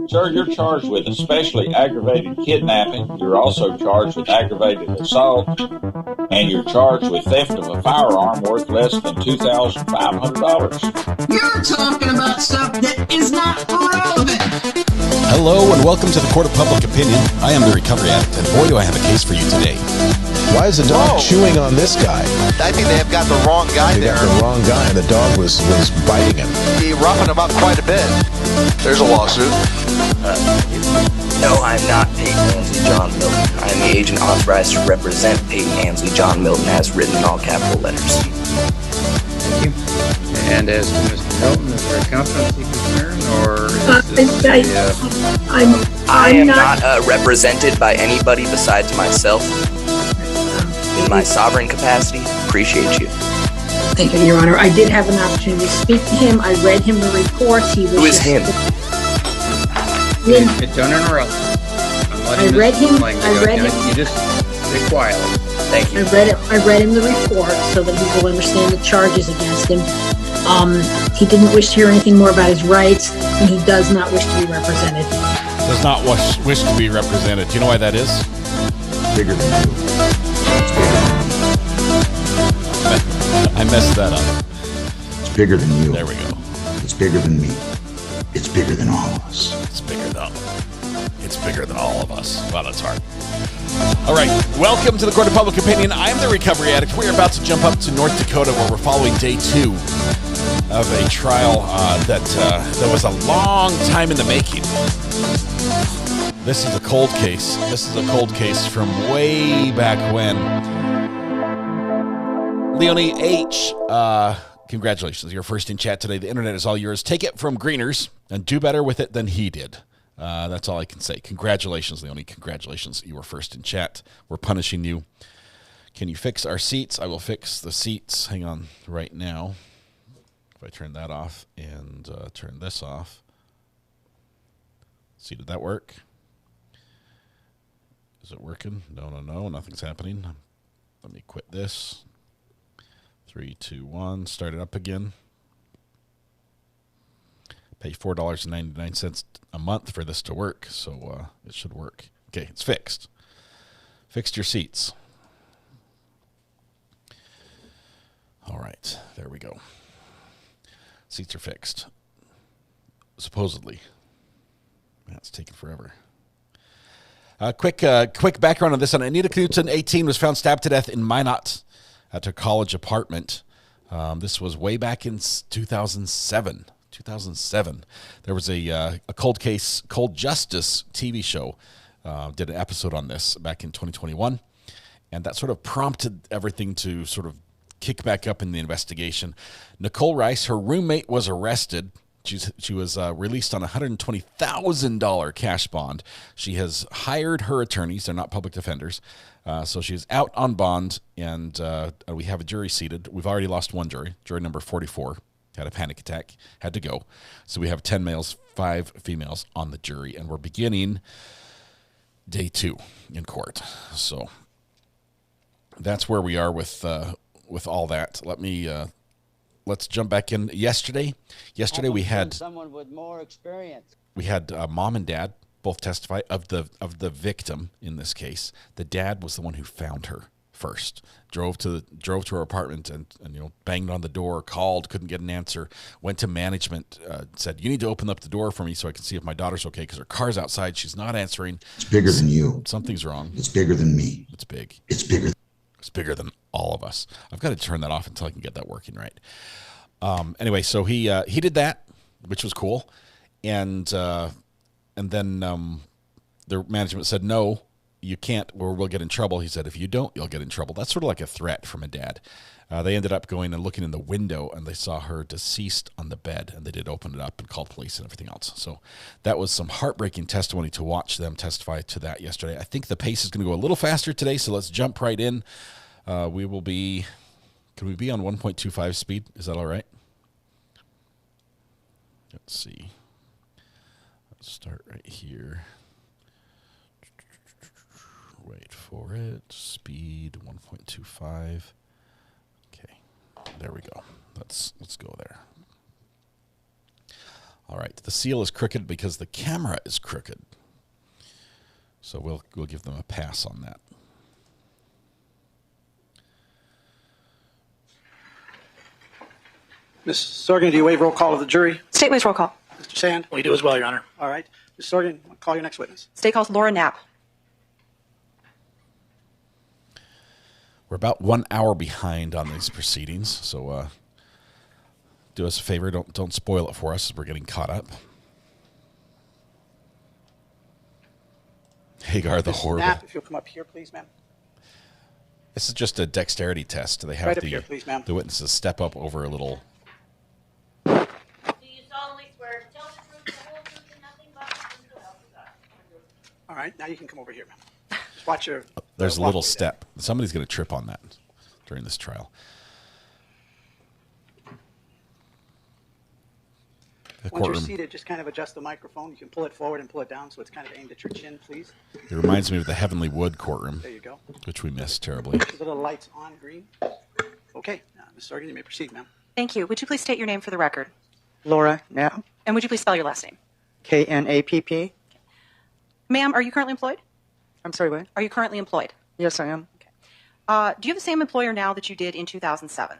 Sir, you're charged with especially aggravated kidnapping. You're also charged with aggravated assault, and you're charged with theft of a firearm worth less than $2,500. You're talking about stuff that is not relevant. Hello and welcome to the Court of Public Opinion. I am the recovery addict, and boy do I have a case for you today. Why is the dog chewing on this guy? I think they have got the wrong guy there. Got the wrong guy, and the dog was biting him. He roughing him up quite a bit. There's a lawsuit. No, I'm not Peyton Ansley John Milton. I am the agent authorized to represent Peyton Ansley John Milton as written in all capital letters. Thank you. And as to Mr. Milton, is there a competency concern, or I am not represented by anybody besides myself. In my sovereign capacity, appreciate you. Thank you, Your Honor. I did have an opportunity to speak to him. I read him the report. Who is him? Don't interrupt. I read him. You just stay quiet. Thank you. I read him the report so that he will understand the charges against him. He didn't wish to hear anything more about his rights, and he does not wish to be represented. Does not wish to be represented. Do you know why that is? Bigger than you. I messed that up. It's bigger than you. There we go. It's bigger than me. It's bigger than all of us. It's bigger than all of us. Wow, that's hard. All right, welcome to the Court of Public Opinion. I am the recovery addict. We're about to jump up to North Dakota, where we're following day 2 of a trial that was a long time in the making. This is a cold case. This is a cold case from way back when. Leonie H., congratulations. You're first in chat today. The internet is all yours. Take it from Greeners and do better with it than he did. That's all I can say. Congratulations, Leonie. Congratulations. You were first in chat. We're punishing you. Can you fix our seats? I will fix the seats. Hang on right now. If I turn that off and turn this off. See, did that work? Is it working? No. Nothing's happening. Let me quit this. 3, 2, 1. Start it up again. Pay $4.99 a month for this to work, so it should work. Okay, it's fixed. Fixed your seats. All right, there we go. Seats are fixed. Supposedly. That's taking forever. Quick background on this one. Anita Knutson, 18, was found stabbed to death in Minot at her college apartment. This was way back in 2007. There was a cold case, Cold Justice TV show, did an episode on this back in 2021, and that sort of prompted everything to sort of kick back up in the investigation. Nichole Rice, her roommate, was arrested. She was released on a $120,000 cash bond. She has hired her attorneys. They're not public defenders. So she's out on bond, and we have a jury seated. We've already lost one jury. Jury number 44 had a panic attack, had to go. So we have 10 males, 5 females on the jury, and we're beginning day 2 in court. So that's where we are with all that. Let's jump back in. Yesterday we had someone with more experience. We had mom and dad both testify of the victim in this case. The dad was the one who found her first. Drove to her apartment and banged on the door, called, couldn't get an answer. Went to management, said, "You need to open up the door for me so I can see if my daughter's okay because her car's outside. She's not answering. It's bigger than you. Something's wrong. It's bigger than me. It's big. It's bigger. It's bigger than all of us." I've got to turn that off until I can get that working right. Anyway, so he did that, which was cool, and then the management said, "No, you can't, or we'll get in trouble." He said, "If you don't, you'll get in trouble." That's sort of like a threat from a dad. They ended up going and looking in the window, and they saw her deceased on the bed, and they did open it up and called police and everything else. So that was some heartbreaking testimony to watch them testify to that yesterday. I think the pace is going to go a little faster today, so let's jump right in. Can we be on 1.25 speed? Is that all right? Let's see. Let's start right here. Wait for it. Speed 1.25. Okay, there we go. Let's go there. All right. The seal is crooked because the camera is crooked. So we'll give them a pass on that. Ms. Sorgan, do you waive roll call of the jury? State waives roll call. Mr. Sand? We do as well, Your Honor. All right. Ms. Sorgan, call your next witness. State calls Laura Napp. We're about 1 hour behind on these proceedings, so do us a favor. Don't spoil it for us as we're getting caught up. Hagar the horrible. Napp, if you'll come up here, please, ma'am. This is just a dexterity test. They have Right up here, please, ma'am. the witnesses step up over a little. Do you solemnly swear to tell the truth, the whole truth, and nothing but the truth, so help you God? All right. Now you can come over here, ma'am. Just watch your... There's a little step. Somebody's going to trip on that during this trial. Once you're seated, just kind of adjust the microphone. You can pull it forward and pull it down so it's kind of aimed at your chin, please. It reminds me of the Heavenly Wood courtroom. There you go. Which we missed terribly. The little lights on green. Okay. Now, Ms. Sorgan, you may proceed, ma'am. Thank you. Would you please state your name for the record? Laura Napp. And would you please spell your last name? K-N-A-P-P. Ma'am, are you currently employed? I'm sorry, what? Are you currently employed? Yes, I am. Okay. Do you have the same employer now that you did in 2007?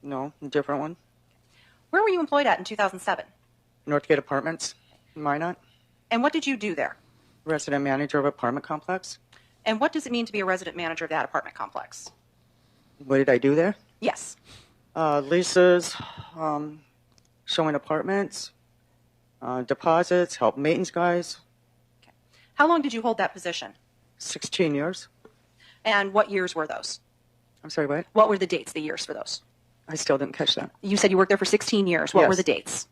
No, a different one. Where were you employed at in 2007? Northgate Apartments, Minot. And what did you do there? Resident manager of apartment complex. And what does it mean to be a resident manager of that apartment complex? What did I do there? Yes. Leases, showing apartments, deposits, help maintenance guys. Okay. How long did you hold that position? 16 years. And what years were those? I'm sorry, what? What were the dates, the years for those? I still didn't catch that. You said you worked there for 16 years. What Yes. were the dates?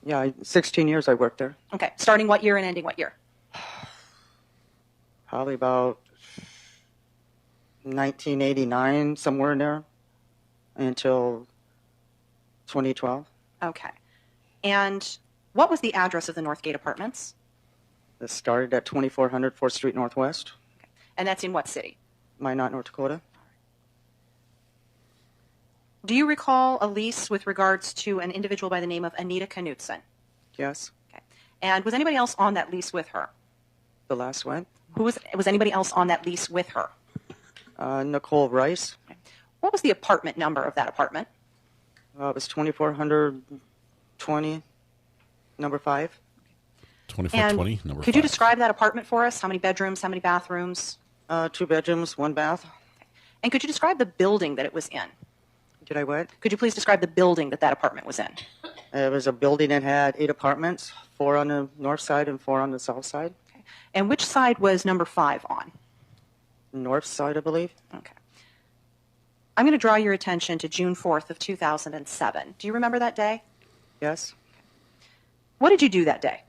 Yeah, 16 years I worked there. Okay. Starting what year and ending what year? Probably about 1989, somewhere in there, until 2012. Okay. And what was the address of the Northgate Apartments? It started at 2400 4th Street Northwest. Okay. And that's in what city? Minot, North Dakota. Do you recall a lease with regards to an individual by the name of Anita Knutson? Yes. Okay. And was anybody else on that lease with her? The last one? Was anybody else on that lease with her? Nichole Rice. Okay. What was the apartment number of that apartment? It was 2420, number 5. 2420, number 5. Could you describe that apartment for us? How many bedrooms, how many bathrooms? 2 bedrooms, 1 bath. Okay. And could you describe the building that it was in? Did I what? Could you please describe the building that apartment was in? It was a building that had 8 apartments, 4 on the north side and 4 on the south side. Okay. And which side was number 5 on? North side, I believe. Okay. I'm going to draw your attention to June 4th of 2007. Do you remember that day? Yes. What did you do that day?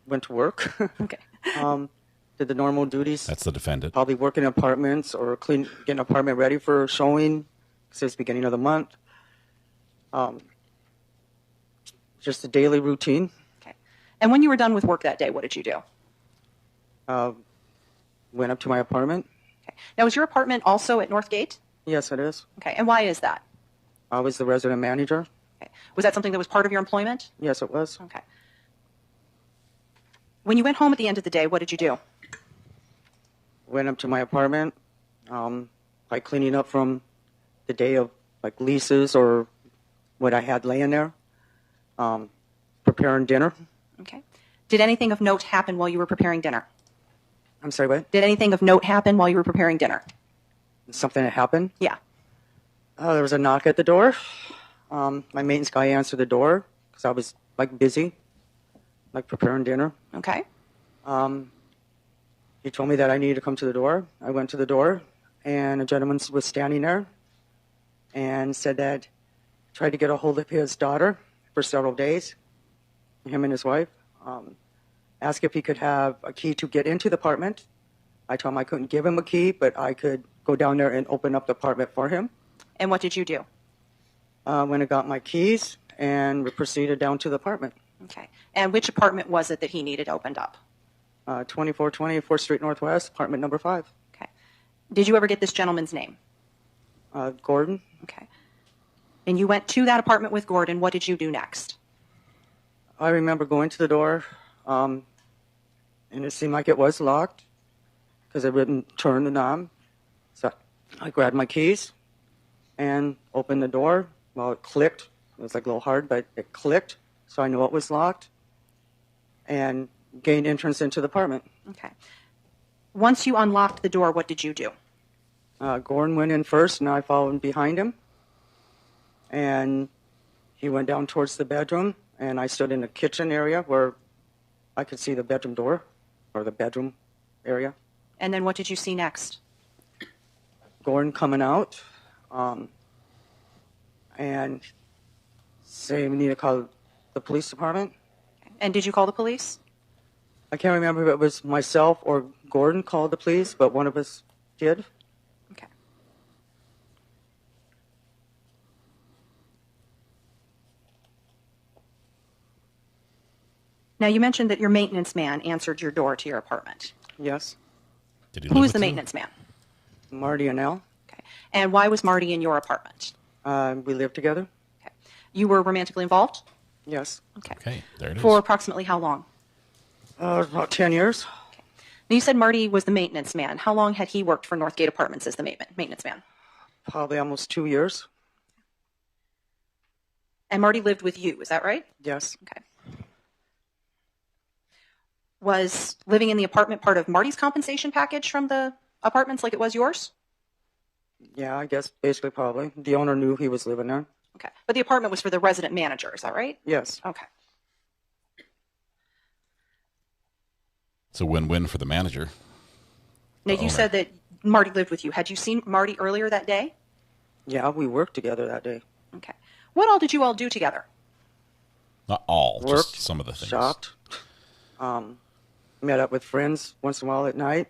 Went to work. Okay. Did the normal duties. That's the defendant. Probably work in apartments or getting an apartment ready for showing. Because it's the beginning of the month. Just a daily routine. Okay. And when you were done with work that day, what did you do? Went up to my apartment. Okay. Now, is your apartment also at Northgate? Yes, it is. Okay. And why is that? I was the resident manager. Okay. Was that something that was part of your employment? Yes, it was. Okay. When you went home at the end of the day, what did you do? Went up to my apartment, like cleaning up from the day of like leases or what I had laying there, preparing dinner. Okay. Did anything of note happen while you were preparing dinner? I'm sorry, what? Did anything of note happen while you were preparing dinner? Something that happened? Yeah. There was a knock at the door. My maintenance guy answered the door because I was like busy, like preparing dinner. Okay. He told me that I needed to come to the door. I went to the door, and a gentleman was standing there and said that tried to get a hold of his daughter for several days, him and his wife. Asked if he could have a key to get into the apartment. I told him I couldn't give him a key, but I could go down there and open up the apartment for him. And what did you do? When I got my keys, and we proceeded down to the apartment. Okay. And which apartment was it that he needed opened up? 2420 4th Street Northwest, apartment number 5. Okay. Did you ever get this gentleman's name? Gordon. Okay. And you went to that apartment with Gordon. What did you do next? I remember going to the door, and it seemed like it was locked because it wouldn't turn the knob. So I grabbed my keys and opened the door. Well, it clicked. It was like a little hard, but it clicked, so I knew it was locked, and gained entrance into the apartment. Okay. Once you unlocked the door, what did you do? Gordon went in first, and I followed behind him. And he went down towards the bedroom, and I stood in the kitchen area where I could see the bedroom door, or the bedroom area. And then what did you see next? Gordon coming out, and saying we need to call the police department. And did you call the police? I can't remember if it was myself or Gordon called the police, but one of us did. Okay. Now, you mentioned that your maintenance man answered your door to your apartment. Yes. Did he Who was the maintenance man? Marty and Elle. Okay. And why was Marty in your apartment? We lived together. Okay. You were romantically involved? Yes. Okay. Okay, there it is. For approximately how long? About 10 years. Okay. Now, you said Marty was the maintenance man. How long had he worked for Northgate Apartments as the maintenance man? Probably almost 2 years. And Marty lived with you, is that right? Yes. Okay. Was living in the apartment part of Marty's compensation package from the apartments like it was yours? Yeah, I guess basically probably. The owner knew he was living there. Okay. But the apartment was for the resident manager, is that right? Yes. Okay. It's a win-win for the manager. Now, you said that Marty lived with you. Had you seen Marty earlier that day? Yeah, we worked together that day. Okay. What all did you all do together? Not all, Worked, just some of the things. Shopped. Met up with friends once in a while at night.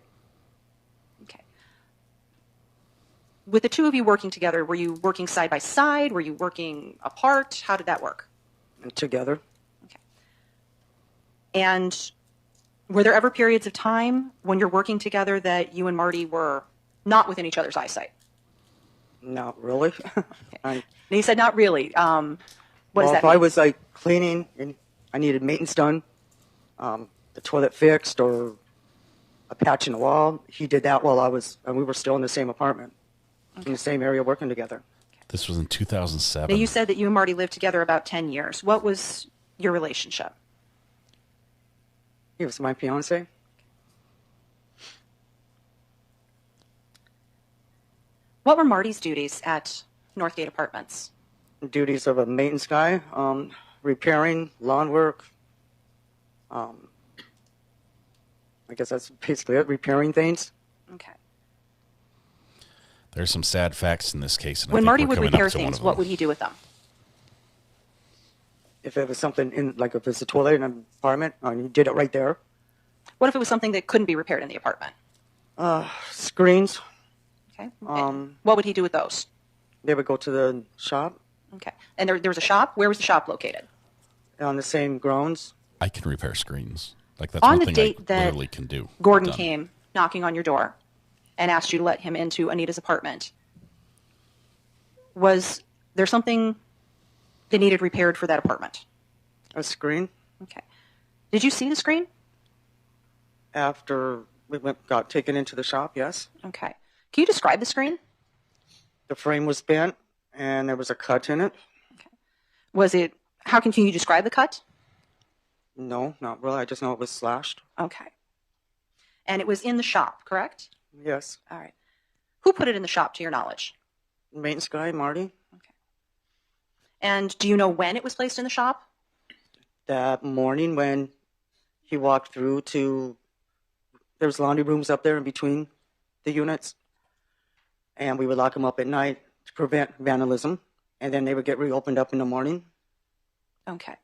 Okay. With the two of you working together, were you working side by side? Were you working apart? How did that work? Together. Okay. And were there ever periods of time when you're working together that you and Marty were not within each other's eyesight? Not really. Now, you said not really. What does that if mean? I was like cleaning and I needed maintenance done, the toilet fixed or a patch in the wall, he did that while we were still in the same apartment, in the same area working together. This was in 2007. Now, you said that you and Marty lived together about 10 years. What was your relationship? He was my fiance. What were Marty's duties at Northgate Apartments? Duties of a maintenance guy, repairing, lawn work. I guess that's basically it, repairing things. Okay. There's some sad facts in this case. And When I think Marty we're would coming up repair to one things, of what them. would he do with them? If it was something in, like if it's a toilet in an apartment, he did it right there. What if it was something that couldn't be repaired in the apartment? Screens. Okay. What would he do with those? They would go to the shop. Okay. And there was a shop? Where was the shop located? On the same grounds. I can repair screens. Like that's On one the thing date I that literally can do. Gordon Done. came knocking on your door and asked you to let him into Anita's apartment, was there something that needed repaired for that apartment? A screen. Okay. Did you see the screen? After we got taken into the shop, yes. Okay. Can you describe the screen? The frame was bent and there was a cut in it. Was it, can you describe the cut? No, not really. I just know it was slashed. Okay. And it was in the shop, correct? Yes. All right. Who put it in the shop, to your knowledge? Maintenance guy, Marty. Okay. And do you know when it was placed in the shop? That morning when he walked through to, there's laundry rooms up there in between the units. And we would lock them up at night to prevent vandalism. And then they would get reopened up in the morning. Okay.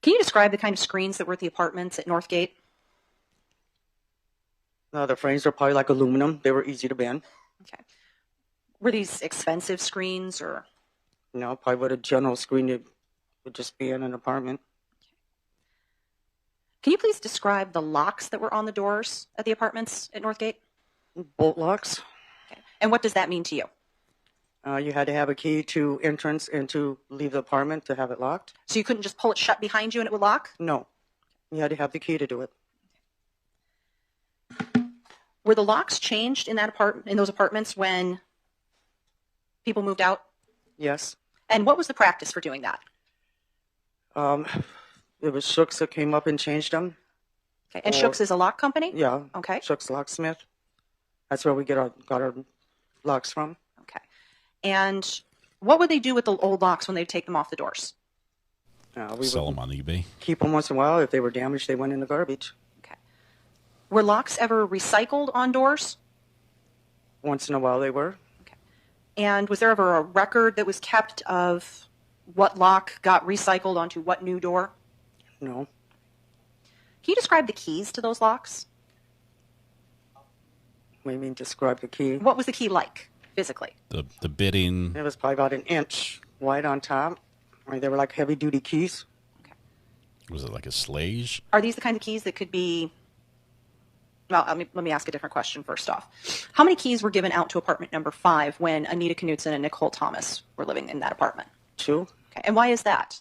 Can you describe the kind of screens that were at the apartments at Northgate? The frames were probably like aluminum. They were easy to bend. Okay. Were these expensive screens or? No, probably what a general screen would just be in an apartment. Can you please describe the locks that were on the doors at the apartments at Northgate? Bolt locks. Okay. And what does that mean to you? You had to have a key to entrance and to leave the apartment to have it locked. So you couldn't just pull it shut behind you and it would lock? No. You had to have the key to do it. Were the locks changed in those apartments when people moved out? Yes. And what was the practice for doing that? It was Shooks that came up and changed them. Okay. And Shooks is a lock company? Yeah. Okay. Shooks Locksmith. That's where we got our locks from. Okay. And what would they do with the old locks when they take them off the doors? We sell them on eBay. Keep them once in a while. If they were damaged, they went in the garbage. Okay. Were locks ever recycled on doors? Once in a while they were. Okay. And was there ever a record that was kept of what lock got recycled onto what new door? No. Can you describe the keys to those locks? What do you mean describe the key? What was the key like, physically? The bitting. It was probably about an inch wide on top. I mean, they were like heavy-duty keys. Okay. Was it like a slage? Are these the kind of keys that could be... Well, let me ask a different question first off. How many keys were given out to apartment number 5 when Anita Knutson and Nichole Thomas were living in that apartment? 2. Okay. And why is that?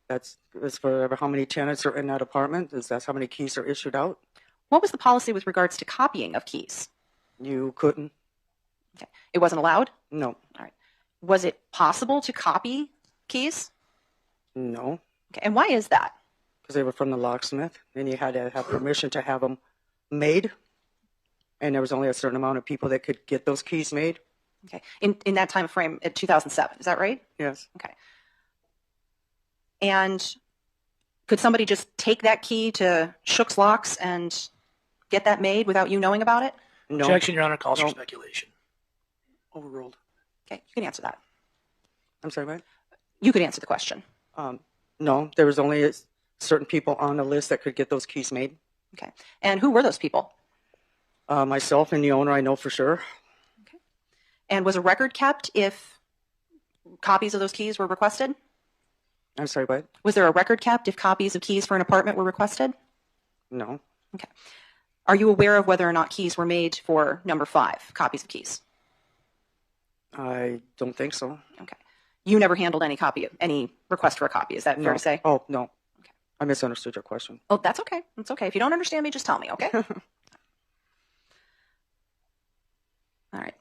That's for how many tenants are in that apartment. That's how many keys are issued out. What was the policy with regards to copying of keys? You couldn't. Okay. It wasn't allowed? No. All right. Was it possible to copy keys? No. Okay. And why is that? Because they were from the locksmith, and you had to have permission to have them made. And there was only a certain amount of people that could get those keys made. Okay. In that time frame, at 2007, is that right? Yes. Okay. And could somebody just take that key to Shook's Locks and get that made without you knowing about it? No. Objection, Your Honor, calls for speculation. Overruled. Okay, you can answer that. I'm sorry, what? You could answer the question. No, there was only certain people on the list that could get those keys made. Okay. And who were those people? Myself and the owner, I know for sure. Okay. And was a record kept if copies of those keys were requested? I'm sorry, what? Was there a record kept if copies of keys for an apartment were requested? No. Okay. Are you aware of whether or not keys were made for number 5, copies of keys? I don't think so. Okay. You never handled any request for a copy. Is that fair to say? Oh, no. Okay. I misunderstood your question. Oh, that's okay. It's okay. If you don't understand me, just tell me, okay? All right.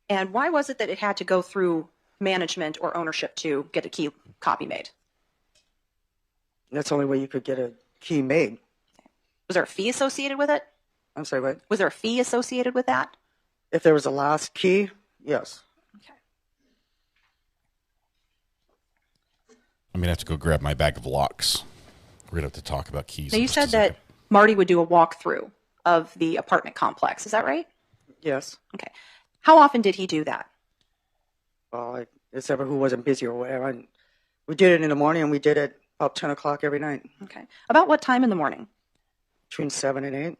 And why was it that it had to go through management or ownership to get a key copy made? That's the only way you could get a key made. Was there a fee associated with it? I'm sorry, what? Was there a fee associated with that? If there was a last key, yes. Okay. I'm going to have to go grab my bag of locks. We're going to have to talk about keys. Now, you said that Marty would do a walkthrough of the apartment complex. Is that right? Yes. Okay. How often did he do that? Well, it's ever who wasn't busy or whatever. We did it in the morning, and we did it about 10 o'clock every night. Okay. About what time in the morning? Between 7 and 8.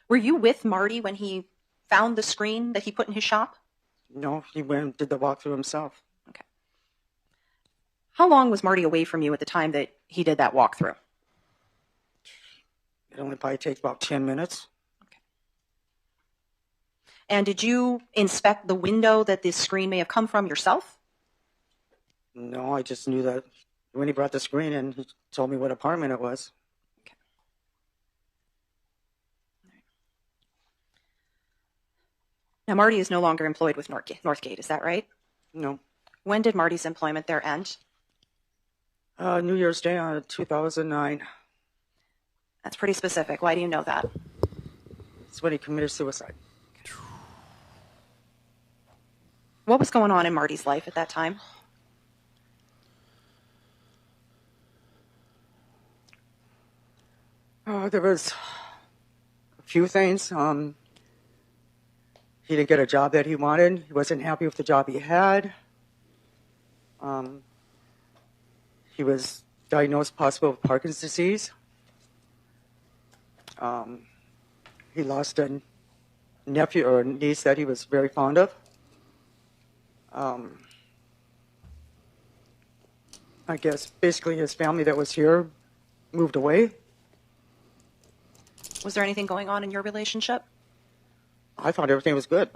Were you with Marty when he found the screen that he put in his shop? No, he went and did the walkthrough himself. Okay. How long was Marty away from you at the time that he did that walkthrough? It only probably takes about 10 minutes. Okay. And did you inspect the window that this screen may have come from yourself? No, I just knew that when he brought the screen in, he told me what apartment it was. Okay. All right. Now, Marty is no longer employed with Northgate, is that right? No. When did Marty's employment there end? New Year's Day on 2009. That's pretty specific. Why do you know that? It's when he committed suicide. What was going on in Marty's life at that time? There was a few things. He didn't get a job that he wanted. He wasn't happy with the job he had. He was diagnosed possible with Parkinson's disease. He lost a nephew or a niece that he was very fond of. I guess basically his family that was here moved away. Was there anything going on in your relationship? I thought everything was good.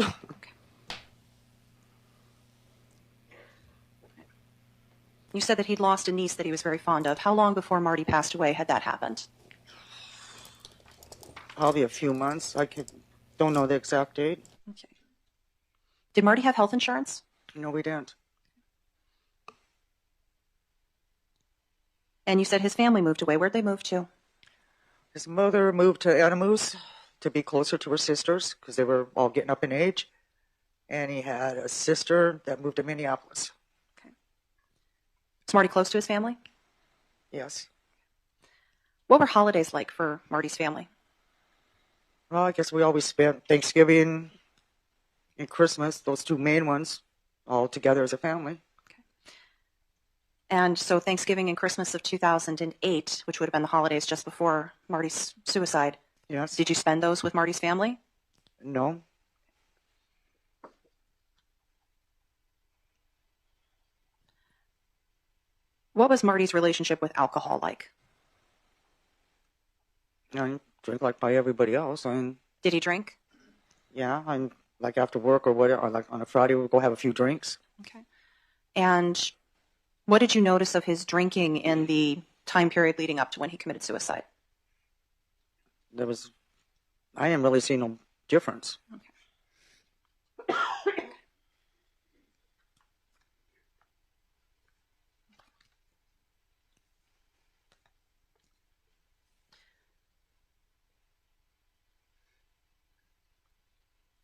You said that he'd lost a niece that he was very fond of. How long before Marty passed away had that happened? Probably a few months. Don't know the exact date. Okay. Did Marty have health insurance? No, we didn't. And you said his family moved away. Where'd they move to? His mother moved to Animus to be closer to her sisters because they were all getting up in age. And he had a sister that moved to Minneapolis. Was Marty close to his family? Yes. What were holidays like for Marty's family? Well, I guess we always spent Thanksgiving and Christmas, those two main ones, all together as a family. And so Thanksgiving and Christmas of 2008, which would have been the holidays just before Marty's suicide. Yes. Did you spend those with Marty's family? No. What was Marty's relationship with alcohol like? I drink like by everybody else. Did he drink? Yeah, I'm like after work or whatever, or like on a Friday, we'll go have a few drinks. Okay. And what did you notice of his drinking in the time period leading up to when he committed suicide? I didn't really see no difference. Okay.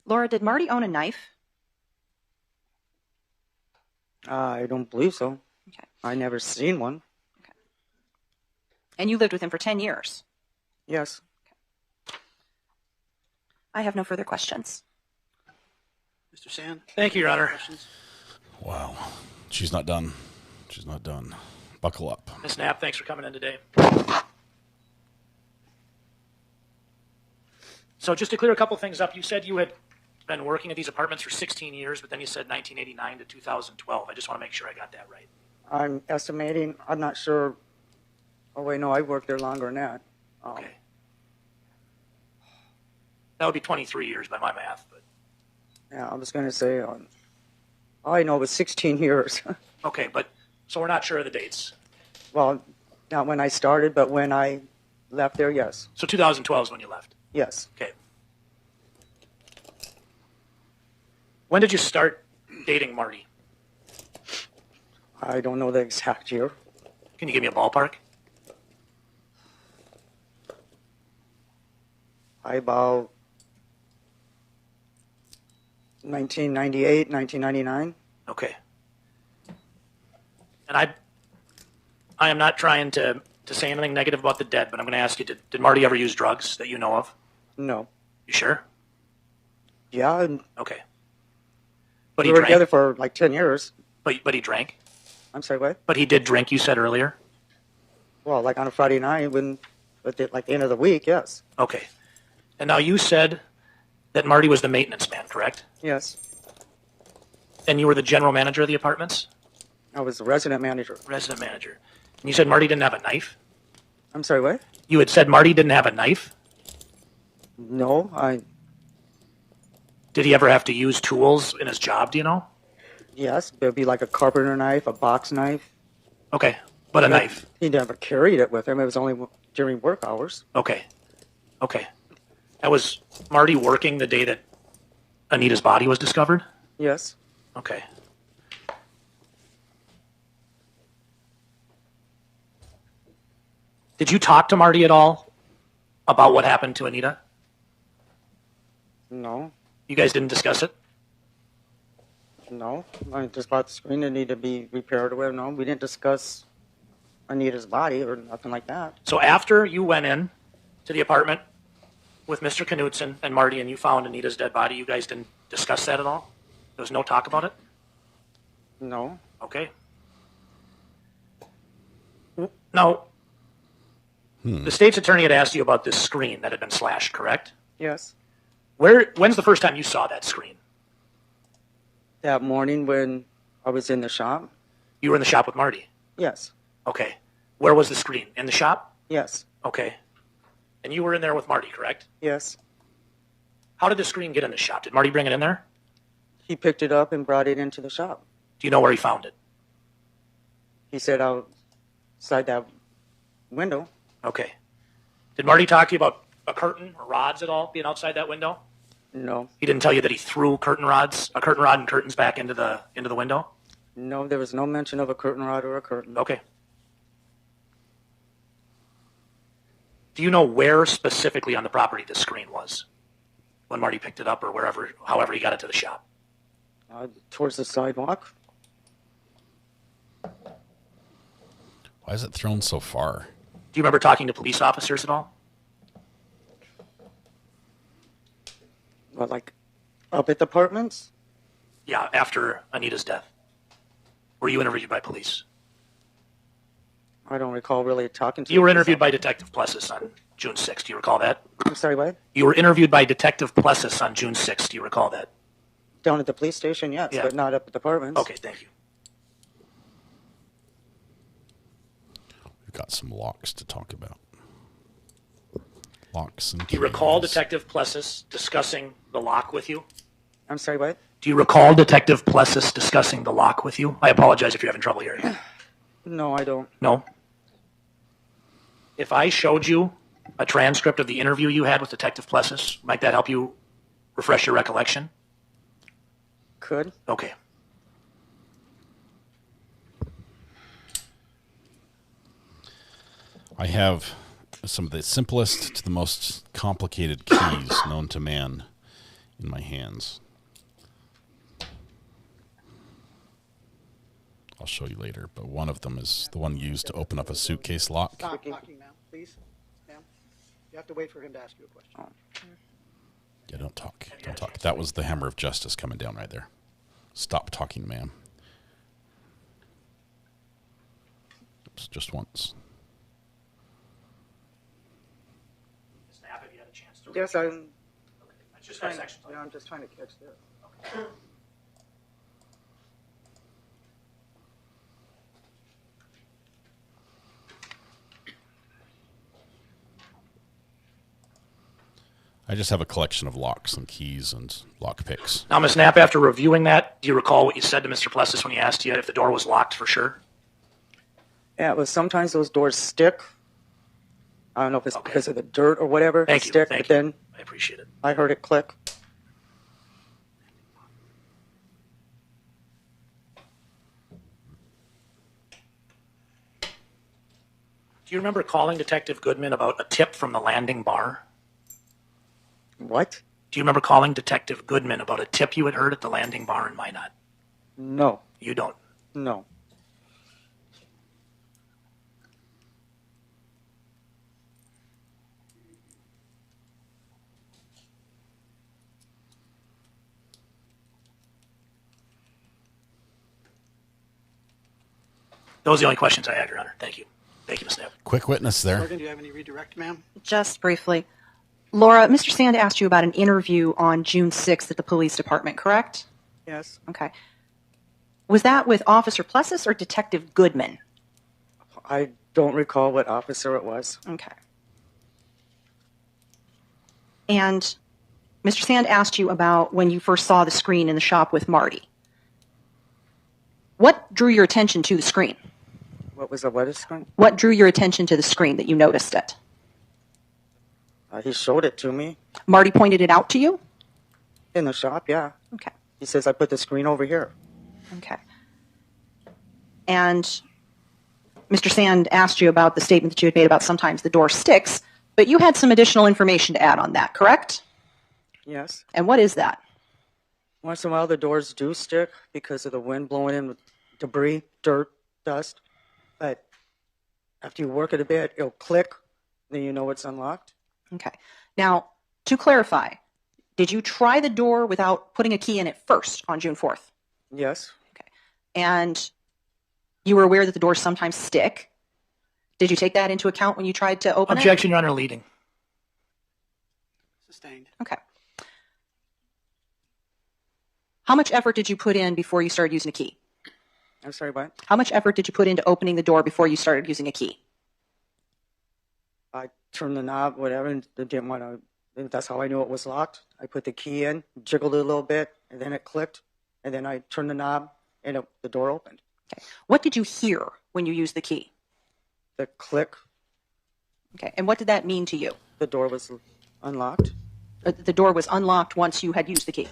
Laura, did Marty own a knife? I don't believe so. Okay. I never seen one. Okay. And you lived with him for 10 years? Yes. Okay. I have no further questions. Mr. Sand? Thank you, Your Honor. Questions? Wow. She's not done. Buckle up. Ms. Napp, thanks for coming in today. So just to clear a couple things up, you said you had been working at these apartments for 16 years, but then you said 1989 to 2012. I just want to make sure I got that right. I'm estimating, I'm not sure. Oh, wait, no, I worked there longer than that. Okay. That would be 23 years by my math. But yeah, I was going to say, I know it was 16 years. Okay, but so we're not sure of the dates. Well, not when I started, but when I left there, yes. So 2012 is when you left? Yes. Okay. When did you start dating Marty? I don't know the exact year. Can you give me a ballpark? About 1998, 1999. Okay. And I am not trying to say anything negative about the dead, but I'm going to ask you, did Marty ever use drugs that you know of? No. You sure? Yeah. Okay. But we he were drank? together for like 10 years. But he drank? I'm sorry, what? But he did drink, you said earlier? Well, like on a Friday night, like the end of the week, yes. Okay. And now you said that Marty was the maintenance man, correct? Yes. And you were the general manager of the apartments? I was the resident manager. Resident manager. And you said Marty didn't have a knife? I'm sorry, what? You had said Marty didn't have a knife? No, Did he ever have to use tools in his job, do you know? Yes, there'd be like a carpenter knife, a box knife. Okay, but a knife. He never carried it with him. It was only during work hours. Okay. That was Marty working the day that Anita's body was discovered? Yes. Okay. Did you talk to Marty at all about what happened to Anita? No. You guys didn't discuss it? No. I just about the screen that needed to be repaired or whatever. No, we didn't discuss Anita's body or nothing like that. So after you went in to the apartment with Mr. Knutson and Marty and you found Anita's dead body, you guys didn't discuss that at all? There was no talk about it? No. Okay. Now, the state's attorney had asked you about this screen that had been slashed, correct? Yes. When's the first time you saw that screen? That morning when I was in the shop. You were in the shop with Marty? Yes. Okay. Where was the screen? In the shop? Yes. Okay. And you were in there with Marty, correct? Yes. How did the screen get in the shop? Did Marty bring it in there? He picked it up and brought it into the shop. Do you know where he found it? He said outside that window. Okay. Did Marty talk to you about a curtain or rods at all being outside that window? No. He didn't tell you that he threw a curtain rod and curtains back into the window? No, there was no mention of a curtain rod or a curtain. Okay. Do you know where specifically on the property the screen was when Marty picked it up or however he got it to the shop? Towards the sidewalk. Why is it thrown so far? Do you remember talking to police officers at all? Well, like up at the apartments? Yeah, after Anita's death. Were you interviewed by police? I don't recall really talking to you. You were interviewed by Detective Plessas on June 6th. Do you recall that? I'm sorry, what? You were interviewed by Detective Plessas on June 6th. Do you recall that? Down at the police station, yes, Yeah. but not up at the apartments. Okay, thank you. We've got some locks to talk about. Locks and Do you recall Detective Plessas discussing the lock with you? I'm sorry, what? Do you recall Detective Plessas discussing the lock with you? I apologize if you're having trouble hearing. No, I don't. No? If I showed you a transcript of the interview you had with Detective Plessas, might that help you refresh your recollection? Could. Okay. I have some of the simplest to the most complicated keys known to man in my hands. I'll show you later, but one of them is the one used to open up a suitcase lock. Stop talking, ma'am, please. Ma'am, you have to wait for him to ask you a question. Yeah, don't talk. Don't talk. That was the hammer of justice coming down right there. Stop talking, ma'am. Oops, just once. Napp, have you had a chance to Yes, I'm just trying, I'm just trying to catch this. Okay. I just have a collection of locks and keys and lock picks. Now, Ms. Napp, after reviewing that, do you recall what you said to Mr. Plessas when he asked you if the door was locked for sure? Yeah, it was sometimes those doors stick. I don't know if it's because of the dirt or whatever. Thank you. Stick, Thank but you. then I appreciate it. I heard it click. Do you remember calling Detective Goodman about a tip from the landing bar? What? Do you remember calling Detective Goodman about a tip you had heard at the landing bar in Minot? No. You don't? No. Those are the only questions I had, Your Honor. Thank you. Thank you, Ms. Napp. Quick witness there. Morgan, do you have any redirect, ma'am? Just briefly. Laura, Mr. Sand asked you about an interview on June 6th at the police department, correct? Yes. Okay. Was that with Officer Plessas or Detective Goodman? I don't recall what officer it was. Okay. And Mr. Sand asked you about when you first saw the screen in the shop with Marty. What drew your attention to the screen? What was the what screen? What drew your attention to the screen that you noticed it? He showed it to me. Marty pointed it out to you? In the shop, yeah. Okay. He says, I put the screen over here. Okay. And Mr. Sand asked you about the statement that you had made about sometimes the door sticks, but you had some additional information to add on that, correct? Yes. And what is that? Once in a while, the doors do stick because of the wind blowing in with debris, dirt, dust. But after you work it a bit, it'll click, then you know it's unlocked. Okay. Now, to clarify, did you try the door without putting a key in it first on June 4th? Yes. Okay. And you were aware that the doors sometimes stick. Did you take that into account when you tried to open Objection, Your Honor, leading. Sustained. Okay. How much effort did you put in before you started using a key? I'm sorry, what? How much effort did you put into opening the door before you started using a key? turned the knob, whatever, and didn't want to. That's how I knew it was locked. I put the key in, jiggled it a little bit, and then it clicked. And then I turned the knob, and the door opened. Okay. What did you hear when you used the key? The click. Okay. And what did that mean to you? The door was unlocked. The door was unlocked once you had used the key.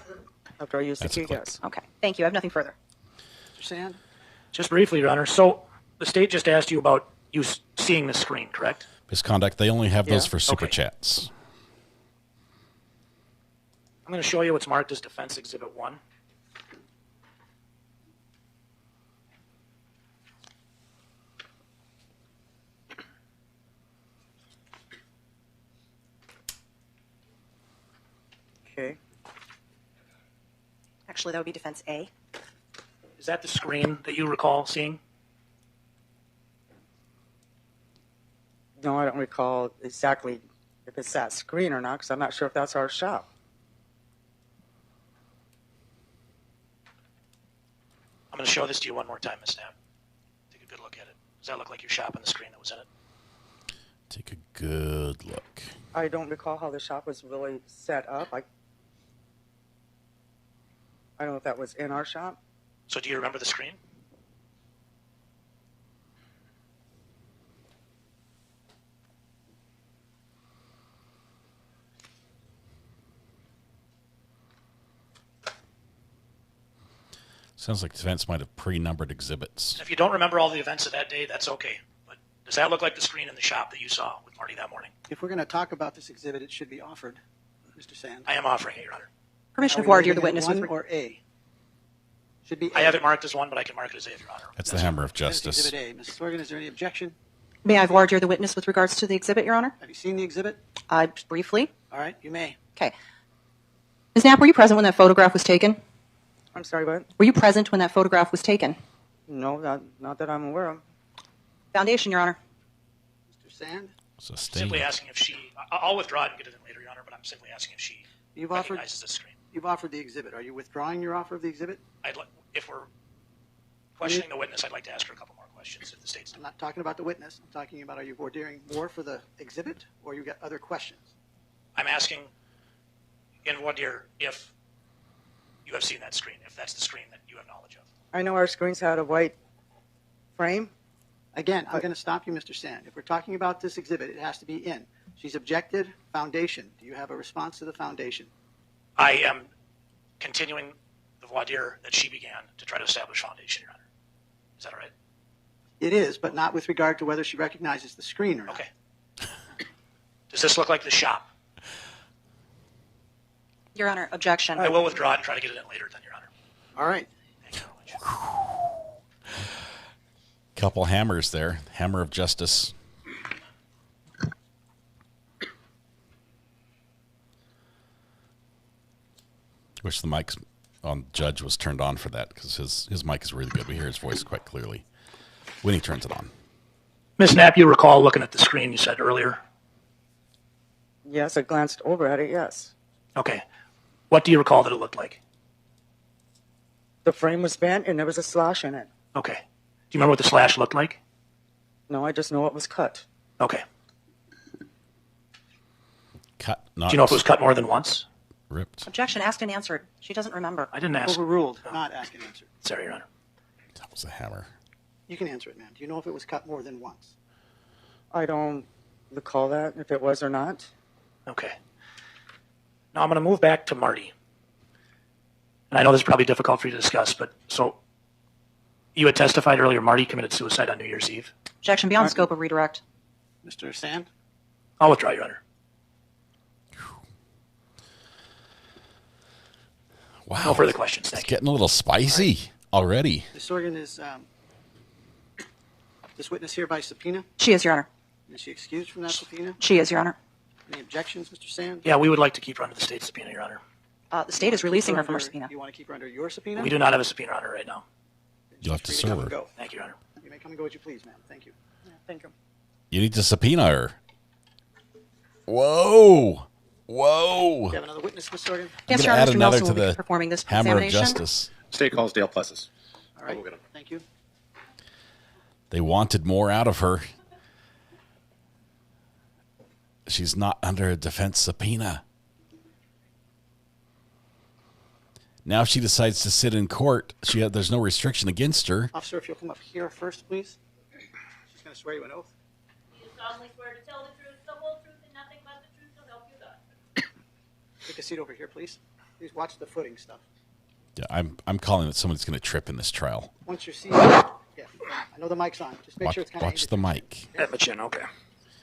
After I used the key, yes. Okay. Thank you. I have nothing further. Mr. Sand? Just briefly, Your Honor. So the state just asked you about you seeing the screen, correct? Misconduct. They only have those Yeah. for super Okay. chats. I'm going to show you what's marked as Defense Exhibit 1. Okay. Actually, that would be Defense A. Is that the screen that you recall seeing? No, I don't recall exactly if it's that screen or not, because I'm not sure if that's our shop. I'm going to show this to you one more time, Ms. Napp. Take a good look at it. Does that look like your shop and the screen that was in it? Take a good look. I don't recall how the shop was really set up. I don't know if that was in our shop. So do you remember the screen? Sounds like defense might have pre-numbered exhibits. If you don't remember all the events of that day, that's okay. But does that look like the screen in the shop that you saw with Marty that morning? If we're going to talk about this exhibit, it should be offered, Mr. Sand. I am offering it, Your Honor. Permission Are to we voir dire leaving the it witness. one with or A? Should be A. I have it marked as 1, but I can mark it as A, Your Honor. That's the hammer of That's justice. Exhibit A. Mrs. Sorgan, is there any objection? May I voir dire the witness with regards to the exhibit, Your Honor? Have you seen the exhibit? Briefly. All right, you may. Okay. Ms. Knapp, were you present when that photograph was taken? I'm sorry, what? Were you present when that photograph was taken? No, not that I'm aware of. Foundation, Your Honor. Mr. Sand? Simply asking if she, I'll withdraw it and get it in later, Your Honor, but I'm simply asking if she You've offered, recognizes the screen. you've offered the exhibit. Are you withdrawing your offer of the exhibit? If we're questioning the witness, I'd like to ask her a couple more questions if the state's. I'm not talking about the witness. I'm talking about, are you voir diring more for the exhibit, or you got other questions? I'm asking in voir dire if you have seen that screen, if that's the screen that you have knowledge of. I know our screens had a white frame. Again, I'm going to stop you, Mr. Sand. If we're talking about this exhibit, it has to be in. She's objected. Foundation. Do you have a response to the foundation? I am continuing the voir dire that she began to try to establish foundation, Your Honor. Is that all right? It is, but not with regard to whether she recognizes the screen or not. Okay. Does this look like the shop? Your Honor, objection. I will withdraw it and try to get it in later then, Your Honor. All right. Thank you very much. Couple hammers there. Hammer of justice. Wish the mic on Judge was turned on for that, because his mic is really good. We hear his voice quite clearly when he turns it on. Ms. Knapp, you recall looking at the screen you said earlier? Yes, I glanced over at it, yes. Okay. What do you recall that it looked like? The frame was bent and there was a slash in it. Okay. Do you remember what the slash looked like? No, I just know it was cut. Okay. Cut, not. Do you know if it was cut more than once? Ripped. Objection, asked and answered. She doesn't remember. I didn't ask. Overruled. Not ask and answer. Sorry, Your Honor. That was a hammer. You can answer it, ma'am. Do you know if it was cut more than once? I don't recall that, if it was or not. Okay. Now I'm going to move back to Marty. And I know this is probably difficult for you to discuss, but so you had testified earlier Marty committed suicide on New Year's Eve. Objection beyond scope of redirect. Mr. Sand? I'll withdraw, Your Honor. Wow. No further questions. Thank It's getting a little spicy already. Ms. Sorgan, is this witness here by subpoena? She is, Your Honor. Is she excused from that subpoena? She is, Your Honor. Any objections, Mr. Sand? Yeah, we would like to keep her under the state subpoena, Your Honor. The state is releasing her from her subpoena. You want to keep her under your subpoena? We do not have a subpoena on her right now. You'll have to Free come serve and her. go. Thank you, Your Honor. You may come and go as you please, ma'am. Thank you. Yeah, thank you. You need to subpoena her. Whoa. Whoa. Do you have another witness, Ms. Sorgan? Yes, I'm Your gonna Honor. add Mr. another Nelson to will be the performing this hammer of examination. justice. State calls Dale Plessas. All right. Thank you. They wanted more out of her. She's not under a defense subpoena. Now if she decides to sit in court, there's no restriction against her. Officer, if you'll come up here first, please. She's going to swear you an oath. Do you solemnly swear to tell the truth, the whole truth, and nothing but the truth, so help you God? Take a seat over here, please. Please watch the footing stuff. Yeah, I'm calling that somebody's going to trip in this trial. Once you're seated, yeah, I know the mic's on. Just make sure it's kind of Watch the mic. At my chin, okay.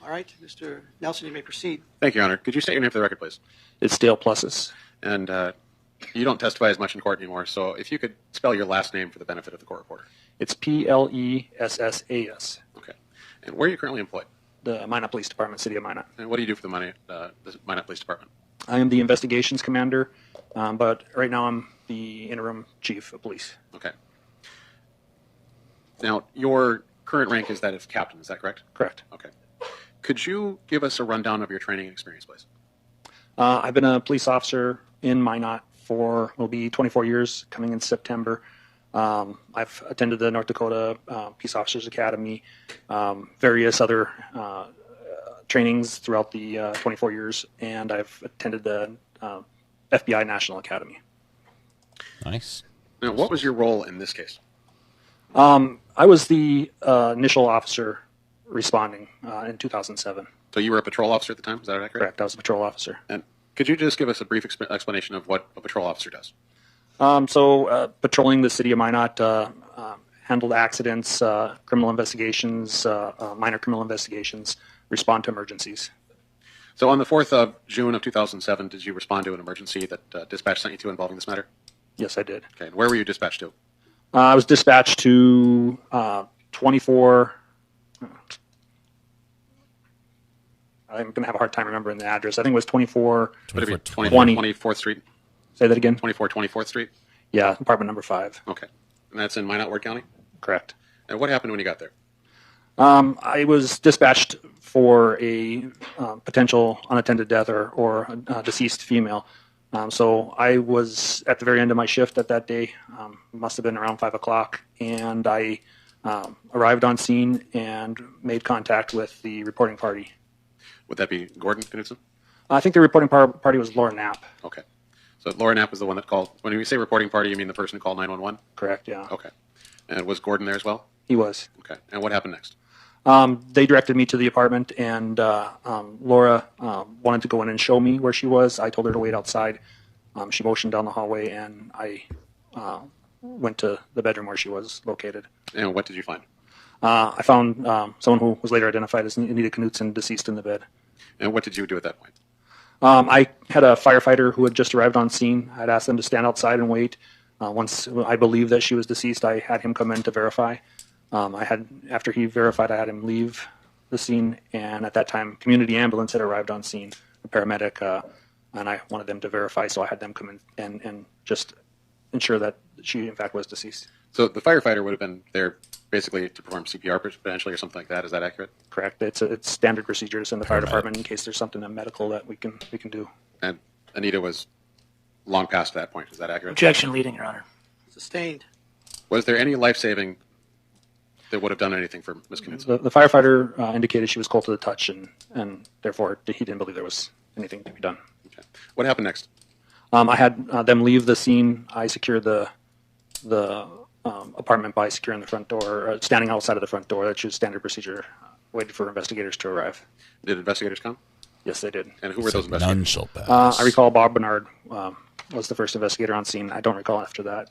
All right, Mr. Nelson, you may proceed. Thank you, Your Honor. Could you state your name for the record, please? It's Dale Plessas. And you don't testify as much in court anymore, so if you could spell your last name for the benefit of the court reporter. It's Plessas. Okay. And where are you currently employed? The Minot Police Department, City of Minot. And what do you do for the Minot Police Department? I am the investigations commander, but right now I'm the interim chief of police. Okay. Now, your current rank is that of captain, is that correct? Correct. Okay. Could you give us a rundown of your training and experience, please? I've been a police officer in Minot will be 24 years coming in September. I've attended the North Dakota Peace Officers Academy, various other trainings throughout the 24 years, and I've attended the FBI National Academy. Nice. Now, what was your role in this case? I was the initial officer responding in 2007. So you were a patrol officer at the time, is that accurate? Correct, I was a patrol officer. And could you just give us a brief explanation of what a patrol officer does? Patrolling the city of Minot, handled accidents, criminal investigations, minor criminal investigations, respond to emergencies. So on the 4th of June of 2007, did you respond to an emergency that dispatch sent you to involving this matter? Yes, I did. Okay, and where were you dispatched to? I was dispatched to 24... I'm going to have a hard time remembering the address. I think it was 2424 Street? Say that again? 2424th Street? Yeah, apartment number 5. Okay. And that's in Minot, Ward County? Correct. And what happened when you got there? I was dispatched for a potential unattended death or a deceased female. So I was at the very end of my shift at that day. Must have been around 5 o'clock. And I arrived on scene and made contact with the reporting party. Would that be Gordon Knutson? I think the reporting party was Laura Napp. Okay. So Laura Napp was the one that called. When you say reporting party, you mean the person who called 911? Correct, yeah. Okay. And was Gordon there as well? He was. Okay. And what happened next? They directed me to the apartment, and Laura wanted to go in and show me where she was. I told her to wait outside. She motioned down the hallway, and I went to the bedroom where she was located. And what did you find? I found someone who was later identified as Anita Knutson, deceased in the bed. And what did you do at that point? I had a firefighter who had just arrived on scene. I'd asked them to stand outside and wait. Once I believed that she was deceased, I had him come in to verify. After he verified, I had him leave the scene, and at that time, community ambulance had arrived on scene, a paramedic, and I wanted them to verify, so I had them come in and just ensure that she, in fact, was deceased. So the firefighter would have been there basically to perform CPR potentially or something like that. Is that accurate? Correct. It's standard procedures in the fire department in case there's something medical that we can do. And Anita was long past that point. Is that accurate? Objection leading, Your Honor. Sustained. Was there any life-saving that would have done anything for Ms. Knutson? The firefighter indicated she was cold to the touch, and therefore he didn't believe there was anything to be done. Okay. What happened next? I had them leave the scene. I secured the apartment by securing the front door, standing outside of the front door. That's just standard procedure. Waited for investigators to arrive. Did investigators come? Yes, they did. And who were those investigators? None shall pass. I recall Bob Bernard was the first investigator on scene. I don't recall after that.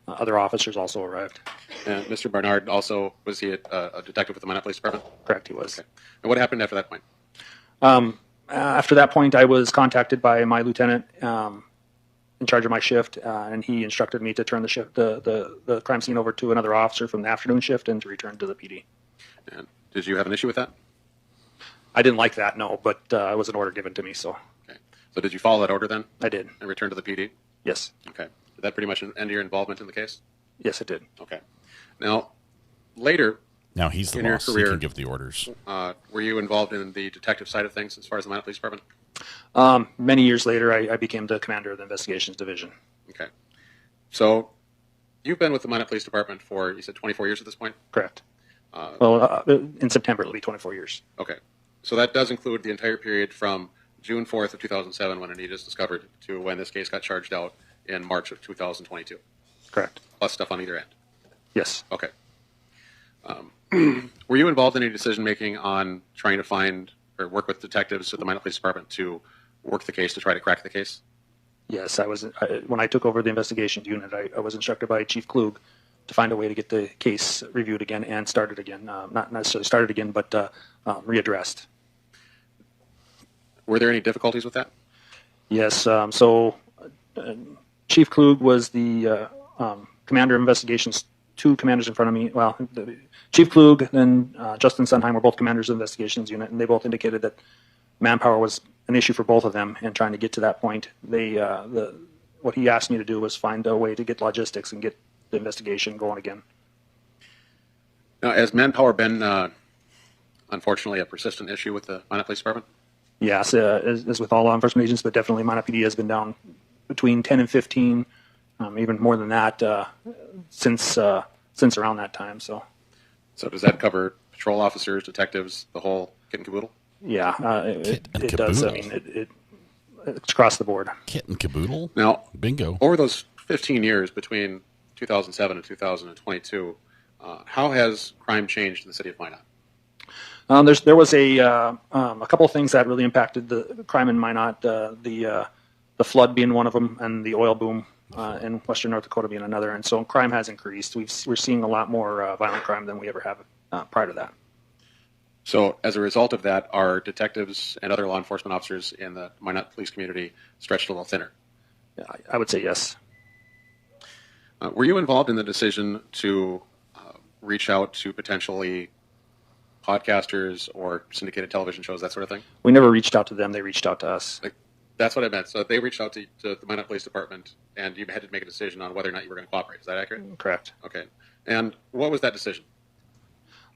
Other officers also arrived. And Mr. Bernard also, was he a detective with the Minot Police Department? Correct, he was. Okay. And what happened after that point? After that point, I was contacted by my lieutenant in charge of my shift, and he instructed me to turn the crime scene over to another officer from the afternoon shift and to return to the PD. And did you have an issue with that? I didn't like that, no, but it was an order given to me, so. Okay. So did you follow that order then? I did. And return to the PD? Yes. Okay. Did that pretty much end your involvement in the case? Yes, it did. Okay. Now, later Now he's the in your boss. He career, can give the orders. were you involved in the detective side of things as far as the Minot Police Department? Many years later, I became the commander of the investigations division. Okay. So you've been with the Minot Police Department for, you said 24 years at this point? Correct. In September, it'll be 24 years. Okay. So that does include the entire period from June 4th of 2007 when Anita is discovered to when this case got charged out in March of 2022. Correct. Plus stuff on either end. Yes. Okay. Were you involved in any decision making on trying to find or work with detectives at the Minot Police Department to work the case to try to crack the case? Yes, I was. When I took over the investigations unit, I was instructed by Chief Klug to find a way to get the case reviewed again and started again. Not necessarily started again, but readdressed. Were there any difficulties with that? Yes. Chief Klug was the commander of investigations. Two commanders in front of me. Well, Chief Klug and Justin Sunheim were both commanders of the investigations unit, and they both indicated that manpower was an issue for both of them. And trying to get to that point, what he asked me to do was find a way to get logistics and get the investigation going again. Now, has manpower been, unfortunately, a persistent issue with the Minot Police Department? Yes, as with all law enforcement agents, but definitely Minot PD has been down between 10 and 15, even more than that, since around that time. So does that cover patrol officers, detectives, the whole kit and caboodle? Yeah, it does. I mean, it's across the board. Kit and caboodle? Now, bingo. Over those 15 years between 2007 and 2022, how has crime changed in the city of Minot? There was a couple of things that really impacted the crime in Minot. The flood being one of them, and the oil boom in western North Dakota being another. And so crime has increased. We're seeing a lot more violent crime than we ever have prior to that. So as a result of that, are detectives and other law enforcement officers in the Minot police community stretched a little thinner? Yeah, I would say yes. Were you involved in the decision to reach out to potentially podcasters or syndicated television shows, that sort of thing? We never reached out to them. They reached out to us. That's what I meant. So they reached out to the Minot Police Department, and you had to make a decision on whether or not you were going to cooperate. Is that accurate? Correct. Okay. And what was that decision?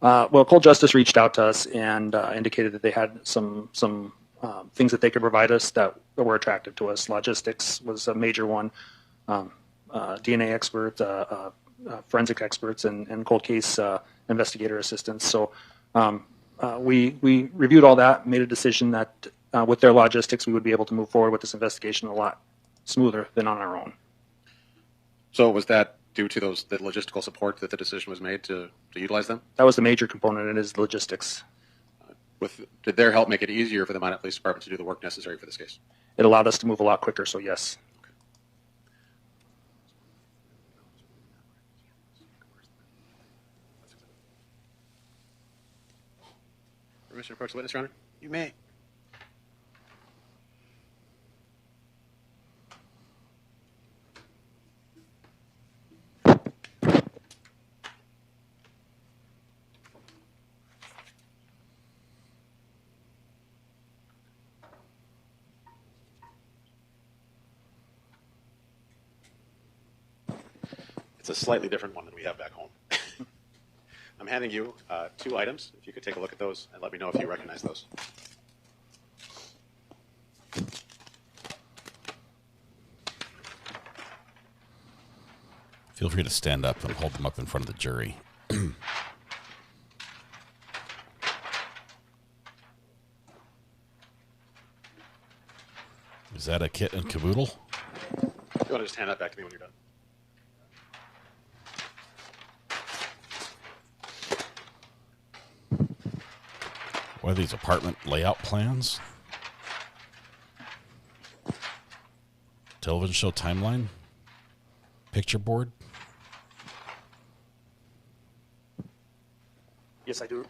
Well, Cold Justice reached out to us and indicated that they had some things that they could provide us that were attractive to us. Logistics was a major one. DNA experts, forensic experts, and cold case investigator assistants. So we reviewed all that, made a decision that with their logistics, we would be able to move forward with this investigation a lot smoother than on our own. So was that due to the logistical support that the decision was made to utilize them? That was the major component, and is logistics. Did their help make it easier for the Minot Police Department to do the work necessary for this case? It allowed us to move a lot quicker, so yes. Permission to approach the witness, Your Honor? You may. It's a slightly different one than we have back home. I'm handing you 2 items. If you could take a look at those and let me know if you recognize those. Feel free to stand up and hold them up in front of the jury. Is that a kit and caboodle? You want to just hand that back to me when you're done? What are these, apartment layout plans? Television show timeline? Picture board? Yes, I do.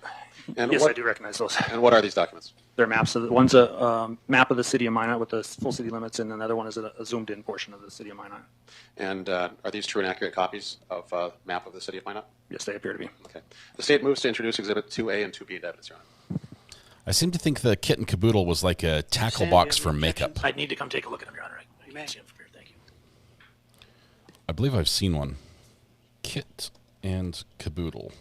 And yes, I do recognize those. And what are these documents? They're maps. One's a map of the city of Minot with the full city limits, and another one is a zoomed-in portion of the city of Minot. And are these true and accurate copies of a map of the city of Minot? Yes, they appear to be. Okay. The state moves to introduce Exhibit 2A and 2B into evidence, Your Honor. I seem to think the kit and caboodle was like a tackle box for makeup. I'd need to come take a look at them, Your Honor. You may see them from here. Thank you. I believe I've seen one. Kit and caboodle.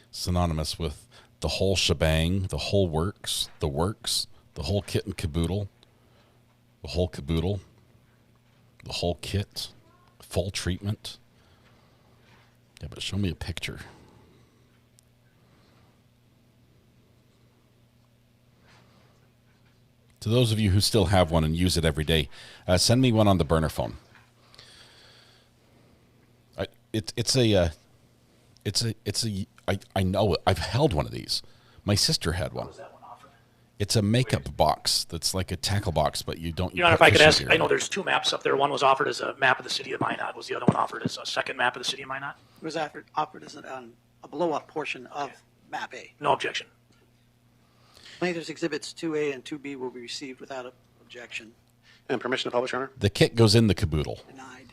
Synonymous with the whole shebang, the whole works, the whole kit and caboodle, the whole caboodle, the whole kit, full treatment. Yeah, but show me a picture. To those of you who still have one and use it every day, send me one on the burner phone. I know it. I've held one of these. My sister had one. It's a makeup box that's like a tackle box, but you don't. Your Honor, if I could ask, I know there's two maps up there. One was offered as a map of the city of Minot. Was the other one offered as a second map of the city of Minot? It was offered as a blow-up portion of Map A. No objection. Plaintiff's Exhibits 2A and 2B will be received without objection. And permission to publish, Your Honor? The kit goes in the caboodle. Denied.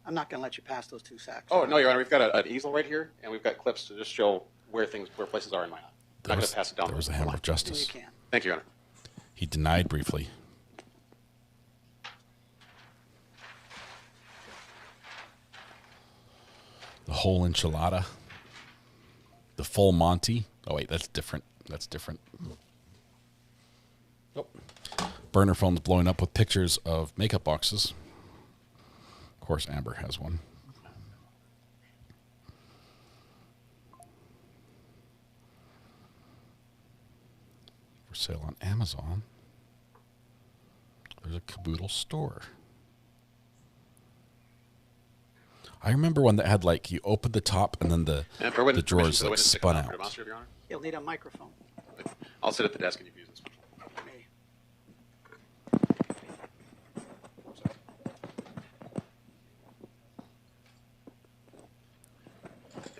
I'm not going to let you pass those two sacks. Oh, no, Your Honor. We've got an easel right here, and we've got clips to just show where places are in Minot. I'm not going to pass it down. There was a hammer of justice. You can. Thank you, Your Honor. He denied briefly. The whole enchilada. The full Monty. Oh, wait, that's different. That's different. Oh. Burner phone's blowing up with pictures of makeup boxes. Of course, Amber has one. For sale on Amazon. There's a caboodle store. I remember one that had, like, you opened the top and then the drawers like spun out. You'll need a microphone. I'll sit at the desk and you use this.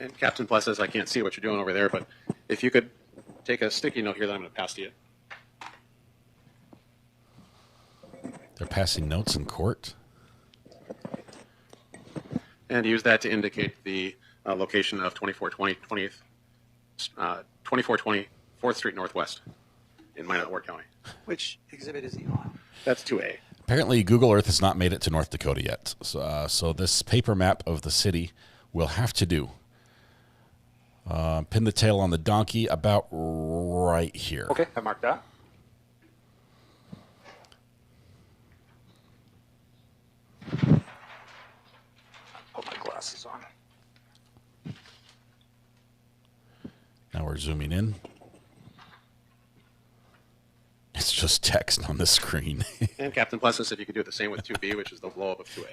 And Captain Plessas, I can't see what you're doing over there, but if you could take a sticky note here that I'm going to pass to you. They're passing notes in court. And use that to indicate the location of 2420 4th Street Northwest in Minot, Ward County. Which exhibit is he on? That's 2A. Apparently, Google Earth has not made it to North Dakota yet. So this paper map of the city will have to do. Pin the tail on the donkey about right here. Okay, I marked that. Put my glasses on. Now we're zooming in. It's just text on the screen. And Captain Plessas, if you could do the same with 2B, which is the blow-up of 2A.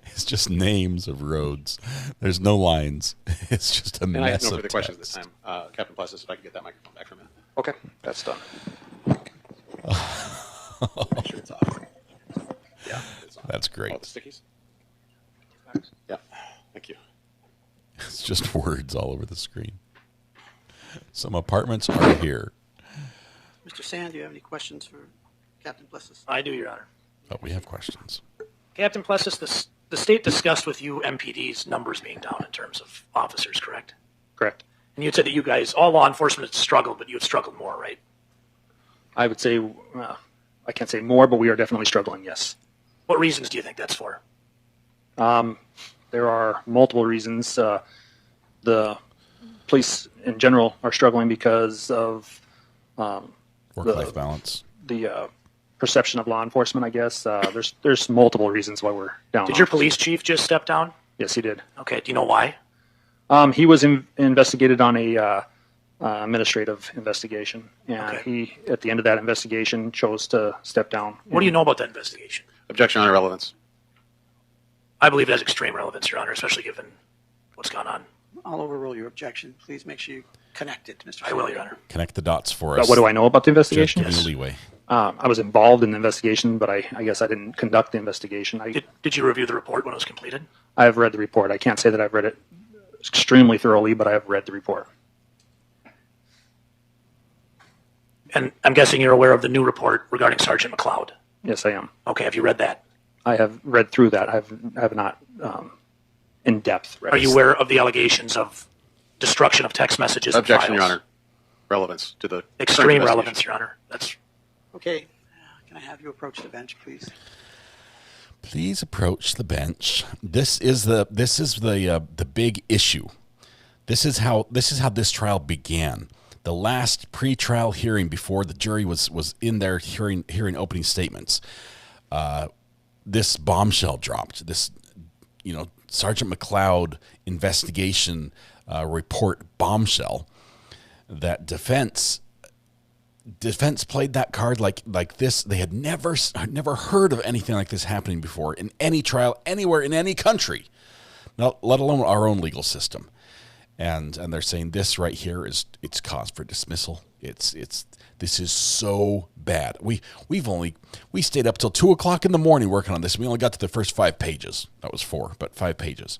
It's just names of roads. There's no lines. It's just a mess of And I have no further text. questions this time. Captain Plessas, if I could get that microphone back from you. Okay, that's done. Make sure it's off. Yeah, it's on. That's great. Oh, the stickies? Yeah, thank you. It's just words all over the screen. Some apartments are here. Mr. Sand, do you have any questions for Captain Plessas? I do, Your Honor. Oh, we have questions. Captain Plessas, the state discussed with you MPD's numbers being down in terms of officers, correct? Correct. And you said that you guys, all law enforcement has struggled, but you have struggled more, right? I would say, I can't say more, but we are definitely struggling, yes. What reasons do you think that's for? There are multiple reasons. The police in general are struggling because of work-life balance. The perception of law enforcement, I guess. There's multiple reasons why we're down. Did your police chief just step down? Yes, he did. Okay, do you know why? He was investigated on a administrative investigation, and he, at the end of that investigation, chose to step down. What do you know about that investigation? Objection on irrelevance. I believe it has extreme relevance, Your Honor, especially given what's gone on. I'll overrule your objection. Please make sure you connect it, Mr. I will, Your Honor. Connect the dots for us. What do I know about the investigation? Just give me leeway. I was involved in the investigation, but I guess I didn't conduct the investigation. Did you review the report when it was completed? I have read the report. I can't say that I've read it extremely thoroughly, but I have read the report. And I'm guessing you're aware of the new report regarding Sergeant McLeod. Yes, I am. Okay, have you read that? I have read through that. I have not in depth read. Are you aware of the allegations of destruction of text messages? Objection, and Your files? Honor. Relevance to the Extreme relevance, Your Honor. That's okay. Can I have you approach the bench, please? Please approach the bench. This is the big issue This is how this trial began. The last pre-trial hearing before the jury was in there hearing opening statements. This bombshell dropped. This, Sergeant McLeod investigation report bombshell that defense played that card like this. They had never heard of anything like this happening before in any trial anywhere in any country, let alone our own legal system. And they're saying this right here it's cause for dismissal. This is so bad. We stayed up till 2:00 in the morning working on this. We only got to the first 5 pages. That was 4, but 5 pages.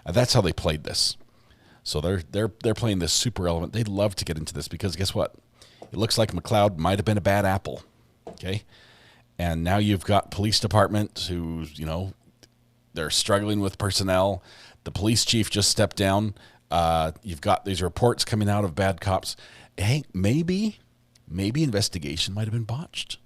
That's how they played this. So they're playing this super relevant. They'd love to get into this because guess what? It looks like McLeod might have been a bad apple. Okay, and now you've got police department who they're struggling with personnel. The police chief just stepped down. You've got these reports coming out of bad cops. Hey, maybe investigation might have been botched.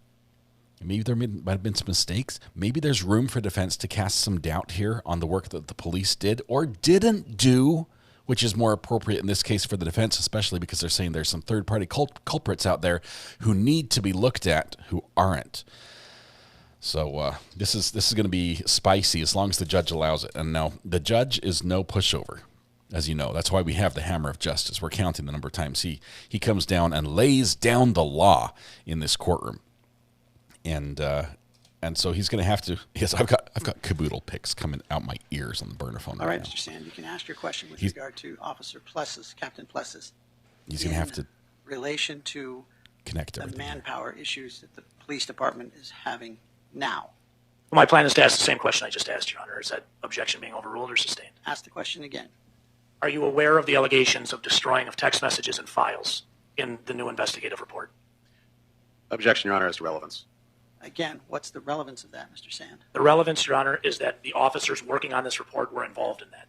Maybe there might have been some mistakes. Maybe there's room for defense to cast some doubt here on the work that the police did or didn't do, which is more appropriate in this case for the defense, especially because they're saying there's some third-party culprits out there who need to be looked at who aren't. So this is going to be spicy as long as the judge allows it. And now the judge is no pushover. As you know, that's why we have the hammer of justice. We're counting the number of times he comes down and lays down the law in this courtroom, and so he's going to have to. Yes, I've got caboodle picks coming out my ears on the burner phone. All right, now. Mr. Sand, you can ask your question with regard to Officer Plessas, Captain Plessas. He's going to have to relation to connect the everything. manpower issues that the police department is having now. Well, my plan is to ask the same question I just asked, Your Honor. Is that objection being overruled or sustained? Ask the question again. Are you aware of the allegations of destroying of text messages and files in the new investigative report? Objection, Your Honor, as to relevance. Again, what's the relevance of that, Mr. Sand? The relevance, Your Honor, is that the officers working on this report were involved in that.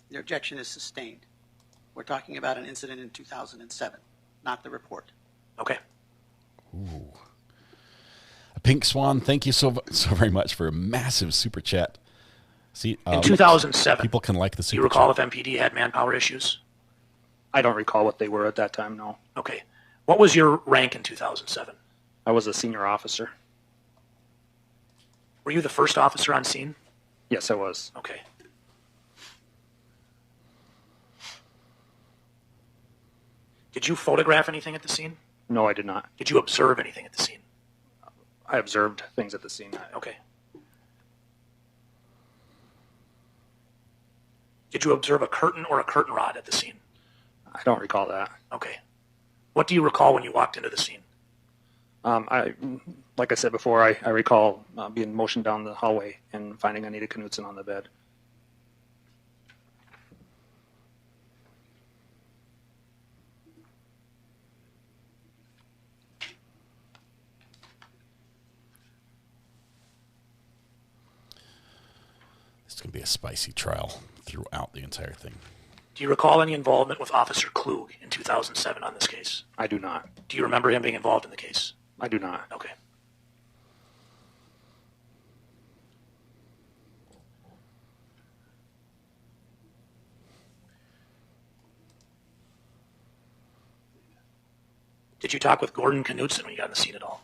The objection is sustained. We're talking about an incident in 2007, not the report. Okay. Ooh. A Pink Swan, thank you so very much for a massive super chat. See, in 2007, people can like the super do you recall chat. if MPD had manpower issues? I don't recall what they were at that time, no. Okay. What was your rank in 2007? I was a senior officer. Were you the first officer on scene? Yes, I was. Okay. Did you photograph anything at the scene? No, I did not. Did you observe anything at the scene? I observed things at the scene. Okay. Did you observe a curtain or a curtain rod at the scene? I don't recall that. Okay. What do you recall when you walked into the scene? Like I said before, I recall being motioned down the hallway and finding Anita Knutson on the bed. It's going to be a spicy trial throughout the entire thing. Do you recall any involvement with Officer Klug in 2007 on this case? I do not. Do you remember him being involved in the case? I do not. Okay. Did you talk with Gordon Knutson when you got on the scene at all?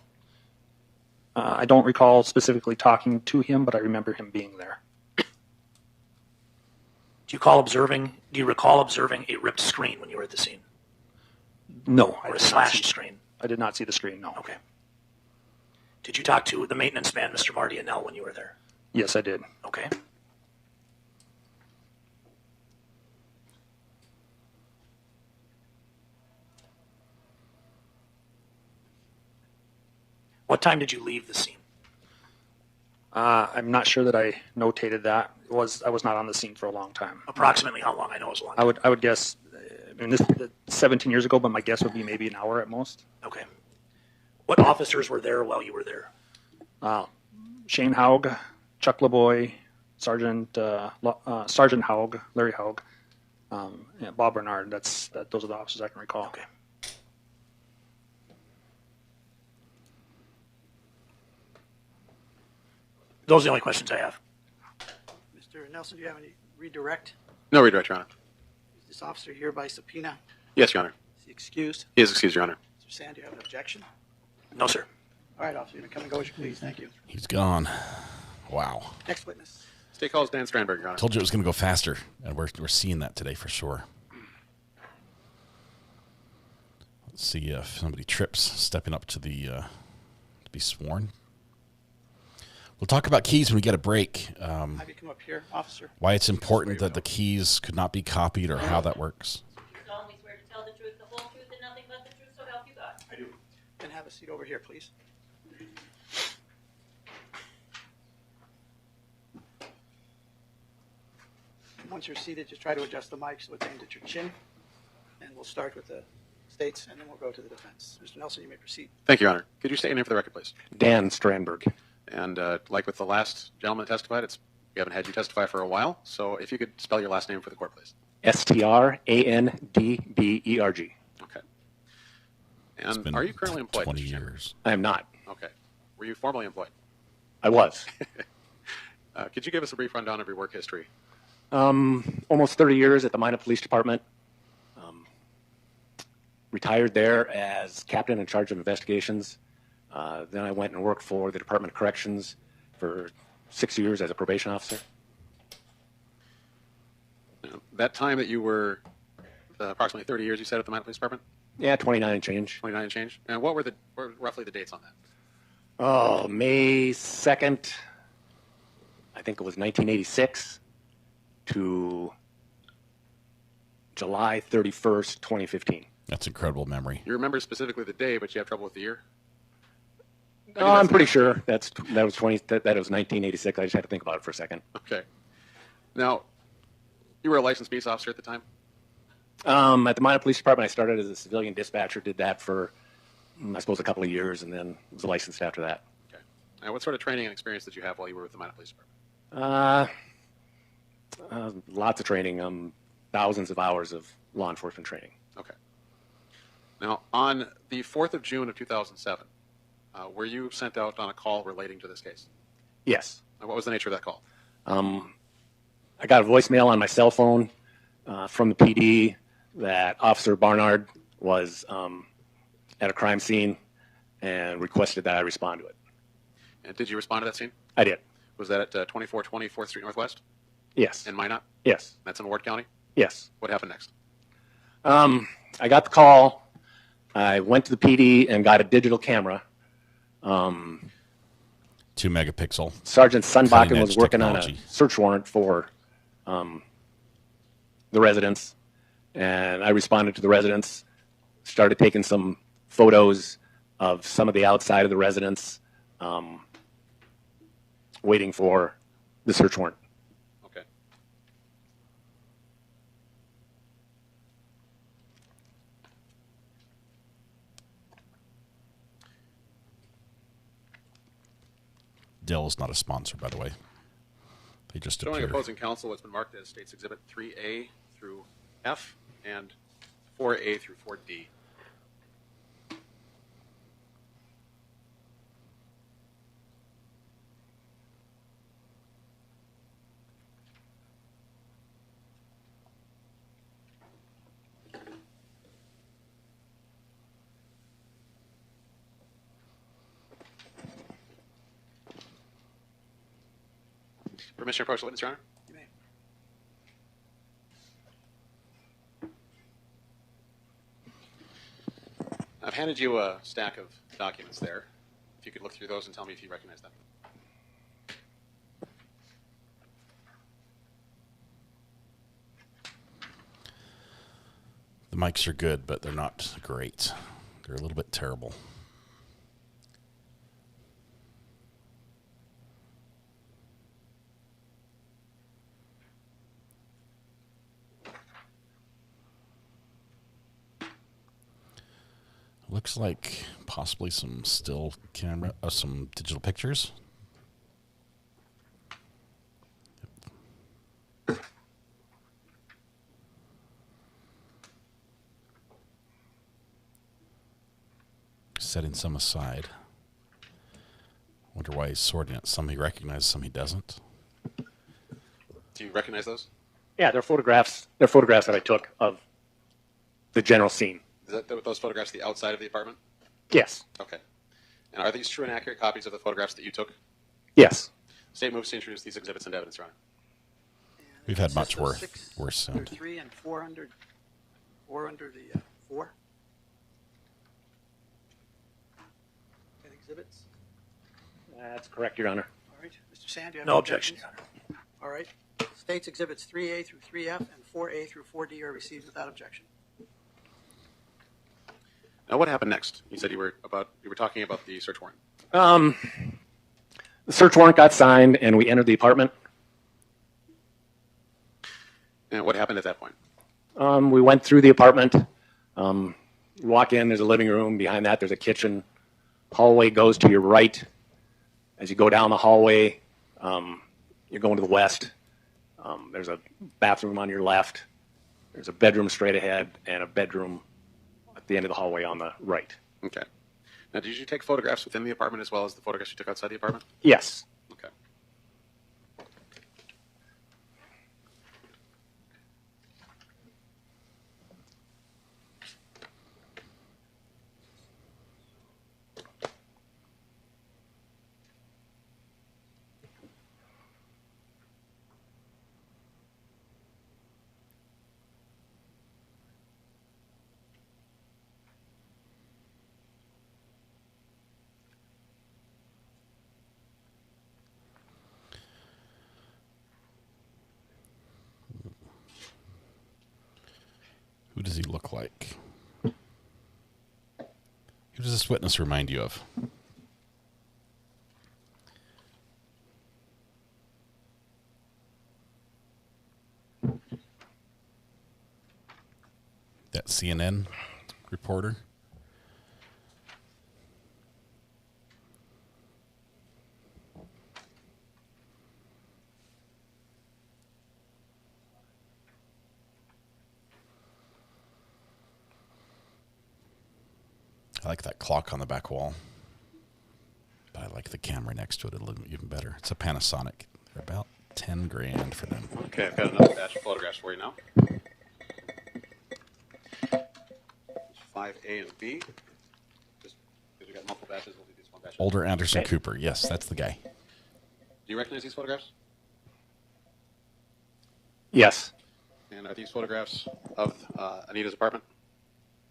I don't recall specifically talking to him, but I remember him being there. Do you recall observing a ripped screen when you were at the scene? No. Or a slashed screen? I did not see the screen, no. Okay. Did you talk to the maintenance man, Mr. Marty Annell, when you were there? Yes, I did. Okay. What time did you leave the scene? I'm not sure that I notated that. I was not on the scene for a long time. Approximately how long? I know it was a long time. I would guess, this is 17 years ago, but my guess would be maybe an hour at most. Okay. What officers were there while you were there? Shane Haug, Chuck LeBoy, Sergeant Haug, Larry Haug, and Bob Bernard. Those are the officers I can recall. Okay. Those are the only questions I have. Mr. Nelson, do you have any redirect? No redirect, Your Honor. This officer hereby subpoena. Yes, Your Honor. Is he excused? He is excused, Your Honor. Mr. Sand, do you have an objection? No, sir. All right, officer, you may come and go as you please. Thank you. He's gone. Wow. Next witness. State calls Dan Stranberg, Your Honor. Told you it was going to go faster, and we're seeing that today for sure. Let's see if somebody trips stepping up to the to be sworn. We'll talk about keys when we get a break. Have you come up here, officer? Why it's important that the keys could not be copied or how that works. You solemnly swear to tell the truth, the whole truth, and nothing but the truth, so help you God. I do. Then have a seat over here, please. Once you're seated, just try to adjust the mic so it's aimed at your chin. And we'll start with the states, and then we'll go to the defense. Mr. Nelson, you may proceed. Thank you, Your Honor. Could you state your name for the record, please? Dan Stranberg. And like with the last gentleman that testified, we haven't had you testify for a while. So if you could spell your last name for the court, please. Strandberg. Okay. And are you currently employed? 20 years. I am not. Okay. Were you formally employed? I was. Could you give us a brief rundown of your work history? Almost 30 years at the Minot Police Department. Retired there as captain in charge of investigations. Then I went and worked for the Department of Corrections for 6 years as a probation officer. Now, that time that you were approximately 30 years, you said, at the Minot Police Department? Yeah, 29 and change. 29 and change. And what were roughly the dates on that? Oh, May 2nd, I think it was 1986, to July 31st, 2015. That's incredible memory. You remember specifically the day, but you have trouble with the year? No, I'm pretty sure that was 1986. I just had to think about it for a second. Okay. Now, you were a licensed peace officer at the time? At the Minot Police Department, I started as a civilian dispatcher, did that for, I suppose, a couple of years, and then was licensed after that. Okay. Now, what sort of training and experience did you have while you were with the Minot Police Department? Lots of training, thousands of hours of law enforcement training. Okay. Now, on the 4th of June of 2007, were you sent out on a call relating to this case? Yes. And what was the nature of that call? I got a voicemail on my cell phone from the PD that Officer Barnard was at a crime scene and requested that I respond to it. And did you respond to that scene? I did. Was that at 2420 4th Street Northwest? Yes. In Minot? Yes. That's in Ward County? Yes. What happened next? I got the call. I went to the PD and got a digital camera. 2 megapixel. Sergeant Sunbakken was working technology. on a search warrant for the residents, and I responded to the residents, started taking some photos of some of the outside of the residents, waiting for the search warrant. Okay. Dell is not a sponsor, by the way. They just Showing appear. opposing counsel what's been marked as States Exhibit 3A through F and 4A through 4D. Permission to approach the witness, Your Honor? You may. I've handed you a stack of documents there. If you could look through those and tell me if you recognize them. The mics are good, but they're not great. They're a little bit terrible. Looks like possibly some still camera, some digital pictures. Setting some aside. Wonder why he's sorting it. Some he recognizes, some he doesn't. Do you recognize those? Yeah, they're photographs. They're photographs that I took of the general scene. Is that those photographs the outside of the apartment? Yes. Okay. And are these true and accurate copies of the photographs that you took? Yes. State moves to introduce these exhibits into evidence, Your Honor. We've had much worse sound. Under 3 and 4 under the 4. And exhibits. That's correct, Your Honor. All right, Mr. Sand, do you have No any objection, objections? All right. States exhibits 3A through 3F and 4A through 4D are received without objection. Now, what happened next? You said you were talking about the search warrant. The search warrant got signed, and we entered the apartment. And what happened at that point? We went through the apartment. You walk in, there's a living room. Behind that, there's a kitchen. Hallway goes to your right. As you go down the hallway, you're going to the west. There's a bathroom on your left. There's a bedroom straight ahead and a bedroom at the end of the hallway on the right. Okay. Now, did you take photographs within the apartment as well as the photographs you took outside the apartment? Yes. Okay. Who does he look like? Who does this witness remind you of? That CNN reporter? I like that clock on the back wall, but I like the camera next to it a little even better. It's a Panasonic. They're about 10 grand for them. Okay, I've got another batch of photographs for you now. 5A and B. Just because we got multiple batches, we'll do this one batch. Older Anderson Cooper. Yes, that's the guy. Do you recognize these photographs? Yes. And are these photographs of Anita's apartment?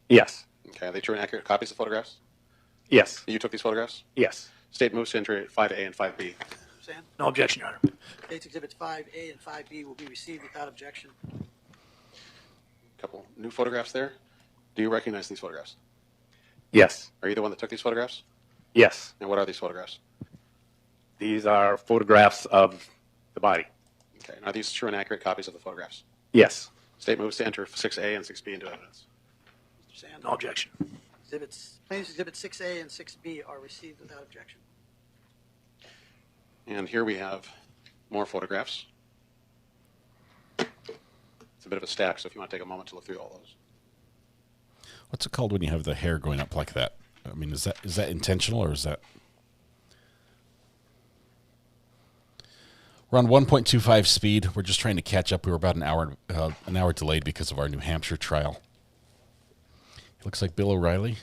Yes. Okay, are they true and accurate copies of photographs? Yes. You took these photographs? Yes. State moves to enter 5A and 5B. Sand? No objection, Your Honor. States exhibits 5A and 5B will be received without objection. A couple new photographs there. Do you recognize these photographs? Yes. Are you the one that took these photographs? Yes. And what are these photographs? These are photographs of the body. Okay, and are these true and accurate copies of the photographs? Yes. State moves to enter 6A and 6B into evidence. Mr. Sand? No objection. Plaintiff's exhibits 6A and 6B are received without objection. And here we have more photographs. It's a bit of a stack, so if you want to take a moment to look through all those. What's it called when you have the hair going up like that? I mean, is that intentional or is that? We're on 1.25 speed. We're just trying to catch up. We were about an hour delayed because of our New Hampshire trial. It looks like Bill O'Reilly.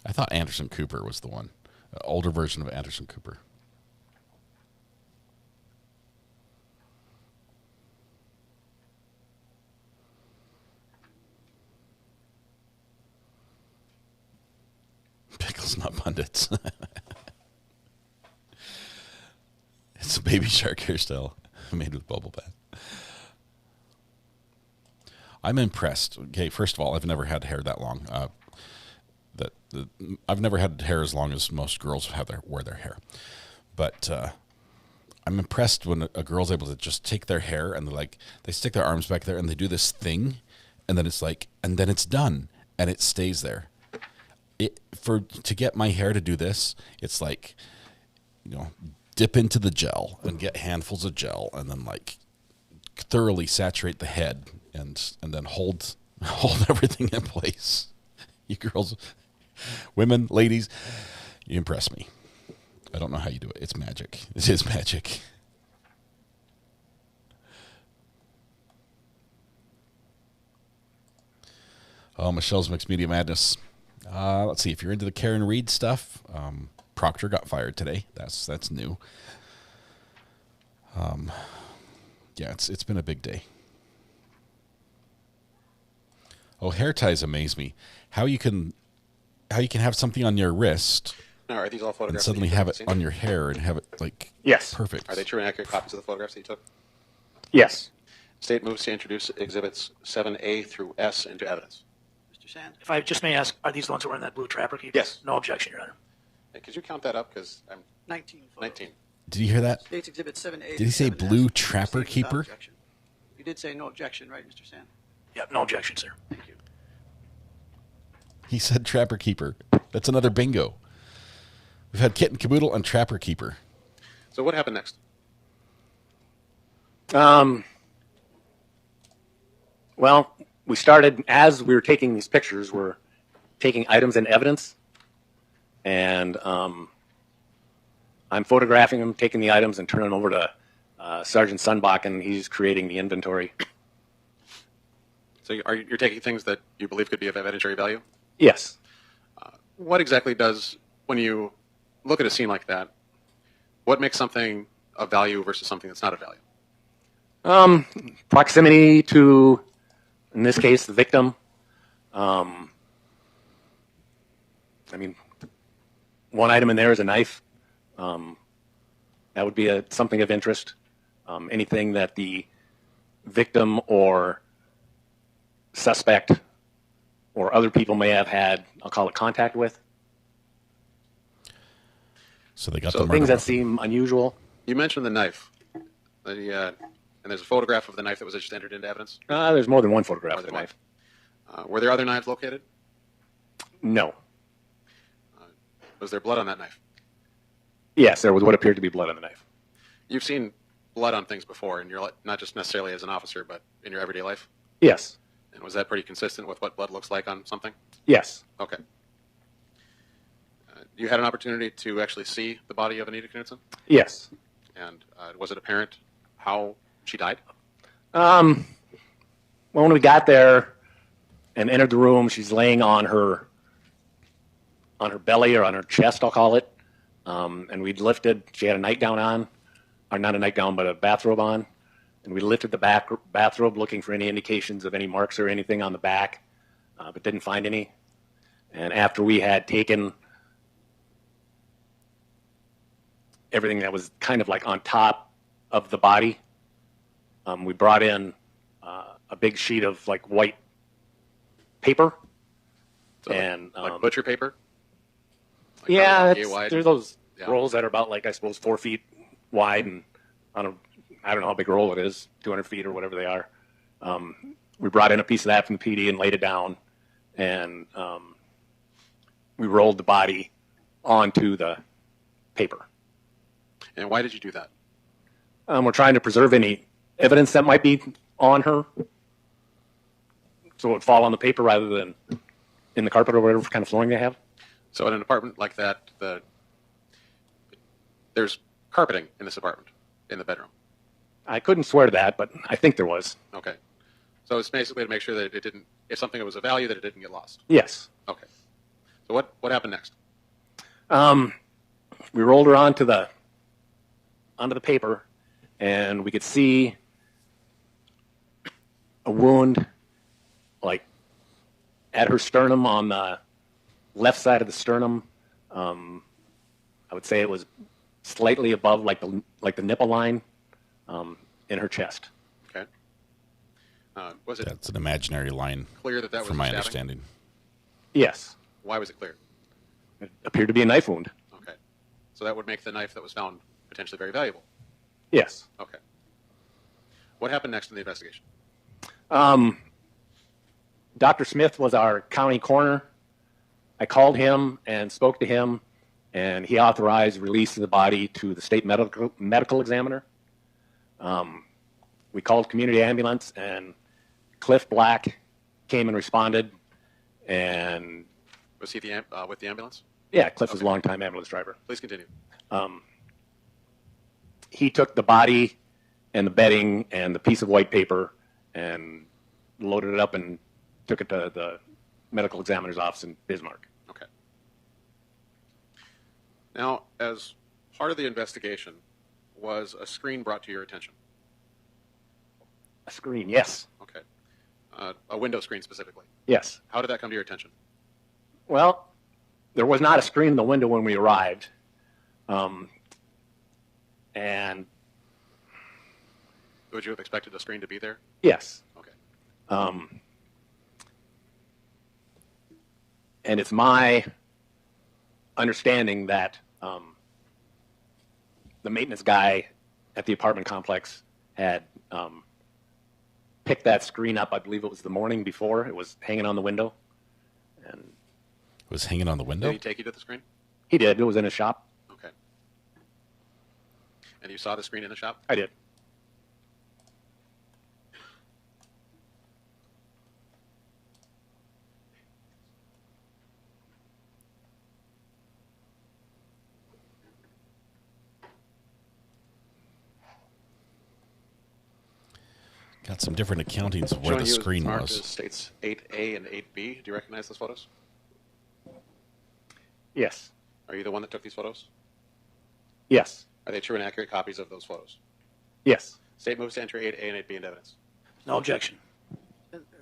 I thought Anderson Cooper was the one, older version of Anderson Cooper. Pickles, not pundits. It's a baby shark hairstyle made with bubble bath. I'm impressed. Okay, first of all, I've never had hair that long. I've never had hair as long as most girls wear their hair. But I'm impressed when a girl's able to just take their hair and they stick their arms back there and they do this thing, and then it's done and it stays there. To get my hair to do this, it's like, dip into the gel and get handfuls of gel and then thoroughly saturate the head and then hold everything in place. You girls, women, ladies, you impress me. I don't know how you do it. It's magic. It is magic. Oh, Michelle's Mixed Media Madness. Let's see. If you're into the Karen Reed stuff, Proctor got fired today. That's new. Yeah, it's been a big day. Oh, hair ties amaze me. How you can have something on your wrist Now, are these all and photographs? suddenly that you have took it at the on scene? your hair and have it like Yes. perfect. Are they true and accurate copies of the photographs that you took? Yes. State moves to introduce exhibits 7A through S into evidence. Mr. Sand, if I just may ask, are these the ones that were in that blue trapper keeper? Yes. No objection, Your Honor. Hey, could you count that up? Because I'm 19 photos. 19. Did you hear that? States Exhibit 7A. Did he say 7S. blue trapper Proceed without keeper? objection. You did say no objection, right, Mr. Sand? Yeah, no objection, sir. Thank you. He said trapper keeper. That's another bingo. We've had kit and caboodle and trapper keeper. So what happened next? Well, we started, as we were taking these pictures, we're taking items in evidence, and I'm photographing them, taking the items, and turning them over to Sergeant Sunbach, he's creating the inventory. So you're taking things that you believe could be of evidentiary value? Yes. What exactly does, when you look at a scene like that, what makes something of value versus something that's not of value? Proximity to, in this case, the victim. I mean, one item in there is a knife. That would be something of interest. Anything that the victim or suspect or other people may have had, I'll call it contact with. So they got So the things murder that seem unusual. You mentioned the knife. And there's a photograph of the knife that was just entered into evidence? There's more than one photograph of the knife. Were there other knives located? No. Was there blood on that knife? Yes, there was what appeared to be blood on the knife. You've seen blood on things before, and you're not just necessarily as an officer, but in your everyday life? Yes. And was that pretty consistent with what blood looks like on something? Yes. Okay. You had an opportunity to actually see the body of Anita Knutson? Yes. And was it apparent how she died? Well, when we got there and entered the room, she's laying on her belly or on her chest, I'll call it. And we'd lifted, she had a nightgown on, or not a nightgown, but a bathrobe on. And we lifted the bathrobe looking for any indications of any marks or anything on the back, but didn't find any. And after we had taken everything that was kind of like on top of the body, we brought in a big sheet of like white paper. So and like butcher paper? Like yeah, wide? there's those Yeah. rolls that are about like, I suppose, 4 feet wide, and I don't know how big a roll it is, 200 feet or whatever they are. We brought in a piece of that from the PD and laid it down, and we rolled the body onto the paper. And why did you do that? We're trying to preserve any evidence that might be on her, so it would fall on the paper rather than in the carpet or whatever kind of flooring they have. So in an apartment like that, there's carpeting in this apartment, in the bedroom. I couldn't swear to that, but I think there was. Okay. So it's basically to make sure that it didn't, if something was of value, that it didn't get lost. Yes. Okay. So what happened next? We rolled her onto the paper, and we could see a wound, like at her sternum on the left side of the sternum. I would say it was slightly above, like the nipple line, in her chest. Okay. Was it That's an imaginary line. clear that was from my stabbing? understanding. Yes. Why was it clear? It appeared to be a knife wound. Okay. So that would make the knife that was found potentially very valuable. Yes. Okay. What happened next in the investigation? Dr. Smith was our county coroner. I called him and spoke to him, and he authorized release of the body to the state medical examiner. We called community ambulance, and Cliff Black came and responded. And Was he with the ambulance? Yeah, Cliff was a longtime ambulance driver. Please continue. He took the body and the bedding and the piece of white paper and loaded it up and took it to the medical examiner's office in Bismarck. Okay. Now, as part of the investigation, was a screen brought to your attention? A screen, yes. Okay. A window screen specifically? Yes. How did that come to your attention? Well, there was not a screen in the window when we arrived. And would you have expected the screen to be there? yes. Okay. And it's my understanding that the maintenance guy at the apartment complex had picked that screen up. I believe it was the morning before. It was hanging on the window. And It was hanging on the window? Did he take you to the screen? he did. It was in his shop. Okay. And you saw the screen in the shop? I did. Got some different accountings of where Showing the you screen marked was. as states 8A and 8B. Do you recognize those photos? Yes. Are you the one that took these photos? Yes. Are they true and accurate copies of those photos? Yes. State moves to enter 8A and 8B into evidence. No objection.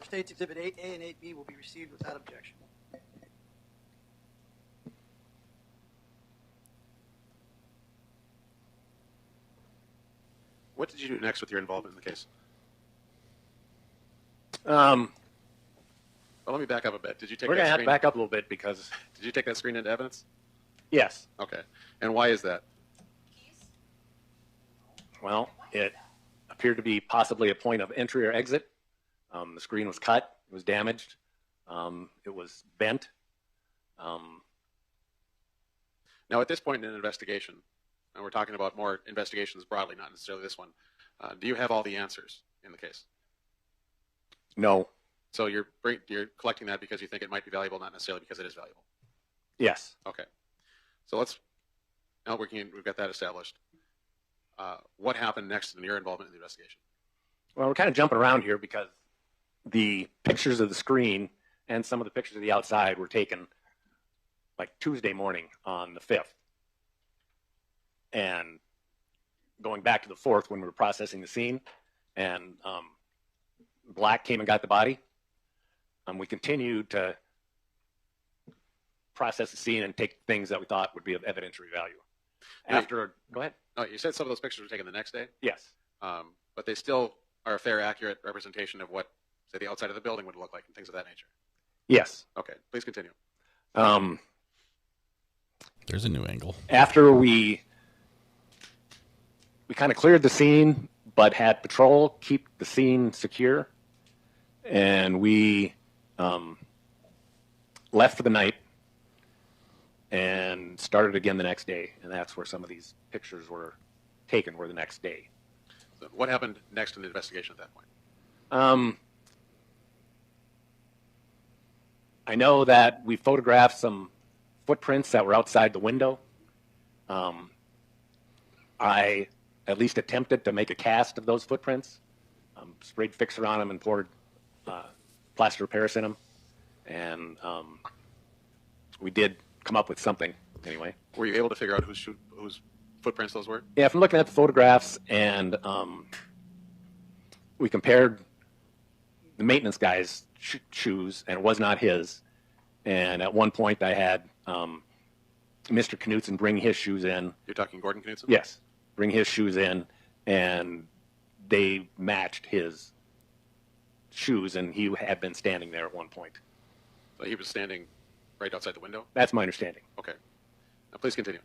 States Exhibit 8A and 8B will be received without objection. What did you do next with your involvement in the case? Um, Well, let me back up a bit. Did you take we're that going to have screen? to back up a little bit because, Did you take that screen into evidence? yes. Okay. And why is that? Well, it appeared to be possibly a point of entry or exit. The screen was cut. It was damaged. It was bent. Now, at this point in an investigation, and we're talking about more investigations broadly, not necessarily this one, do you have all the answers in the case? No. So you're collecting that because you think it might be valuable, not necessarily because it is valuable. Yes. Okay. So we've got that established. What happened next in your involvement in the investigation? Well, we're kind of jumping around here because the pictures of the screen and some of the pictures of the outside were taken like Tuesday morning on the 5th. And going back to the 4th when we were processing the scene, and Black came and got the body. We continued to process the scene and take things that we thought would be of evidentiary value. Go ahead. No, you said some of those pictures were taken the next day? Yes. But they still are a fair, accurate representation of what, say, the outside of the building would look like and things of that nature. Yes. Okay, please continue. There's a new angle. After we kind of cleared the scene, but had patrol keep the scene secure, and we left for the night and started again the next day, and that's where some of these pictures were taken, were the next day. So what happened next in the investigation at that point? I know that we photographed some footprints that were outside the window. I at least attempted to make a cast of those footprints, sprayed fixer on them and poured plaster of Paris in them, and we did come up with something anyway. Were you able to figure out whose footprints those were? Yeah, from looking at the photographs, and we compared the maintenance guy's shoes, and it was not his. And at one point, I had Mr. Knutson bring his shoes in. You're talking Gordon Knutson? Yes, bring his shoes in, and they matched his shoes, and he had been standing there at one point. So he was standing right outside the window? That's my understanding. Okay. Now, please continue.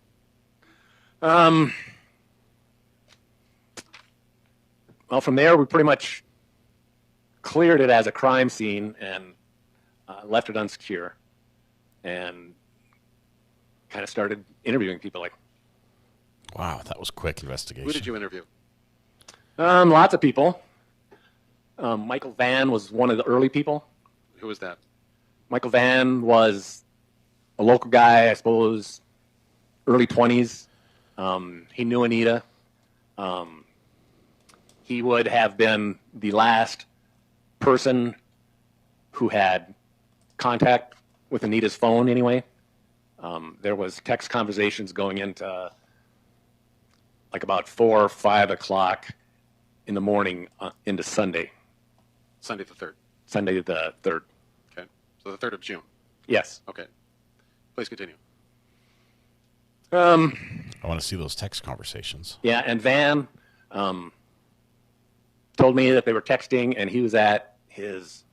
Well, from there, we pretty much cleared it as a crime scene and left it unsecure, and kind of started interviewing people. Like, wow, that was quick investigation. Who did you interview? Lots of people. Michael Van was one of the early people. Who was that? Michael Van was a a local guy, I suppose, early 20s. He knew Anita. He would have been the last person who had contact with Anita's phone anyway. There was text conversations going into like about 4 or 5 o'clock in the morning into Sunday. Sunday the 3rd. Sunday the 3rd. Okay. So the 3rd of June. Yes. Okay. Please continue. I want to see those text conversations. Yeah, and Van told me that they were texting, and he was at his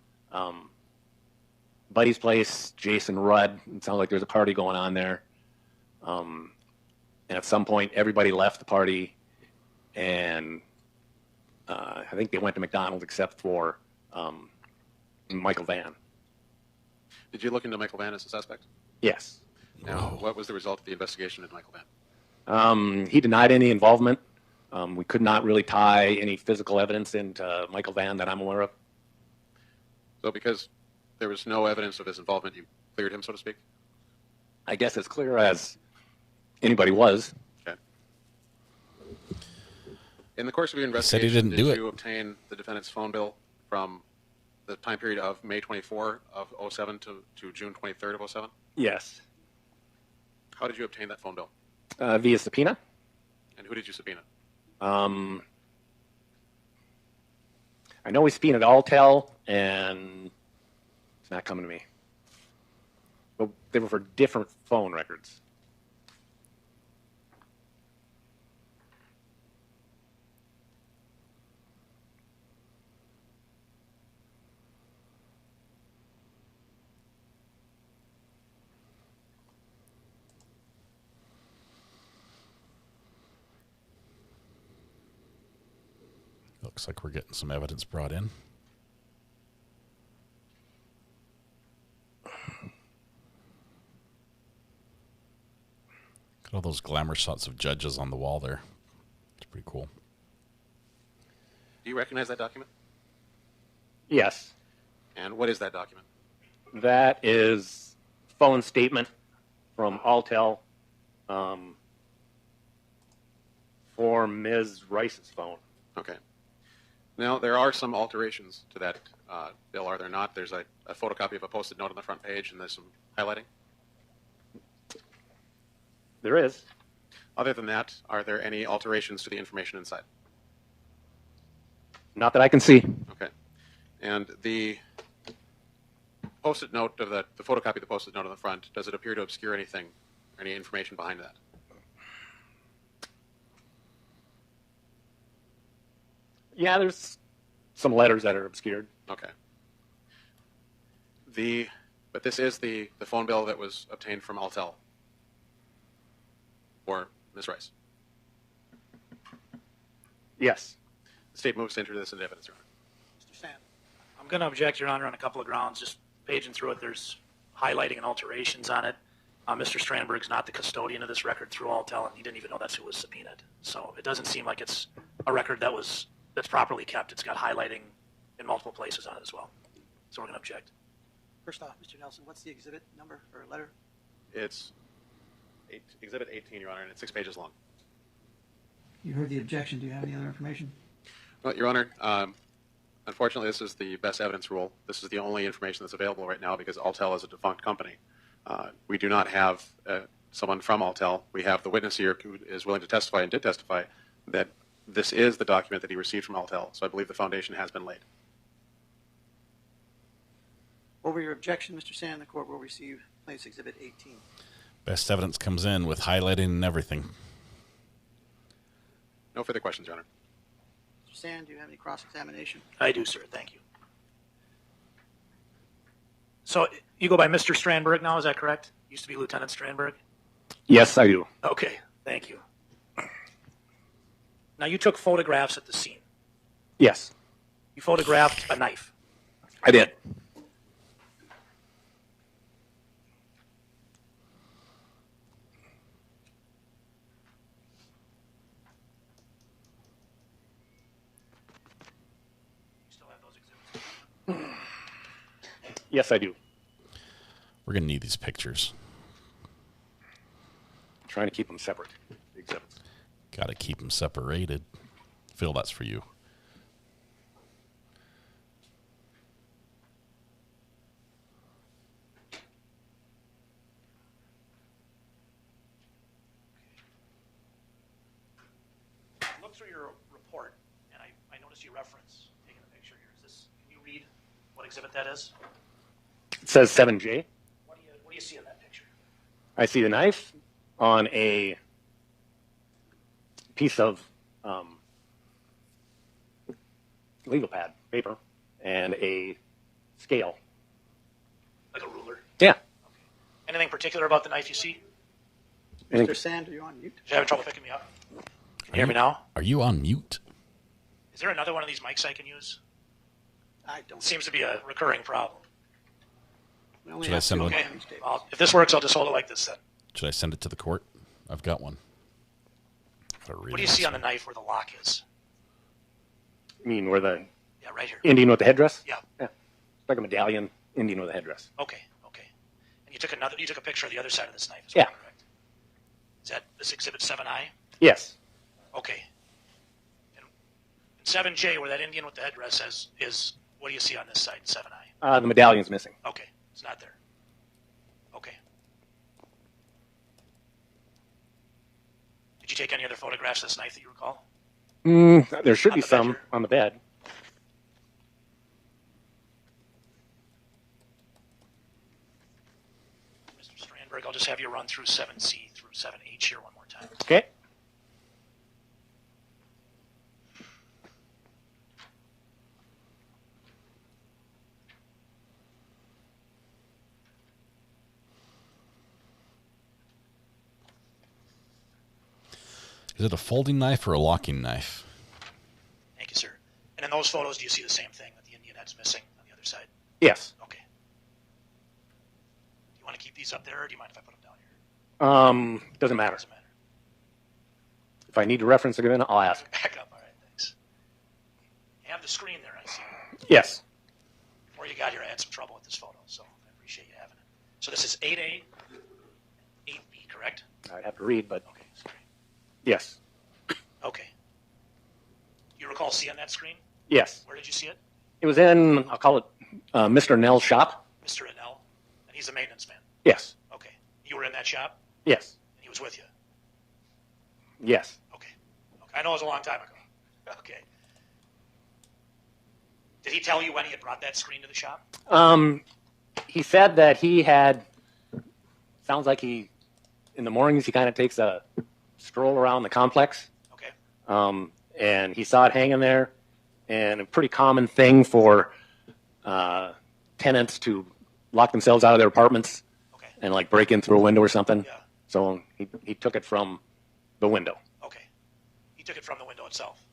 buddy's place, Jason Rudd. It sounded like there's a party going on there. And at some point, everybody left the party, and I think they went to McDonald's except for Michael Van. Did you look into Michael Van as a suspect? Yes. Now, what was the result of the investigation into Michael Van? He denied any involvement. We could not really tie any physical evidence into Michael Van that I'm aware of. So because there was no evidence of his involvement, you cleared him, so to speak? I guess as clear as anybody was. Okay. In the course of your Said investigation, he didn't do did it. you obtain the defendant's phone bill from the time period of May 24 of 07 to June 23rd of 07? Yes. How did you obtain that phone bill? Via subpoena. And who did you subpoena? I know we subpoenaed Alltel, and it's not coming to me. But they were for different phone records. Looks like we're getting some evidence brought in. Look at all those glamour shots of judges on the wall there. It's pretty cool. Do you recognize that document? Yes. And what is that document? That is phone statement from Alltel for Ms. Rice's phone. Okay. Now, there are some alterations to that bill, are there not? There's a photocopy of a posted note on the front page, and there's some highlighting. There is. Other than that, are there any alterations to the information inside? Not that I can see. Okay. And the posted note of the photocopy of the posted note on the front, does it appear to obscure anything, any information behind that? Yeah, there's some letters that are obscured. Okay. But this is the phone bill that was obtained from Alltel for Ms. Rice. Yes. The state moves to enter this into evidence, Your Honor. Mr. Sand, I'm going to object, Your Honor, on a couple of grounds. Just paging through it, there's highlighting and alterations on it. Mr. Stranberg's not the custodian of this record through Alltel, and he didn't even know that's who was subpoenaed. So it doesn't seem like it's a record that's properly kept. It's got highlighting in multiple places on it as well. So we're going to object. First off, Mr. Nelson, what's the exhibit number or letter? It's Exhibit 18, Your Honor, and it's 6 pages long. You heard the objection. Do you have any other information? Well, Your Honor, unfortunately, this is the best evidence rule. This is the only information that's available right now because Alltel is a defunct company. We do not have someone from Alltel. We have the witness here who is willing to testify and did testify that this is the document that he received from Alltel. So I believe the foundation has been laid. Over your objection, Mr. Sand, the court will receive Plaintiff's Exhibit 18. Best evidence comes in with highlighting and everything. No further questions, Your Honor. Mr. Sand, do you have any cross-examination? I do, sir. Thank you. So you go by Mr. Stranberg now, is that correct? Used to be Lieutenant Stranberg? Yes, I do. Okay, thank you. Now, you took photographs at the scene. Yes. You photographed a knife. I did. You still have those exhibits? Yes, I do. We're going to need these pictures. trying to keep them separate. The exhibits. Got to keep them separated. Phil, that's for you. Look through your report, and I noticed you reference taking a picture here. Can you read what exhibit that is? It says 7J. What do you see in that picture? I see the knife on a piece of legal pad paper and a scale. Like a ruler? Yeah. Anything particular about the knife you see? Mr. Sand, are you on mute? Is you having trouble picking me up? Can you hear me now? Are you on mute? Is there another one of these mics I can use? I don't. Seems to be a recurring problem. We only Should I have send two one? Okay. on stage. Well, if this works, I'll just hold it like this then. Should I send it to the court? I've got one. What do you see on the knife where the lock is? You mean where the Yeah, right here. Indian with the headdress? Yeah. Yeah. It's like a medallion Indian with a headdress. Okay. And you took a picture of the other side of this knife as Yeah. well, correct? Is that this exhibit 7I? Yes. Okay. And 7J, where that Indian with the headdress is what do you see on this side, 7I? The medallion's missing. Okay. It's not there. Okay. Did you take any other photographs of this knife that you recall? There should On be the bed some here? on the bed. Mr. Stranberg, I'll just have you run through 7C through 7H here one more time. Okay. Is it a folding knife or a locking knife? Thank you, sir. And in those photos, do you see the same thing, that the Indian head's missing on the other side? Yes. Okay. Do you want to keep these up there, or do you mind if I put them down here? Doesn't matter. Doesn't matter. If I need to reference it again, I'll ask. Back up. All right, thanks. You have the screen there, I see. Yes. Before you got here, I had some trouble with this photo, so I appreciate you having it. So this is 8A, 8B, correct? I'd have to read, but Okay, sorry. yes. Okay. You recall seeing that screen? Yes. Where did you see it? It was in, I'll call it Mr. Nell's shop. Mr. Anel, and he's the maintenance man. Yes. Okay. You were in that shop, Yes. and he was with you. Yes. Okay. I know it was a long time ago. Okay. Did he tell you when he had brought that screen to the shop? He said that he had, sounds like in the mornings, he kind of takes a stroll around the complex. Okay. And he saw it hanging there, and a pretty common thing for tenants to lock themselves out of their apartments and like break in through a window or something. Yeah. So he took it from the window. Okay. He took it from the window itself.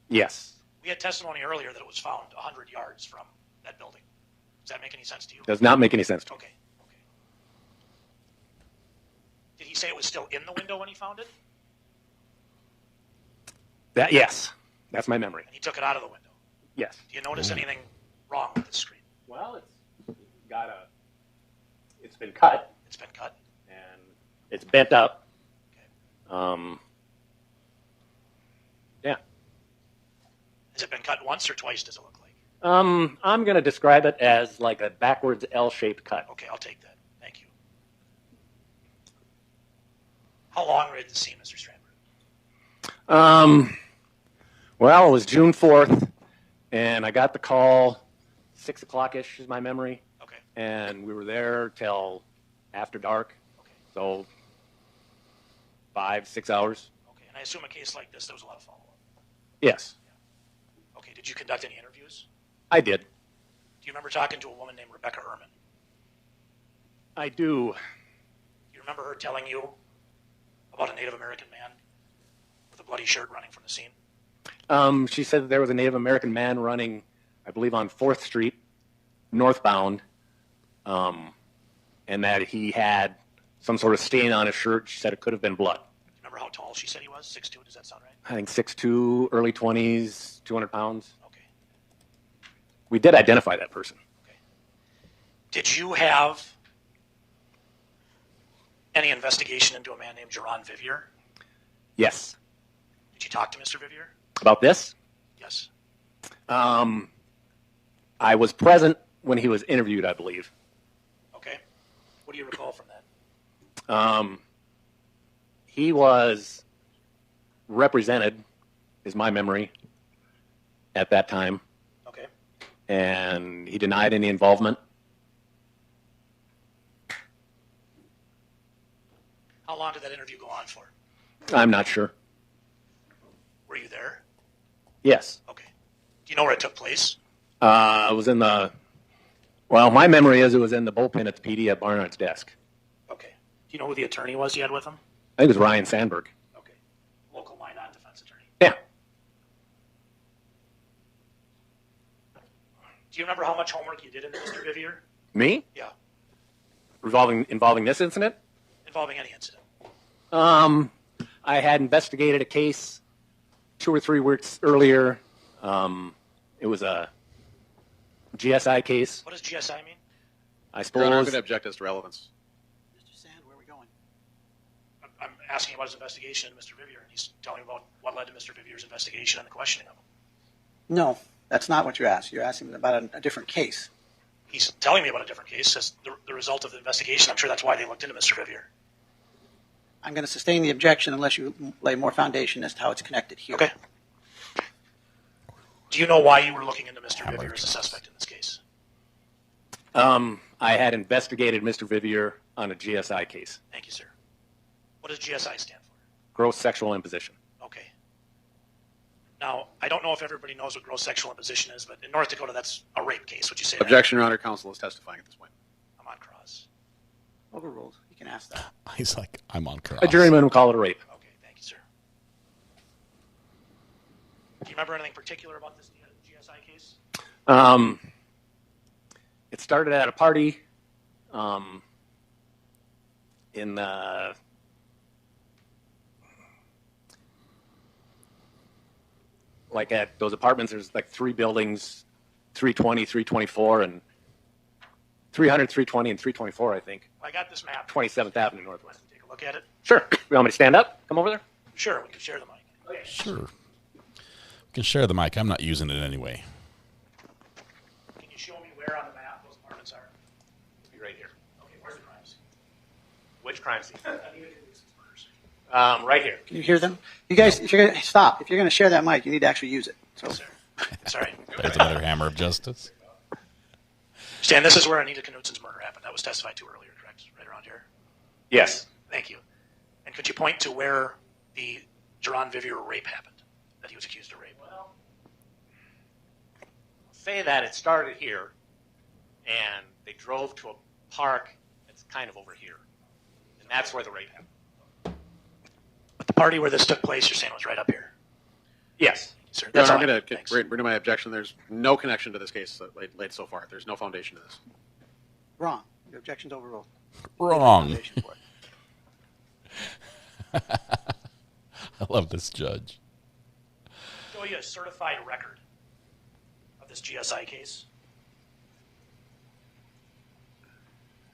Yes. We had testimony earlier that it was found 100 yards from that building. Does that make any sense to you? Does not make any sense to me. Okay. Did he say it was still in the window when he found it? Yes. That's my memory. And he took it out of the window. Yes. Do you notice anything wrong with the screen? Well, it's been cut. It's been cut. And it's bent up. Yeah. Has it been cut once or twice, does it look like? I'm going to describe it as like a backwards L-shaped cut. Okay, I'll take that. Thank you. How long were you at the scene, Mr. Stranberg? Well, it was June 4th, and I got the call 6 o'clock-ish is my memory. Okay. And we were there till after dark. Okay. So 5-6 hours. Okay, and I assume a case like this, there was a lot of follow-up. Yes. Okay, did you conduct any interviews? I did. Do you remember talking to a woman named Rebecca Ehrman? I do. Do you remember her telling you about a Native American man with a bloody shirt running from the scene? She said that there was a Native American man running, I believe, on 4th Street, northbound, and that he had some sort of stain on his shirt. She said it could have been blood. Do you remember how tall she said he was? 6'2", does that sound right? I think 6'2", early 20s, 200 pounds. Okay. We did identify that person. Okay. Did you have any investigation into a man named Jerron Vivier? Yes. Did you talk to Mr. Vivier? About this? Yes. I was present when he was interviewed, I believe. Okay. What do you recall from that? He was represented, is my memory, at that time. Okay. And he denied any involvement. How long did that interview go on for? I'm not sure. Were you there? Yes. Okay. Do you know where it took place? It was in the, well, my memory is it was in the bullpen at the PD at Barnard's desk. Okay. Do you know who the attorney was you had with him? I think it was Ryan Sandberg. Okay. Local Minot defense attorney. Yeah. Do you remember how much homework you did into Mr. Vivier? Me? Yeah. Involving this incident? Involving any incident. I had investigated a case 2 or 3 weeks earlier. It was a GSI case. What does GSI mean? I suppose. Your Honor, I'm going to object as to relevance. Mr. Sand, where are we going? I'm asking about his investigation into Mr. Vivier, and he's telling me about what led to Mr. Vivier's investigation and the questioning of him. No, that's not what you're asking. You're asking about a different case. He's telling me about a different case as the result of the investigation. I'm sure that's why they looked into Mr. Vivier. I'm going to sustain the objection unless you lay more foundation as to how it's connected here. Okay. Do you know why you were looking into Mr. Vivier as a suspect in this case? I had investigated Mr. Vivier on a GSI case. Thank you, sir. What does GSI stand for? Gross sexual imposition. Okay. Now, I don't know if everybody knows what gross sexual imposition is, but in North Dakota, that's a rape case. Would you say Objection, Your Honor. Counsel is testifying at this point. I'm on cross. Overruled. You can ask that. He's like, I'm on cross. A juryman would call it a rape. Okay, thank you, sir. Do you remember anything particular about this GSI case? It started at a party in like at those apartments. There's like 3 buildings, 320, 324, and 300, 320, and 324, I think. I got this map. 27th Avenue Northwest. Take a look at it. Sure. You want me to stand up? Come over there? Sure, we can share the mic. Okay. Sure. We can share the mic. I'm not using it anyway. Can you show me where on the map those apartments are? Be right here. Okay, where's the crime scene? Which crime scene? Anita Knutson's murders. Right here. Can you hear them? You guys, if you're going to stop, if you're going to share that mic, you need to actually use it. So, Sorry. There's another hammer of justice. Stan, this is where Anita Knutson's murder happened. That was testified to earlier, correct? Right around here? Yes. Thank you. And could you point to where the Jerron Vivier rape happened, that he was accused of rape? Well, say that it started here, and they drove to a park that's kind of over here. And that's where the rape happened. But the party where this took place, you're saying, was right up here? Yes. Sir, Your that's Honor, all I'm right. going to bring to my objection. There's no connection to this case laid so far. There's no foundation to this. wrong. Your objection's overruled. Wrong. I love this judge. Show you a certified record of this GSI case.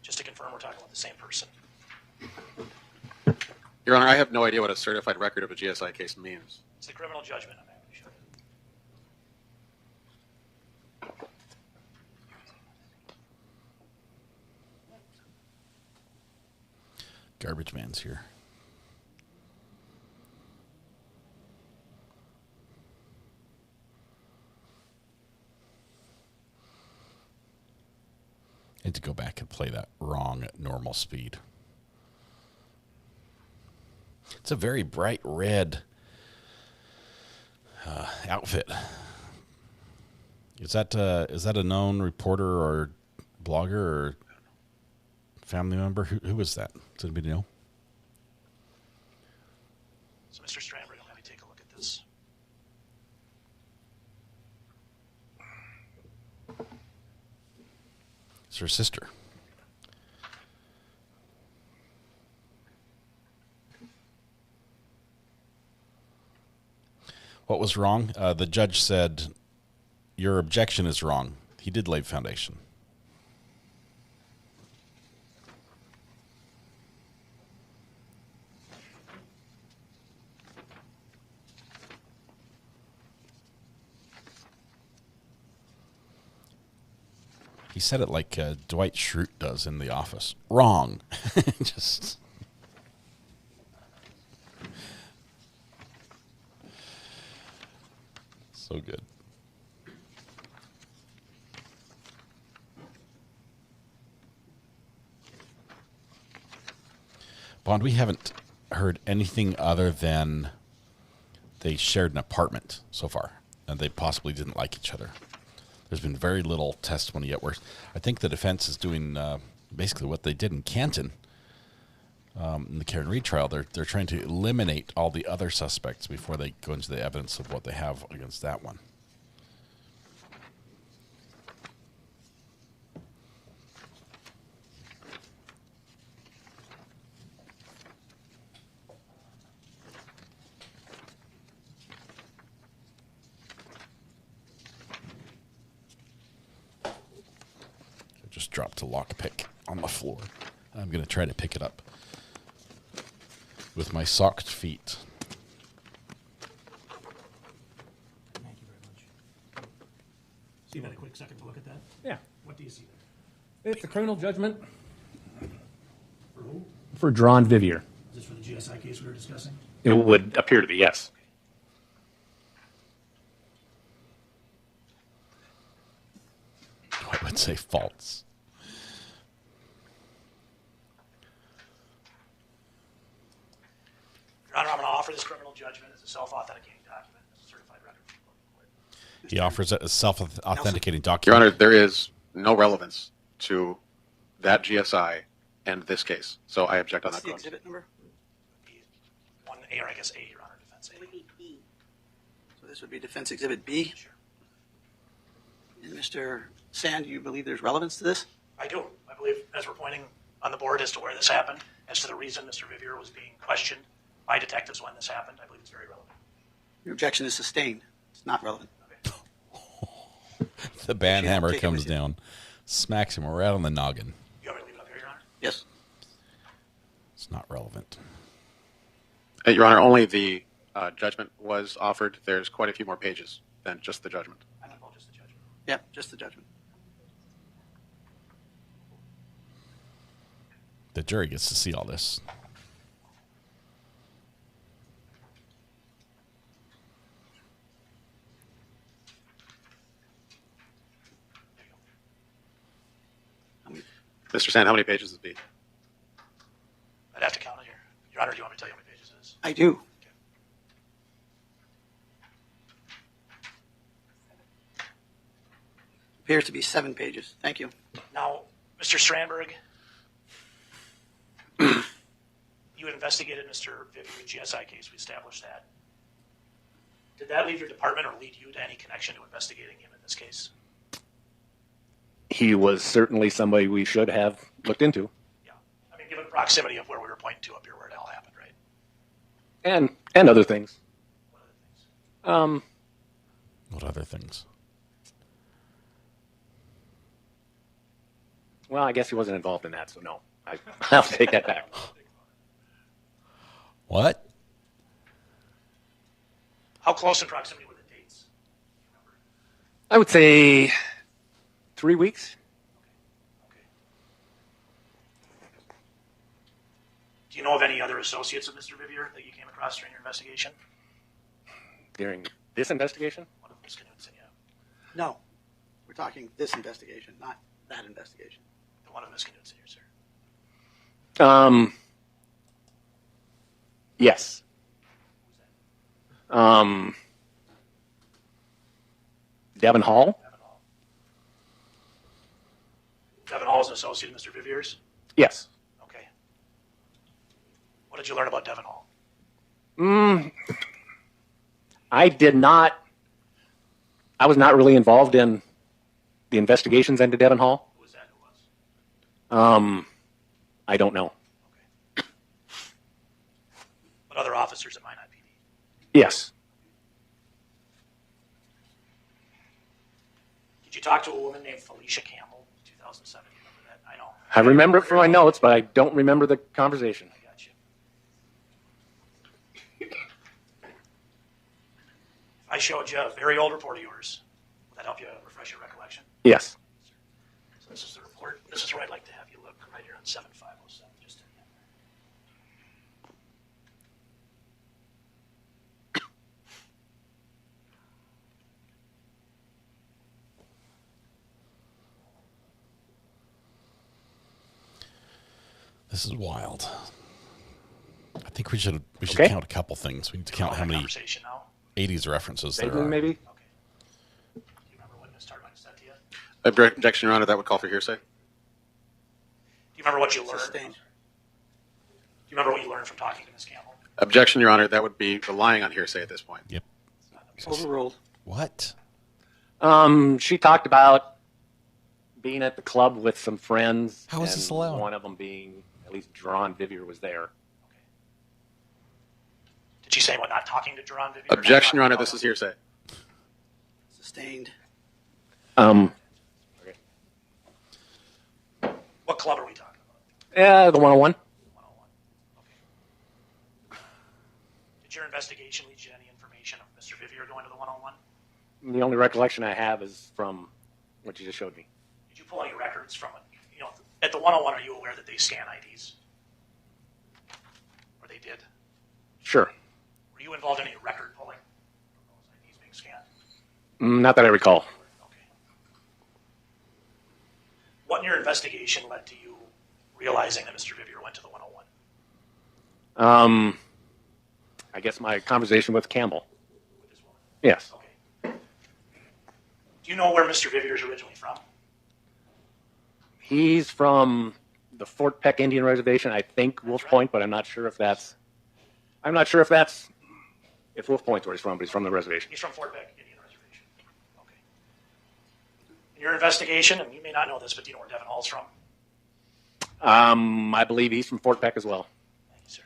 Just to confirm we're talking about the same person. Your Honor, I have no idea what a certified record of a GSI case means. It's the criminal judgment. I'm happy to show you. Garbage man's here. I need to go back and play that wrong at normal speed. It's a very bright red outfit. Is that a known reporter or blogger or family member? Who was that? Does anybody know? So, Mr. Stranberg, let me take a look at this. It's her sister. What was wrong? The judge said, your objection is wrong. He did lay foundation. He said it like Dwight Schrute does in The Office. Wrong. Just... so good. Bond, we haven't heard anything other than they shared an apartment so far, and they possibly didn't like each other. There's been very little testimony yet. Where I think the defense is doing basically what they did in Canton in the Karen Reed trial. They're trying to eliminate all the other suspects before they go into the evidence of what they have against that one. Just dropped a lockpick on the floor. I'm going to try to pick it up with my socked feet. Thank you very much. So you had a quick second to look at that? Yeah. What do you see there? It's a criminal judgment For who? for Drawn Vivier. Is this for the GSI case we were discussing? It would appear to be, yes. I would say false. Your Honor, I'm going to offer this criminal judgment as a self-authenticating document, as a certified record from the court. He offers it as self-authenticating Your document. Honor, there is no relevance to that GSI and this case, so I object on What's that the grounds. exhibit number? 1A, or I guess A, Your Honor, defense A. So this would be Defense Exhibit B? Sure. And Mr. Sand, do you believe there's relevance to this? I do. I believe, as we're pointing on the board as to where this happened, as to the reason Mr. Vivier was being questioned by detectives when this happened, I believe it's very relevant. Your objection is sustained. It's not relevant. The band hammer comes down, smacks him right on the noggin. You want me to leave it up here, Your Honor? Yes. It's not relevant. Your Honor, only the judgment was offered. There's quite a few more pages than just the judgment. I'm going to vote just the judgment. Yep, just the judgment. The jury gets to see all this. Mr. Sand, how many pages is B? I'd have to count it here. Your Honor, do you want me to tell you how many pages it is? I do. Appears to be 7 pages. Thank you. Now, Mr. Stranberg, you had investigated Mr. Vivier's GSI case. We established that. Did that leave your department or lead you to any connection to investigating him in this case? He was certainly somebody we should have looked into. Yeah. I mean, given the proximity of where we were pointing to up here where it all happened, right? And other things. What other things? What other things? Well, I guess he wasn't involved in that, so no. I'll take that back. What? How close in proximity were the dates? I would say 3 weeks. Okay. Do you know of any other associates of Mr. Vivier that you came across during your investigation? During this investigation? One of Ms. Knutson, yeah. No. We're talking this investigation, not that investigation. The one of Ms. Knutson here, sir. Yes. Devin Hall? Devin Hall is an associate of Mr. Vivier's? Yes. Okay. What did you learn about Devin Hall? I did not. I was not really involved in the investigations into Devin Hall. Who was that? Who was? I don't know. Okay. But other officers at Minot PD? Yes. Did you talk to a woman named Felicia Campbell in 2007? Do you remember that? I know. I remember it from my notes, but I don't remember the conversation. I got you. If I showed you a very old report of yours, would that help you refresh your recollection? Yes. So This is where I'd like to have you look, right here on 7507. Just This is wild. I think we should Okay. count a couple things. We need to count how many 80s references there Vaguely, are. maybe? Do you remember what Ms. Tarbuck said to you? Objection, Your Honor. That would call for hearsay. Do you remember what you learned? Sustained. Do you remember what you learned from talking to Ms. Campbell? Objection, Your Honor. That would be relying on hearsay at this point. Yep. Overruled. What? She talked about being at the club with some friends. How is and this allowed? One of them being, at least Jerron Vivier was there. Did she say what, not talking to Jerron Vivier? Objection, Your Honor. This is hearsay. Sustained. Okay. What club are we talking about? Yeah, the 101. Did your investigation lead you to any information of Mr. Vivier going to the 101? The only recollection I have is from what you just showed me. Did you pull any records from it? You know, at the 101, are you aware that they scan IDs? Or they did? Sure. Were you involved in any record pulling from those IDs being scanned? Not that I recall. What in your investigation led to you realizing that Mr. Vivier went to the 101? I guess my conversation with Campbell. Yes. Do you know where Mr. Vivier is originally from? He's from the Fort Peck Indian Reservation, I think Wolf Point, but I'm not sure if that's if Wolf Point's where he's from, but he's from the reservation. He's from Fort Peck Indian Reservation. Okay. In your investigation, and you may not know this, but do you know where Devin Hall's from? I believe he's from Fort Peck as well. Thank you, sir.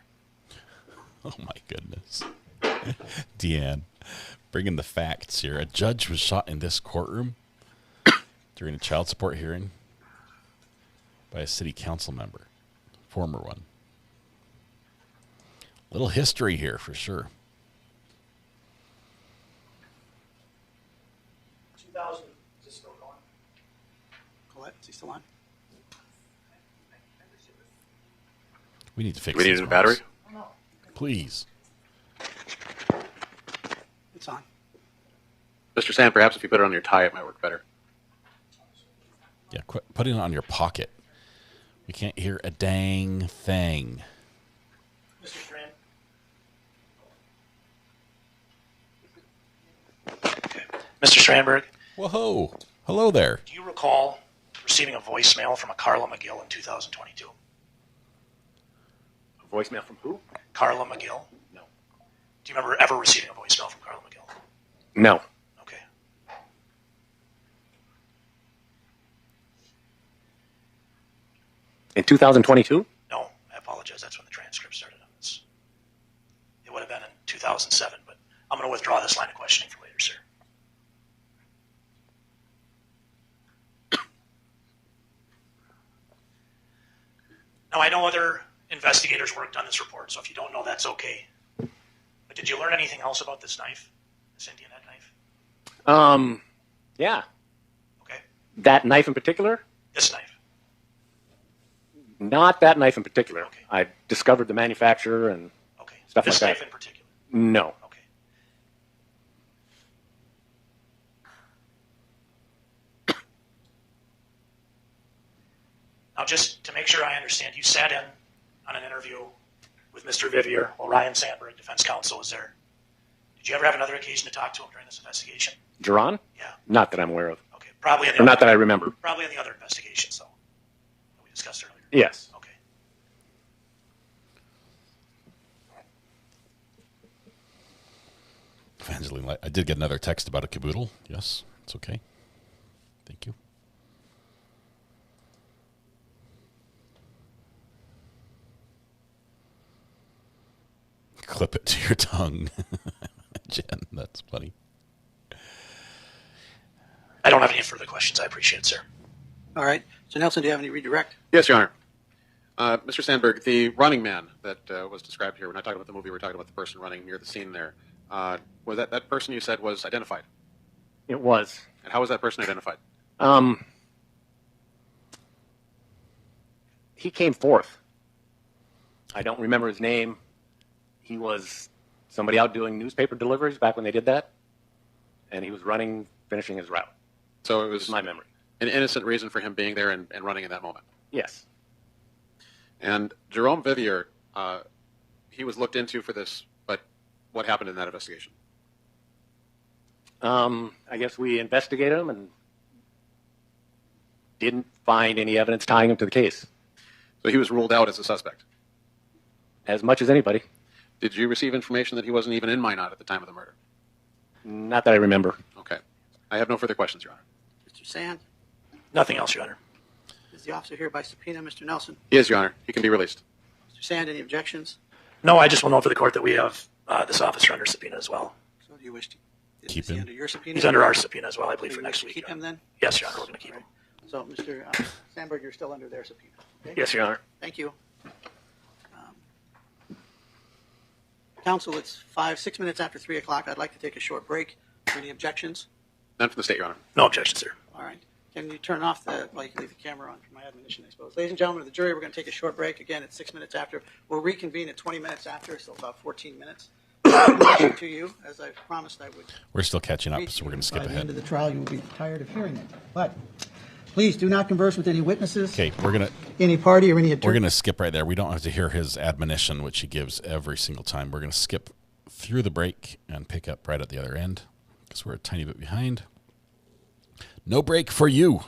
Oh my goodness. Deanne, bringing the facts here. A judge was shot in this courtroom during a child support hearing by a city council member, former one. Little history here for sure. 2000, is this still going? Colette, is he still on? We need to fix We need these a battery? mics. Please. It's on. Mr. Sand, perhaps if you put it on your tie, it might work better. Yeah, quit putting it on your pocket. We can't hear a dang thing. Mr. Strand? Mr. Strandberg? Whoa. Hello there. Do you recall receiving a voicemail from a Carla McGill in 2022? A voicemail from who? Carla McGill? No. Do you remember ever receiving a voicemail from Carla McGill? No. Okay. In 2022? No, I apologize. That's when the transcript started on this. It would have been in 2007, but I'm going to withdraw this line of questioning for later, sir. Now, I know other investigators worked on this report, so if you don't know, that's okay. But did you learn anything else about this knife, this Indian head knife? Yeah. Okay. That knife in particular? This knife. Not that knife in particular. Okay. I discovered the manufacturer and stuff This like knife that. in particular. No. Okay. Now, just to make sure I understand, you sat in on an interview with Mr. Vivier while Ryan Sandberg, defense counsel, was there. Did you ever have another occasion to talk to him during this investigation? Jerron? Yeah. Not that I'm aware of. Okay. Probably in the Or not other- that I remember. Probably in the other investigations, though, that we discussed earlier. Yes. Okay. Evangeline, I did get another text about a caboodle. Yes, it's okay. Thank you. Clip it to your tongue. Jen, that's funny. I don't have any further questions. I appreciate it, sir. All right. So, Nelson, do you have any redirect? Yes, Your Honor. Mr. Sandberg, the running man that was described here, we're not talking about the movie, we're talking about the person running near the scene there. Was that person you said was identified? It was. And how was that person identified? He came fourth. I don't remember his name. He was somebody out doing newspaper deliveries back when they did that, and he was finishing his route. So it was my memory. An innocent reason for him being there and running in that moment. Yes. And Jerome Vivier, he was looked into for this, but what happened in that investigation? I guess we investigated him and didn't find any evidence tying him to the case. So he was ruled out as a suspect? As much as anybody. Did you receive information that he wasn't even in Minot at the time of the murder? Not that I remember. Okay. I have no further questions, Your Honor. Mr. Sand, Nothing else, Your Honor. is the officer here by subpoena? Mr. Nelson? He is, Your Honor. He can be released. Mr. Sand, any objections? No, I just will note for the court that we have this officer under subpoena as well. So do you wish to keep is he him? under your subpoena? He's under our subpoena as well, I believe, So for you next wish to week. keep him then? Yes, Your Honor, we're going to keep him. So, Mr. Sandberg, you're still under their subpoena. Okay? Yes, Your Honor. Thank you. Counsel, it's 6 minutes after 3 o'clock. I'd like to take a short break. Any objections? None from the State, Your Honor. No objections, sir. All right. Can you turn off well, you can leave the camera on for my admonition, I suppose. Ladies and gentlemen of the jury, we're going to take a short break. Again, it's 6 minutes after. We'll reconvene at 20 minutes after, so about 14 minutes. To you, as I promised I would. We're still catching up, so we're going to skip By the ahead. end of the trial, you will be tired of hearing it. But please do not converse with any witnesses. Okay, we're going to any party or any attorney. We're going to skip right there. We don't have to hear his admonition, which he gives every single time. We're going to skip through the break and pick up right at the other end because we're a tiny bit behind. No break for you.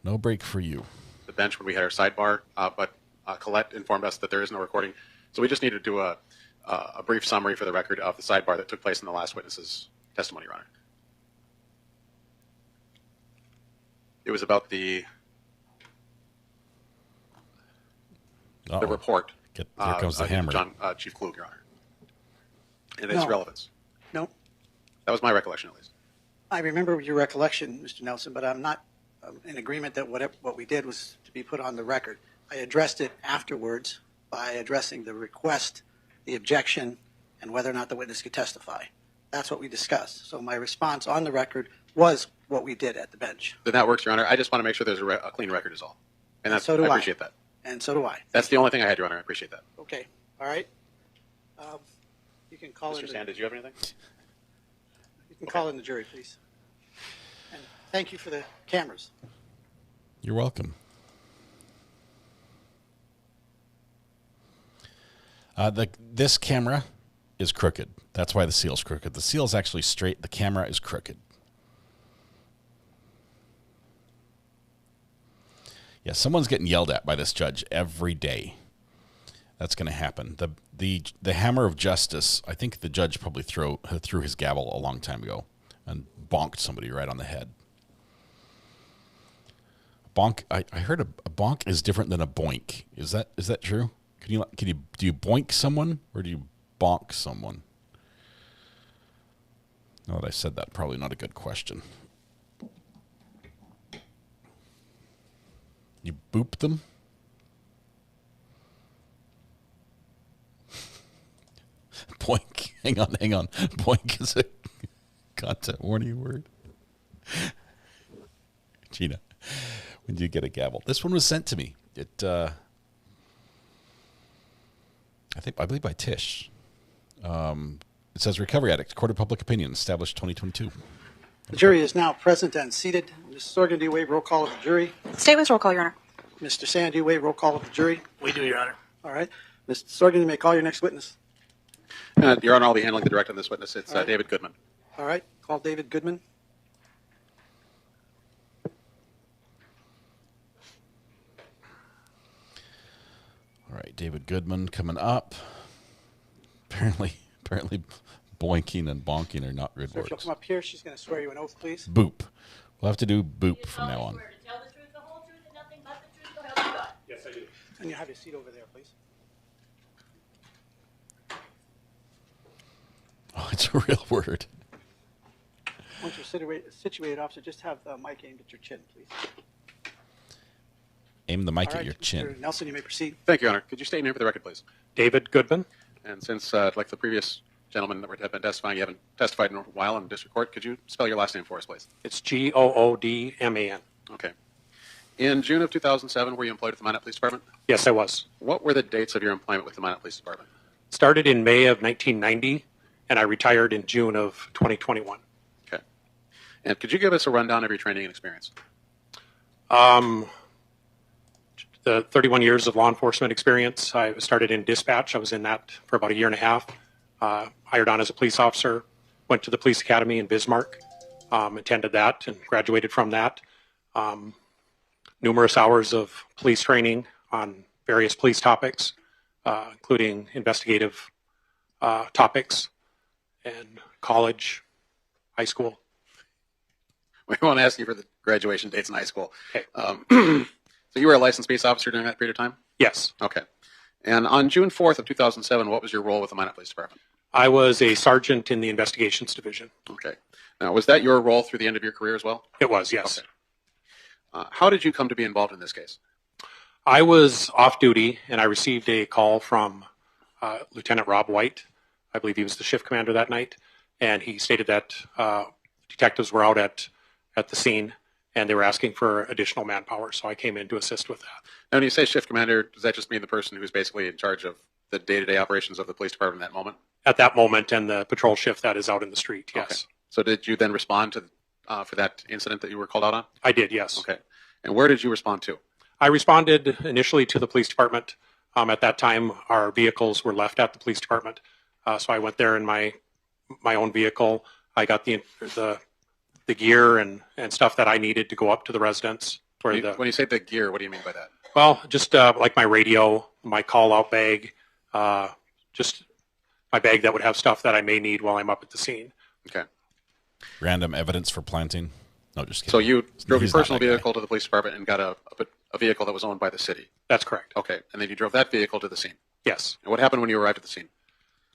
No break for you. The bench when we had our sidebar, but Colette informed us that there is no recording. So we just need to do a brief summary for the record of the sidebar that took place in the last witness's testimony, Your Honor. It was about the report. Here comes the hammer. Chief Klug, Your Honor. And its No. relevance. No. That was my recollection, at least. I remember your recollection, Mr. Nelson, but I'm not in agreement that what we did was to be put on the record. I addressed it afterwards by addressing the request, the objection, and whether or not the witness could testify. That's what we discussed. So my response on the record was what we did at the bench. Then that works, Your Honor. I just want to make sure there's a clean record is all. And that's, so do I appreciate that. And so do I. That's the only thing I had, Your Honor. I appreciate that. Okay. All right. You can call in. Mr. Sand, did you have anything? You can call in the jury, please. And thank you for the cameras. You're welcome. This camera is crooked. That's why the seal's crooked. The seal's actually straight. The camera is crooked. Yeah, someone's getting yelled at by this judge every day. That's going to happen. The hammer of justice, I think the judge probably threw his gavel a long time ago and bonked somebody right on the head. Bonk. I heard a bonk is different than a boink. Is that true? Do you boink someone or do you bonk someone? Now that I said that, probably not a good question. You boop them? Boink. Hang on. Boink is a content warning word. Gina, when do you get a gavel? This one was sent to me. I believe by Tish. It says recovery addict, court of public opinion, established 2022. The jury is now present and seated. Mrs. Sorgan, do you waive roll call of the jury? Statements roll call, Your Honor. Mr. Sand, do you waive roll call of the jury? We do, Your Honor. All right. Mr. Sorgan, you may call your next witness. Your Honor, I'll be handling the direct on this witness. It's David Goodman. All right. Call David Goodman. All right, David Goodman coming up. Apparently boinking and bonking are not good Sir, if you'll words. come up here, she's going to swear you an oath, please. Boop. We'll have to do boop from now on. Tell the truth, the whole truth, and nothing but the truth, so help you God. Yes, I do. And you have your seat over there, please. Oh, it's a real word. Once you're situated, officer, just have the mic aimed at your chin, please. Aim the mic All at right, your Mr. chin. Nelson, you may proceed. Thank you, Your Honor. Could you state your name for the record, please? David Goodman. And since, like the previous gentleman that have been testifying, you haven't testified in a while in district court, could you spell your last name for us, please? It's Goodman. Okay. In June of 2007, were you employed with the Minot Police Department? Yes, I was. What were the dates of your employment with the Minot Police Department? Started in May of 1990, and I retired in June of 2021. Okay. And could you give us a rundown of your training and experience? The 31 years of law enforcement experience. I started in dispatch. I was in that for about a year and a half. Hired on as a police officer. Went to the police academy in Bismarck. Attended that and graduated from that. Numerous hours of police training on various police topics, including investigative topics, and college, high school. We won't ask you for the graduation dates in high school. Okay. So you were a licensed peace officer during that period of time? Yes. Okay. And on June 4th of 2007, what was your role with the Minot Police Department? I was a sergeant in the investigations division. Okay. Now, was that your role through the end of your career as well? It was, yes. Okay. How did you come to be involved in this case? I was off duty, and I received a call from Lieutenant Rob White. I believe he was the shift commander that night, and he stated that detectives were out at the scene, and they were asking for additional manpower, so I came in to assist with that. Now, when you say shift commander, does that just mean the person who's basically in charge of the day-to-day operations of the police department at that moment? At that moment, and the patrol shift that is out in the street, yes. Okay. So did you then respond to for that incident that you were called out on? I did, yes. Okay. And where did you respond to? I responded initially to the police department. At that time, our vehicles were left at the police department, so I went there in my own vehicle. I got the gear and stuff that I needed to go up to the residence. When you say the gear, what do you mean by that? Well, just like my radio, my call-out bag, just my bag that would have stuff that I may need while I'm up at the scene. Okay. Random evidence for planting? No, just kidding. So you drove your personal vehicle to the police department and got a vehicle that was owned by the city? That's correct. Okay. And then you drove that vehicle to the scene? Yes. And what happened when you arrived at the scene?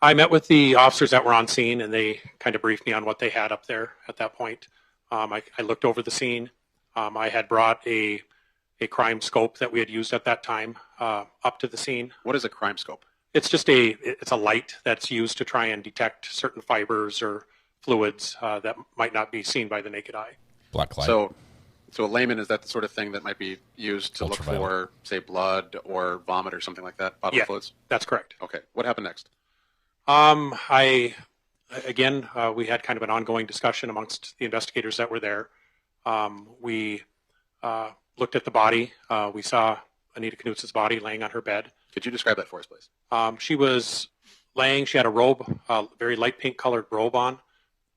I met with the officers that were on scene, and they kind of briefed me on what they had up there at that point. I looked over the scene. I had brought a crime scope that we had used at that time up to the scene. What is a crime scope? It's just it's a light that's used to try and detect certain fibers or fluids that might not be seen by the naked eye. Black light. So a layman, is that the sort of thing that might be used to look for, say, blood or vomit or something like that, bodily fluids? That's correct. Okay. What happened next? We had kind of an ongoing discussion amongst the investigators that were there. We looked at the body. We saw Anita Knutson's body laying on her bed. Could you describe that for us, please? She was laying, she had a robe, very light pink colored robe on,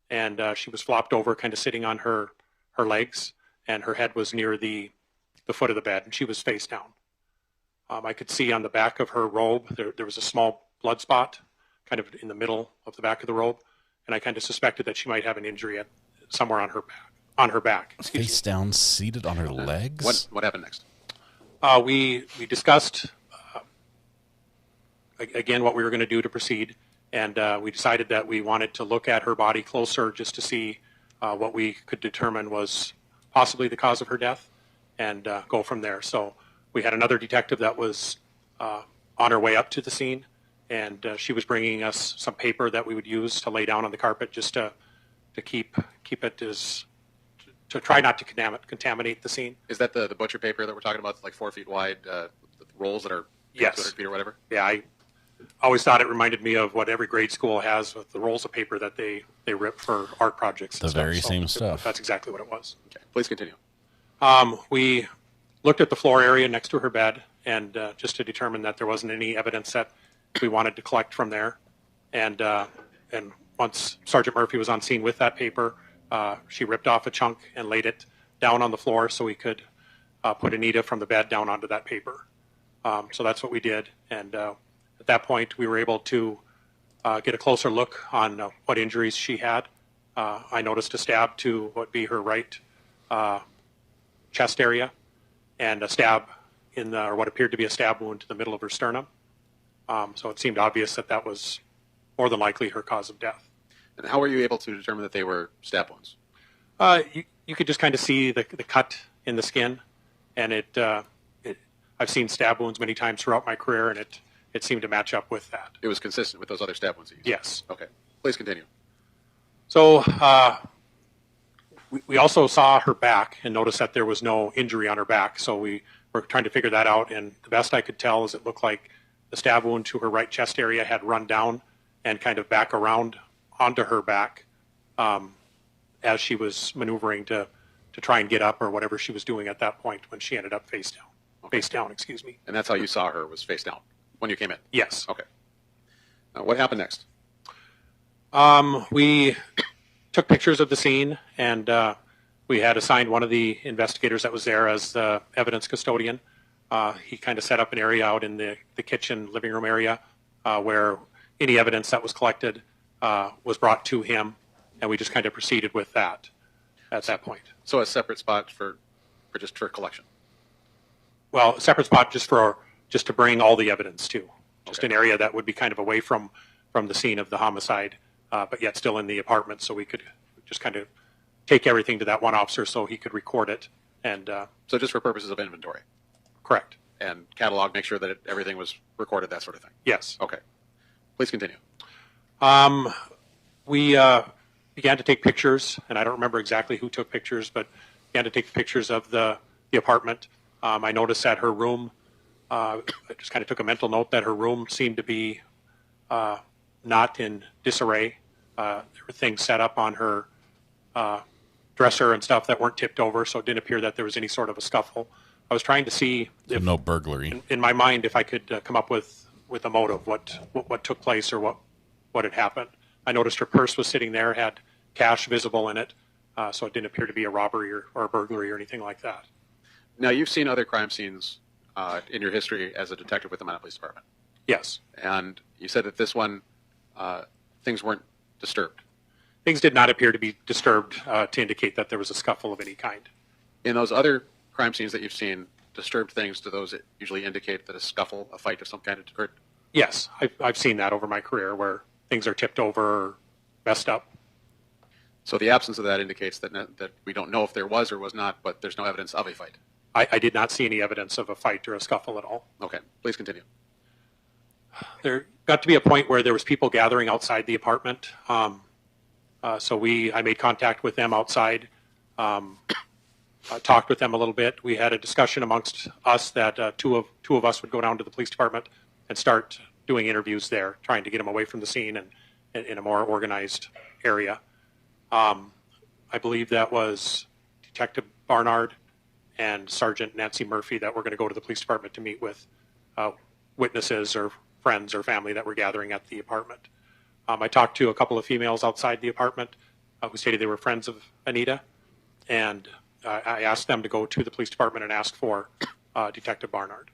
and she was flopped over, kind of sitting on her legs, and her head was near the foot of the bed, and she was face down. I could see on the back of her robe, there was a small blood spot, kind of in the middle of the back of the robe, and I kind of suspected that she might have an injury somewhere on her back. Face down, seated on her legs? What happened next? We discussed again what we were going to do to proceed, and we decided that we wanted to look at her body closer just to see what we could determine was possibly the cause of her death, and go from there. So we had another detective that was on her way up to the scene, and she was bringing us some paper that we would use to lay down on the carpet just to keep it as, to try not to contaminate the scene. Is that the butcher paper that we're talking about, like 4 feet wide, the rolls that are 200 feet or whatever? Yeah, I always thought it reminded me of what every grade school has with the rolls of paper that they rip for art projects. The very same stuff. That's exactly what it was. Okay, please continue. We looked at the floor area next to her bed, and just to determine that there wasn't any evidence that we wanted to collect from there. And once Sergeant Murphy was on scene with that paper, she ripped off a chunk and laid it down on the floor so we could put Anita from the bed down onto that paper. So that's what we did. And at that point, we were able to get a closer look on what injuries she had. I noticed a stab to what would be her right chest area, and a stab in or what appeared to be a stab wound to the middle of her sternum. So it seemed obvious that that was more than likely her cause of death. And how were you able to determine that they were stab wounds? You could just kind of see the cut in the skin, and I've seen stab wounds many times throughout my career, and it seemed to match up with that. It was consistent with those other stab wounds that you saw? Yes. Okay. Please continue. So We also saw her back and noticed that there was no injury on her back. So we were trying to figure that out. And the best I could tell is it looked like the stab wound to her right chest area had run down and kind of back around onto her back as she was maneuvering to try and get up or whatever she was doing at that point when she ended up face down. Okay. Face down, excuse me. And that's how you saw her, was face down when you came in? Yes. Okay. What happened next? We took pictures of the scene, and we had assigned one of the investigators that was there as the evidence custodian. He kind of set up an area out in the kitchen, living room area where any evidence that was collected was brought to him, and we just kind of proceeded with that at that point. So a separate spot for collection? Well, a separate spot just to bring all the evidence to. Just an area that would be kind of away from the scene of the homicide, but yet still in the apartment, so we could just kind of take everything to that one officer so he could record it. And so just for purposes of inventory? Correct. And catalog, make sure that everything was recorded, that sort of thing? Yes. Okay. Please continue. We began to take pictures, and I don't remember exactly who took pictures, but began to take pictures of the apartment. I noticed that her room, I just kind of took a mental note that her room seemed to be not in disarray. There were things set up on her dresser and stuff that weren't tipped over, so it didn't appear that there was any sort of a scuffle. I was trying to see if, no burglary. In my mind, if I could come up with a motive, what took place or what had happened. I noticed her purse was sitting there, had cash visible in it, so it didn't appear to be a robbery or a burglary or anything like that. Now, you've seen other crime scenes in your history as a detective with the Minot Police Department. Yes. And you said that this one, things weren't disturbed. Things did not appear to be disturbed to indicate that there was a scuffle of any kind. In those other crime scenes that you've seen, disturbed things, do those usually indicate that a scuffle, a fight of some kind occurred? Yes, I've seen that over my career where things are tipped over or messed up. So the absence of that indicates that we don't know if there was or was not, but there's no evidence of a fight. I did not see any evidence of a fight or a scuffle at all. Okay, please continue. There got to be a point where there was people gathering outside the apartment. So I made contact with them outside, talked with them a little bit. We had a discussion amongst us that two of us would go down to the police department and start doing interviews there, trying to get them away from the scene and in a more organized area. I believe that was Detective Barnard and Sergeant Nancy Murphy that were going to go to the police department to meet with witnesses or friends or family that were gathering at the apartment. I talked to a couple of females outside the apartment who stated they were friends of Anita, and I asked them to go to the police department and ask for Detective Barnard.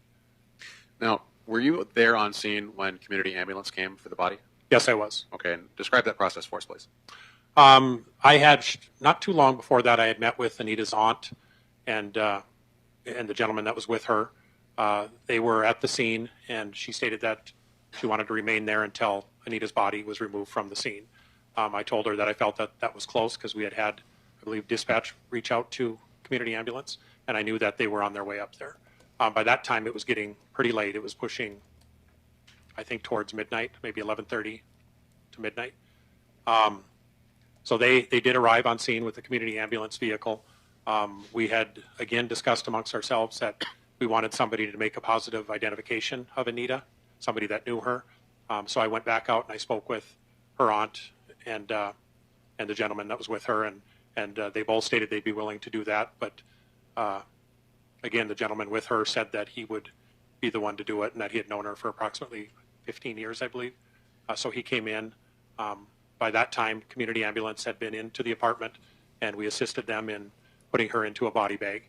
Now, were you there on scene when community ambulance came for the body? Yes, I was. Okay, and describe that process for us, please. I had, not too long before that, I had met with Anita's aunt and the gentleman that was with her. They were at the scene, and she stated that she wanted to remain there until Anita's body was removed from the scene. I told her that I felt that was close because we had, I believe, dispatch reach out to community ambulance, and I knew that they were on their way up there. By that time, it was getting pretty late. It was pushing, I think, towards midnight, maybe 11:30 to midnight. So they did arrive on scene with the community ambulance vehicle. We had, again, discussed amongst ourselves that we wanted somebody to make a positive identification of Anita, somebody that knew her. So I went back out and I spoke with her aunt and the gentleman that was with her, and they both stated they'd be willing to do that. But again, the gentleman with her said that he would be the one to do it and that he had known her for approximately 15 years, I believe. So he came in. By that time, community ambulance had been into the apartment, and we assisted them in putting her into a body bag.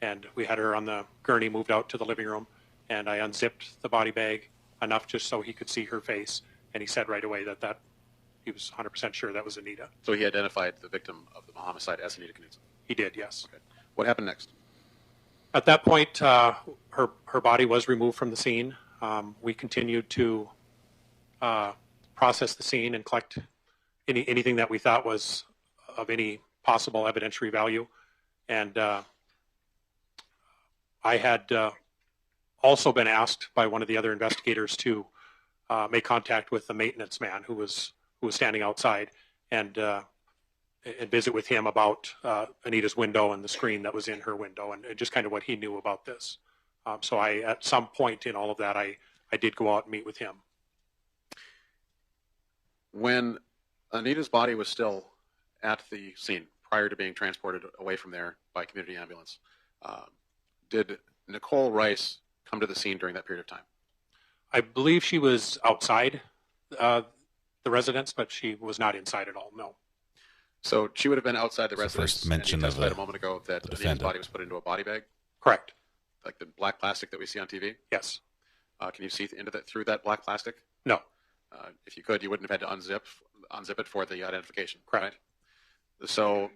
And we had her on the gurney moved out to the living room, and I unzipped the body bag enough just so he could see her face. And he said right away that he was 100% sure that was Anita. So he identified the victim of the homicide as Anita Knutson? He did, yes. Okay. What happened next? At that point, her body was removed from the scene. We continued to process the scene and collect anything that we thought was of any possible evidentiary value. And I had also been asked by one of the other investigators to make contact with the maintenance man who was standing outside. And and visit with him about Anita's window and the screen that was in her window, and just kind of what he knew about this. So at some point in all of that, I did go out and meet with him. When Anita's body was still at the scene prior to being transported away from there by community ambulance, did Nichole Rice come to the scene during that period of time? I believe she was outside the residence, but she was not inside at all, no. So she would have been outside the residence. First mention and you of testified a moment ago that Anita's defendant. body was put into a body bag? Correct. Like the black plastic that we see on TV? Yes. Can you see through that black plastic? No. If you could, you wouldn't have had to unzip it for the identification. Correct. Right? So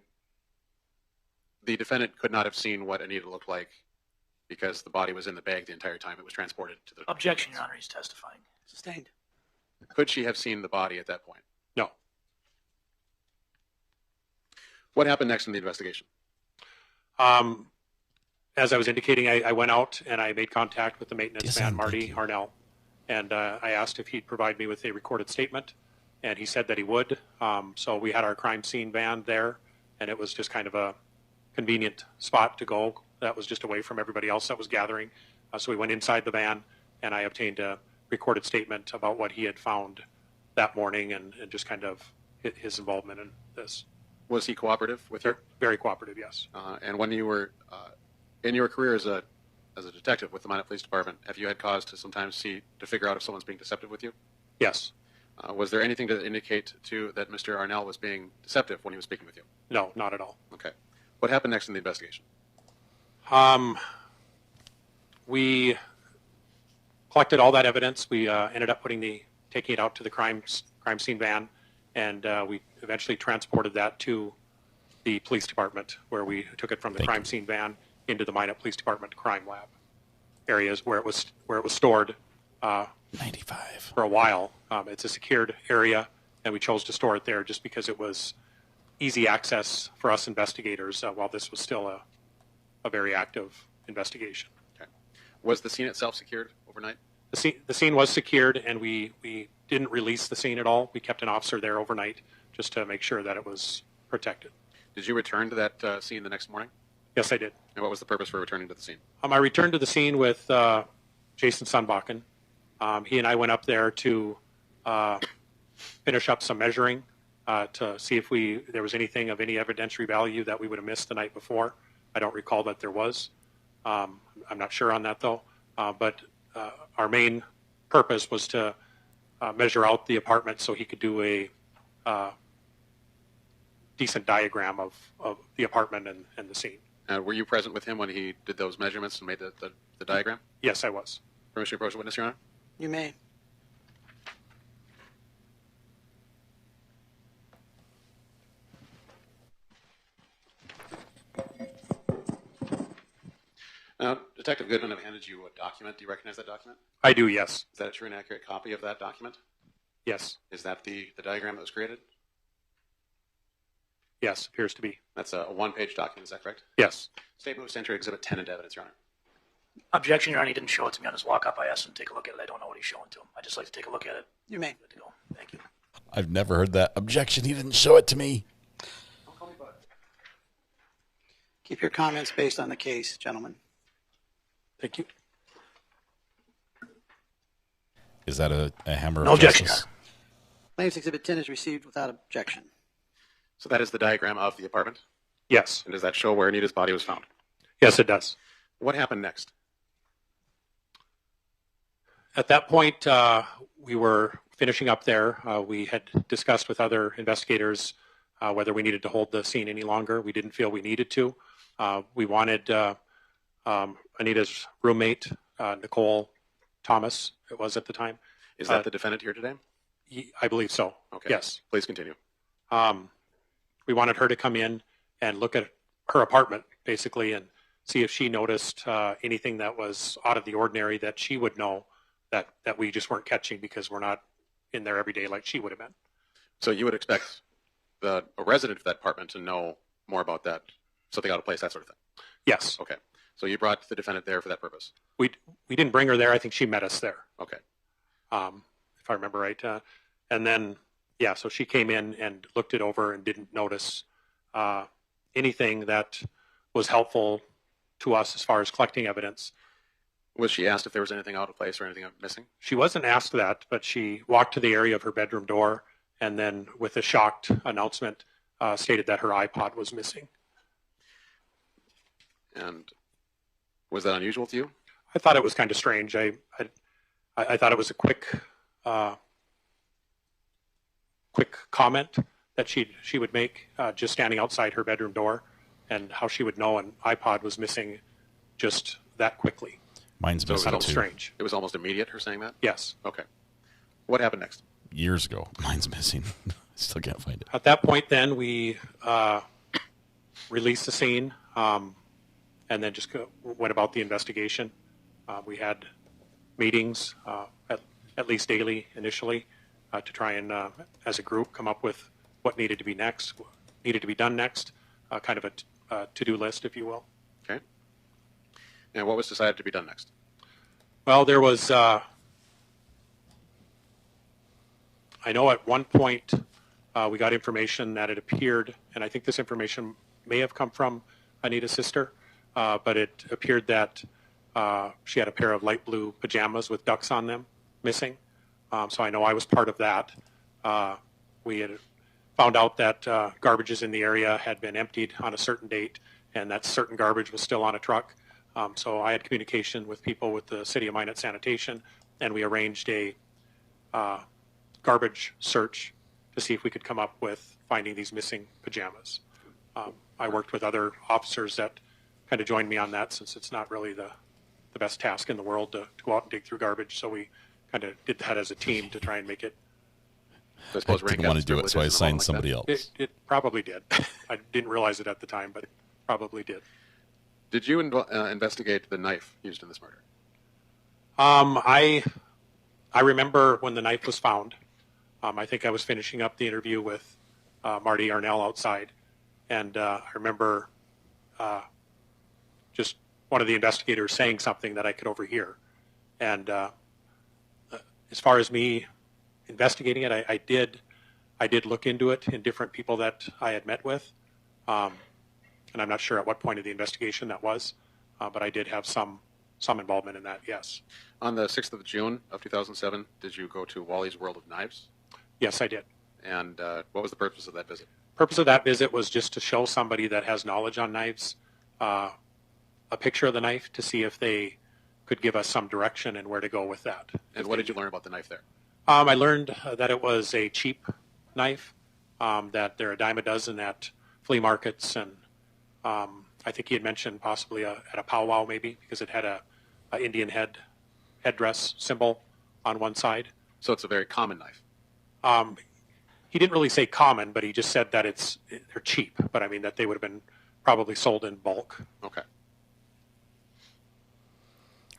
the defendant could not have seen what Anita looked like because the body was in the bag the entire time it was transported to the... Objection, Your Honor. He's testifying. Sustained. Could she have seen the body at that point? No. What happened next in the investigation? As I was indicating, I went out and I made contact with the maintenance man, Marty Arnell, and I asked if he'd provide me with a recorded statement, and he said that he would. So we had our crime scene van there, and it was just kind of a convenient spot to go. That was just away from everybody else that was gathering. So we went inside the van, and I obtained a recorded statement about what he had found that morning and just kind of his involvement in this. Was he cooperative with you? Very cooperative, yes. And when you were in your career as a detective with the Minot Police Department, have you had cause to sometimes to figure out if someone's being deceptive with you? Yes. Was there anything to indicate that Mr. Arnell was being deceptive when he was speaking with you? No, not at all. Okay. What happened next in the investigation? We collected all that evidence. We ended up taking it out to the crime scene van, and we eventually transported that to the police department, where we took it from the crime scene van into the Minot Police Department crime lab areas where it was stored 95 for a while. It's a secured area, and we chose to store it there just because it was easy access for us investigators while this was still a very active investigation. Okay. Was the scene itself secured overnight? The scene was secured, and we didn't release the scene at all. We kept an officer there overnight just to make sure that it was protected. Did you return to that scene the next morning? Yes, I did. And what was the purpose for returning to the scene? I returned to the scene with Jason Sunbakken. He and I went up there to finish up some measuring to see if there was anything of any evidentiary value that we would have missed the night before. I don't recall that there was. I'm not sure on that, though. But our main purpose was to measure out the apartment so he could do a decent diagram of the apartment and the scene. Were you present with him when he did those measurements and made the diagram? Yes, I was. Permission to approach the witness, Your Honor? You may. Now, Detective Goodman have handed you a document. Do you recognize that document? I do, yes. Is that a true and accurate copy of that document? Yes. Is that the diagram that was created? Yes, appears to be. That's a one-page document, is that correct? Yes. State moves to enter Exhibit 10 into evidence, Your Honor. Objection, Your Honor. He didn't show it to me on his walk-up. I asked him to take a look at it. I don't know what he's showing to him. I'd just like to take a look at it. You may. Good to go. Thank you. I've never heard that. Objection, he didn't show it to me. Keep your comments based on the case, gentlemen. Thank you. Is that a hammer No of objection. justice? Plaintiff's Exhibit 10 is received without objection. So that is the diagram of the apartment? Yes. And does that show where Anita's body was found? Yes, it does. What happened next? At that point, we were finishing up there. We had discussed with other investigators whether we needed to hold the scene any longer. We didn't feel we needed to. We wanted Anita's roommate, Nichole Thomas, it was at the time. Is that the defendant here today? I believe so. Okay. Yes. Please continue. We wanted her to come in and look at her apartment, basically, and see if she noticed anything that was out of the ordinary that she would know that we just weren't catching because we're not in there every day like she would have been. So you would expect a resident of that apartment to know more about that, something out of place, that sort of thing? Yes. Okay. So you brought the defendant there for that purpose? We didn't bring her there. I think she met us there. Okay. If I remember right. And then, yeah, so she came in and looked it over and didn't notice anything that was helpful to us as far as collecting evidence. Was she asked if there was anything out of place or anything missing? She wasn't asked that, but she walked to the area of her bedroom door and then, with a shocked announcement, stated that her iPod was missing. And was that unusual to you? I thought it was kind of strange. I thought it was a quick comment that she would make just standing outside her bedroom door, and how she would know an iPod was missing just that quickly. Mine's missing too. Strange. It was almost immediate, her saying that? Yes. Okay. What happened next? Years ago. Mine's missing. Still can't find it. At that point, then, we released the scene and then just went about the investigation. We had meetings, at least daily initially, to try and, as a group, come up with what needed to be done next, kind of a to-do list, if you will. Okay. And what was decided to be done next? Well, there was, I know at one point we got information that it appeared, and I think this information may have come from Anita's sister, but it appeared that she had a pair of light blue pajamas with ducks on them missing. So I know I was part of that. We had found out that garbages in the area had been emptied on a certain date, and that certain garbage was still on a truck. So I had communication with people with the City of Minot Sanitation, and we arranged a garbage search to see if we could come up with finding these missing pajamas. I worked with other officers that kind of joined me on that, since it's not really the best task in the world to go out and dig through garbage. So we kind of did that as a team to try and make it. I didn't want to do it, so I assigned somebody else. It probably did. I didn't realize it at the time, but it probably did. Did you investigate the knife used in this murder? I remember when the knife was found. I think I was finishing up the interview with Marty Arnell outside, and I remember just one of the investigators saying something that I could overhear. And as far as me investigating it, I did look into it in different people that I had met with. And I'm not sure at what point of the investigation that was, but I did have some involvement in that, yes. On the 6th of June of 2007, did you go to Wally's World of Knives? Yes, I did. And what was the purpose of that visit? Purpose of that visit was just to show somebody that has knowledge on knives a picture of the knife, to see if they could give us some direction and where to go with that. And what did you learn about the knife there? I learned that it was a cheap knife, that they're a dime a dozen at flea markets, and I think he had mentioned possibly at a powwow maybe, because it had a Indian headdress symbol on one side. So it's a very common knife. He didn't really say common, but he just said that they're cheap, but I mean that they would have been probably sold in bulk. Okay.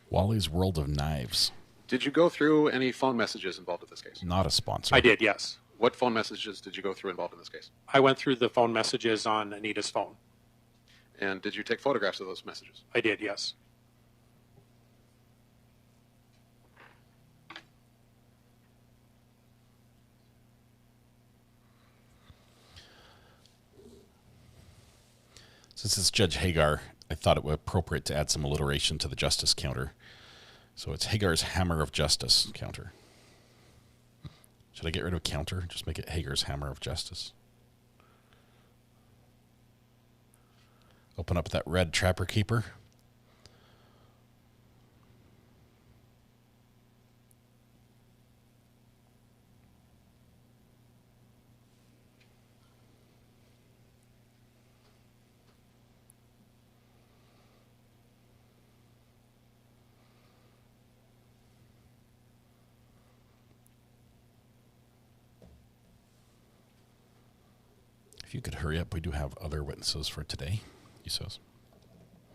Wally's World of Knives. Did you go through any phone messages involved in this case? Not a sponsor. I did, yes. What phone messages did you go through involved in this case? I went through the phone messages on Anita's phone. And did you take photographs of those messages? I did, yes. Since it's Judge Hagar, I thought it was appropriate to add some alliteration to the justice counter. So it's Hagar's Hammer of Justice counter. Should I get rid of counter? Just make it Hagar's Hammer of Justice. Open up that red Trapper Keeper. If you could hurry up, we do have other witnesses for today, he says.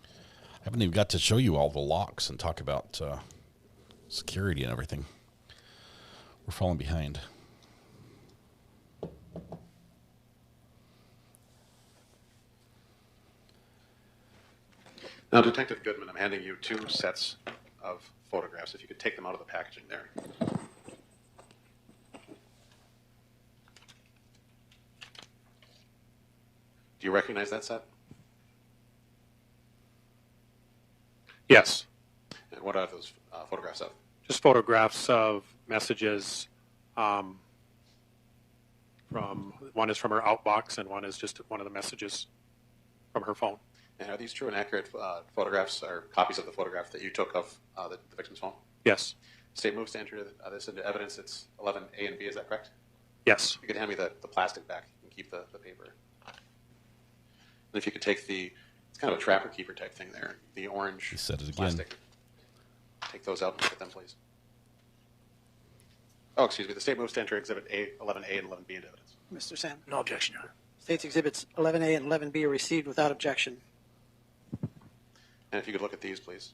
I haven't even got to show you all the locks and talk about security and everything. We're falling behind. Now, Detective Goodman, I'm handing you 2 sets of photographs. If you could take them out of the packaging there. Do you recognize that set? Yes. And what are those photographs of? Just photographs of messages. From one is from her outbox, and one is just one of the messages from her phone. And are these true and accurate photographs or copies of the photograph that you took of the victim's phone? Yes. State moves to enter this into evidence. It's 11A and B. Is that correct? Yes. You can hand me the plastic back and keep the paper. And if you could take it's kind of a trapper keeper type thing there, the orange He said it again. plastic. Take those out and look at them, please. Oh, excuse me. The state moves to enter Exhibit 11A and 11B into evidence. Mr. Sam. No objection, Your Honor. State's Exhibits 11A and 11B are received without objection. And if you could look at these, please.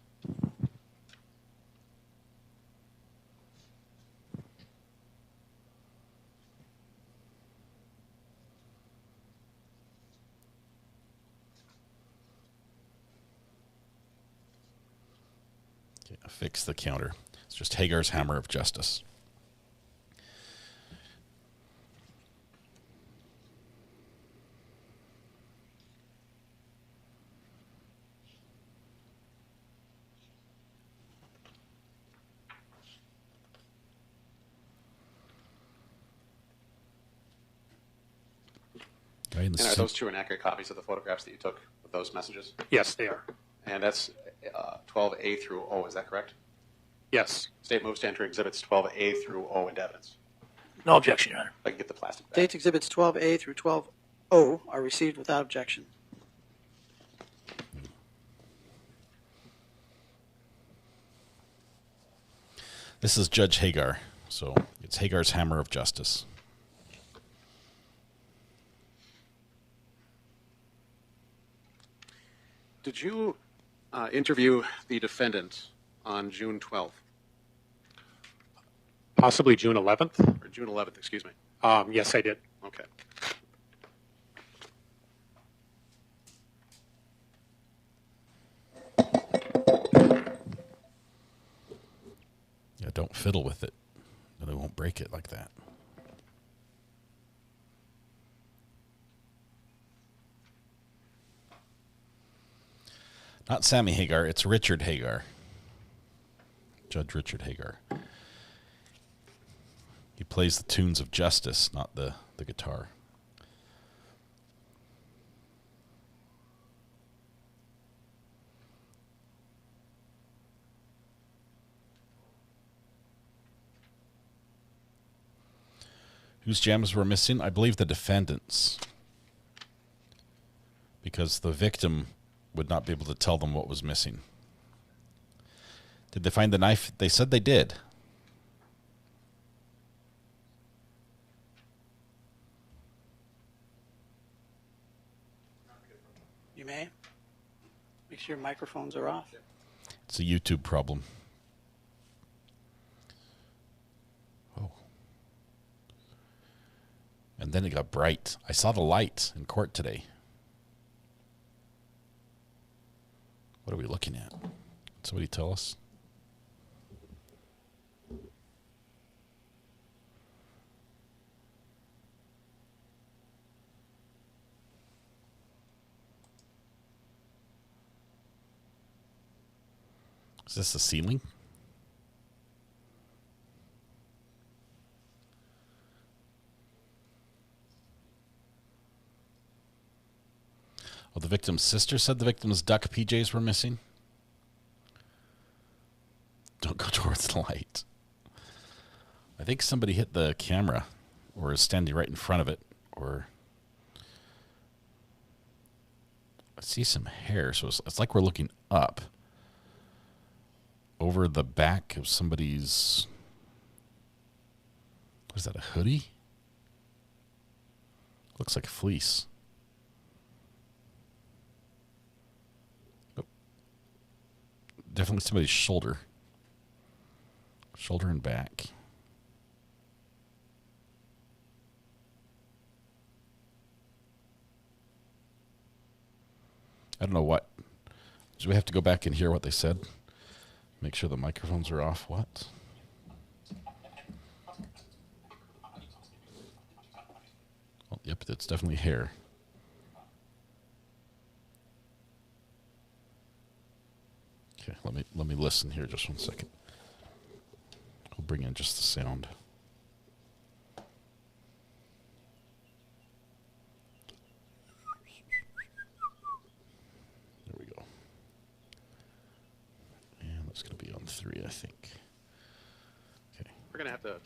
Okay, affix the counter. It's just Hagar's hammer of justice. And are those true and accurate copies of the photographs that you took of those messages? Yes, they are. And that's 12A through O, is that correct? Yes. State moves to enter Exhibits 12A through O into evidence. No objection, Your Honor. If I can get the plastic back. State's Exhibits 12A through 12O are received without objection. This is Judge Hagar, so it's Hagar's hammer of justice. Did you interview the defendant on June 12th? Possibly June 11th? Or June 11th, excuse me. Yes, I did. Okay. Yeah, don't fiddle with it. They won't break it like that. Not Sammy Hagar, it's Richard Hagar. Judge Richard Hagar. He plays the tunes of justice, not the guitar. Whose gems were missing? I believe the defendants. Because the victim would not be able to tell them what was missing. Did they find the knife? They said they did. You may. Make sure your microphones are off. It's a YouTube problem. Oh. And then it got bright. I saw the light in court today. What are we looking at? Somebody tell us. Is this the ceiling? Oh, the victim's sister said the victim's duck PJs were missing. Don't go towards the light. I think somebody hit the camera or is standing right in front of it, or I see some hair, so it's like we're looking up over the back of somebody's, what is that, a hoodie? Looks like a fleece. Oh. Definitely somebody's shoulder. Shoulder and back. I don't know what. Do we have to go back and hear what they said? Make sure the microphones are off. What? Oh, yep, that's definitely hair. Okay, let me listen here just 1 second. I'll bring in just the sound. There we go. And that's going to be on 3, I think. Okay. We're going to have to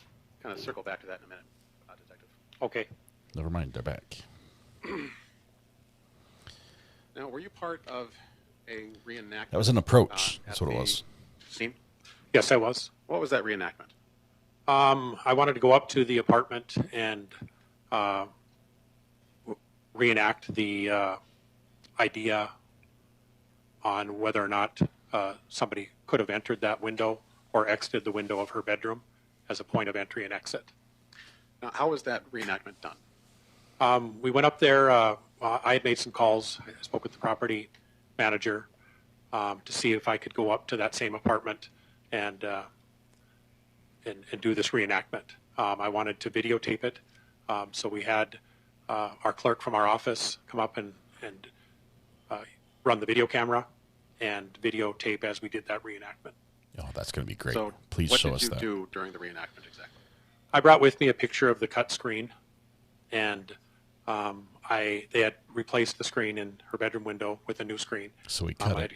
kind of circle back to that in a minute, Detective. Okay. Never mind, they're back. Now, were you part of a reenactment? That was an approach. That's what it was. Scene? Yes, I was. What was that reenactment? I wanted to go up to the apartment and reenact the idea on whether or not somebody could have entered that window or exited the window of her bedroom as a point of entry and exit. Now, how was that reenactment done? We went up there. I had made some calls. I spoke with the property manager to see if I could go up to that same apartment and do this reenactment. I wanted to videotape it, so we had our clerk from our office come up and run the video camera and videotape as we did that reenactment. Oh, that's going to be great. So please show us that. What did you do during the reenactment exactly? I brought with me a picture of the cut screen, and they had replaced the screen in her bedroom window with a new screen. So we cut it.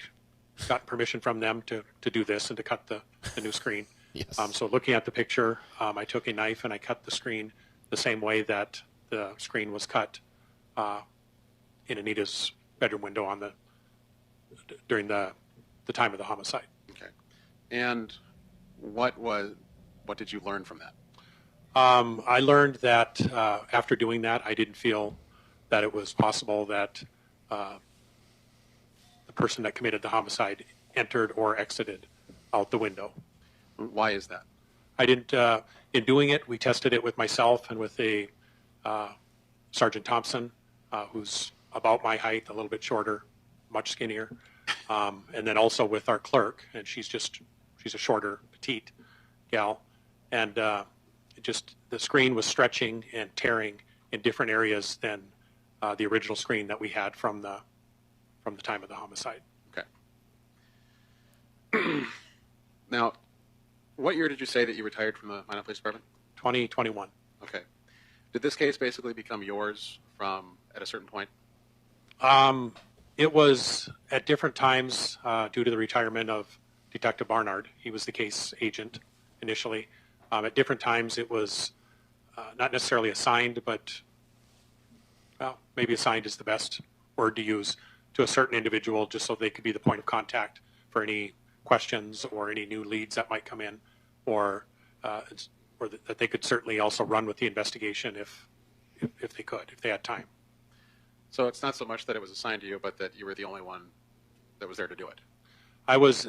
I'd gotten permission from them to do this and to cut the new screen. Yes. So looking at the picture, I took a knife and I cut the screen the same way that the screen was cut in Anita's bedroom window during the time of the homicide. Okay. And what did you learn from that? I learned that after doing that, I didn't feel that it was possible that the person that committed the homicide entered or exited out the window. Why is that? I didn't. In doing it, we tested it with myself and with a Sergeant Thompson, who's about my height, a little bit shorter, much skinnier, and then also with our clerk, and she's a shorter, petite gal, and the screen was stretching and tearing in different areas than the original screen that we had from the time of the homicide. Okay. Now, what year did you say that you retired from the Minot Police Department? 2021. Okay. Did this case basically become yours at a certain point? It was at different times due to the retirement of Detective Barnard. He was the case agent initially. At different times, it was not necessarily assigned, but maybe assigned is the best word to use to a certain individual, just so they could be the point of contact for any questions or any new leads that might come in, or that they could certainly also run with the investigation if they had time. So it's not so much that it was assigned to you, but that you were the only one that was there to do it. I was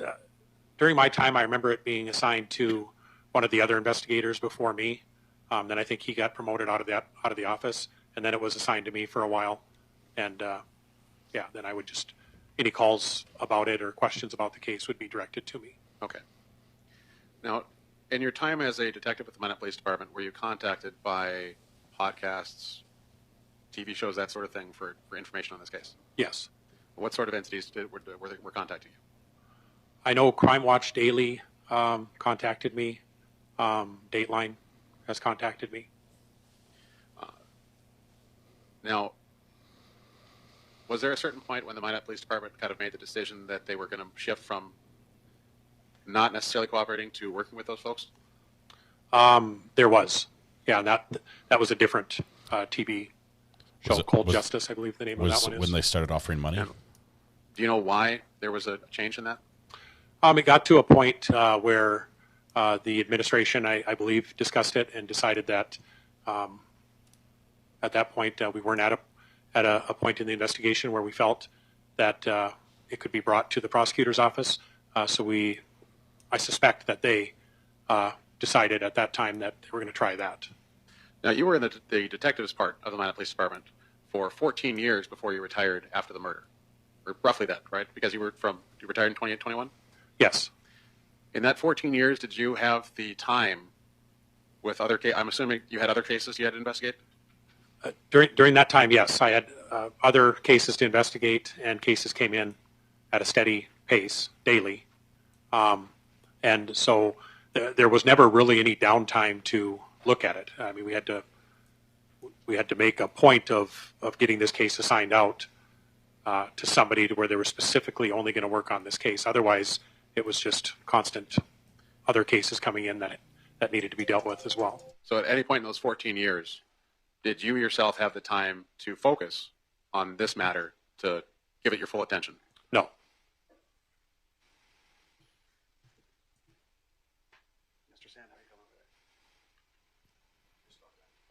during my time. I remember it being assigned to one of the other investigators before me. Then I think he got promoted out of the office, and then it was assigned to me for a while. And then I would just, any calls about it or questions about the case would be directed to me. Okay. Now, in your time as a detective at the Minot Police Department, were you contacted by podcasts, TV shows, that sort of thing for information on this case? Yes. What sort of entities were contacting you? I know Crime Watch Daily contacted me. Dateline has contacted me. Now, was there a certain point when the Minot Police Department kind of made the decision that they were going to shift from not necessarily cooperating to working with those folks? There was. Yeah, that was a different TV show, Cold Justice, I believe the name of that one is. When they started offering money? Do you know why there was a change in that? It got to a point where the administration, I believe, discussed it and decided that at that point we weren't at a point in the investigation where we felt that it could be brought to the prosecutor's office. I suspect that they decided at that time that they were going to try that. Now, you were in the detectives part of the Minot Police Department for 14 years before you retired after the murder, or roughly that, right? Because you retired in 2021? Yes. In that 14 years, did you have the time with other cases? I'm assuming you had other cases you had to investigate? During that time, yes. I had other cases to investigate, and cases came in at a steady pace daily. And so there was never really any downtime to look at it. I mean, we had to make a point of getting this case assigned out to somebody to where they were specifically only going to work on this case. Otherwise, it was just constant other cases coming in that needed to be dealt with as well. So at any point in those 14 years, did you yourself have the time to focus on this matter to give it your full attention? No. Mr. Sand, how are you doing today?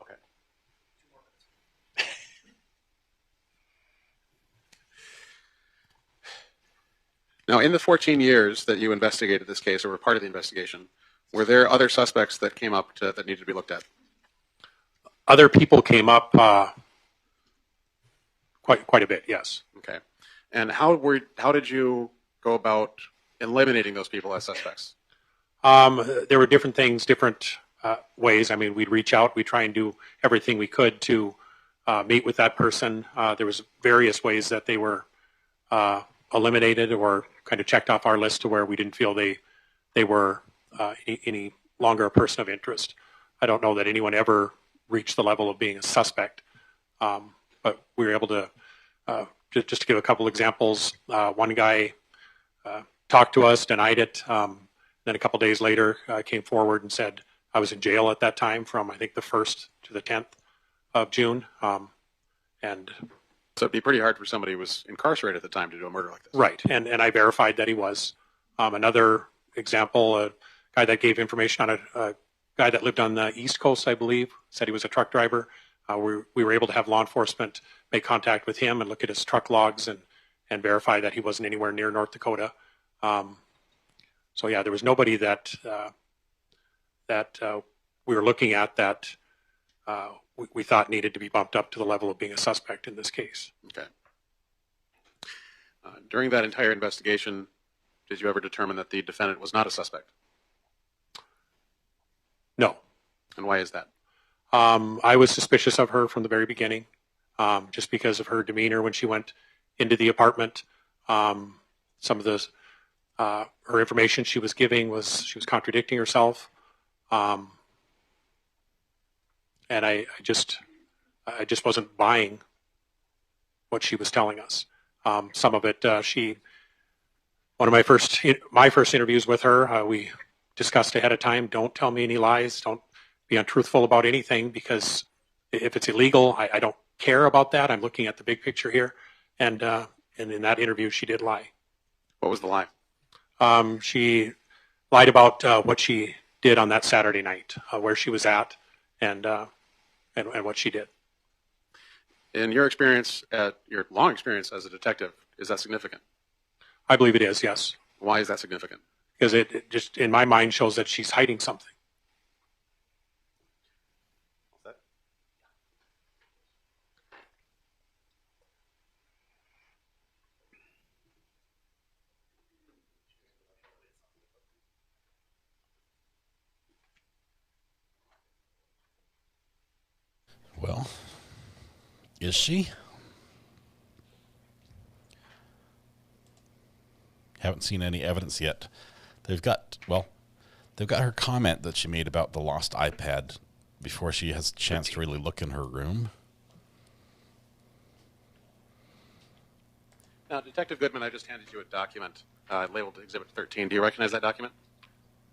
Okay. 2 more minutes. Now, in the 14 years that you investigated this case or were part of the investigation, were there other suspects that came up that needed to be looked at? Other people came up quite a bit, yes. Okay. And how did you go about eliminating those people as suspects? There were different things, different ways. I mean, we'd reach out, we'd try and do everything we could to meet with that person. There was various ways that they were eliminated or kind of checked off our list to where we didn't feel they were any longer a person of interest. I don't know that anyone ever reached the level of being a suspect, but we were able to, just to give a couple examples, one guy talked to us, denied it, then a couple days later came forward and said, I was in jail at that time from, I think, the 1st to the 10th of June. And so it'd be pretty hard for somebody who was incarcerated at the time to do a murder like this. Right, and I verified that he was. Another example, a guy that gave information on a guy that lived on the East Coast, I believe, said he was a truck driver. We were able to have law enforcement make contact with him and look at his truck logs and verify that he wasn't anywhere near North Dakota. So yeah, there was nobody that we were looking at that we thought needed to be bumped up to the level of being a suspect in this case. Okay. During that entire investigation, did you ever determine that the defendant was not a suspect? No. And why is that? I was suspicious of her from the very beginning, just because of her demeanor when she went into the apartment. Some of the her information she was giving she was contradicting herself, and I just wasn't buying what she was telling us. Some of it, one of my first interviews with her, we discussed ahead of time. Don't tell me any lies. Don't be untruthful about anything, because if it's illegal, I don't care about that. I'm looking at the big picture here. And in that interview, she did lie. What was the lie? She lied about what she did on that Saturday night, where she was at, and what she did. In your experience, your long experience as a detective, is that significant? I believe it is, yes. Why is that significant? Because it just, in my mind, shows that she's hiding something. Well, is she? Haven't seen any evidence yet. They've got her comment that she made about the lost iPad before she has a chance to really look in her room. Now, Detective Goodman, I just handed you a document labeled Exhibit 13. Do you recognize that document?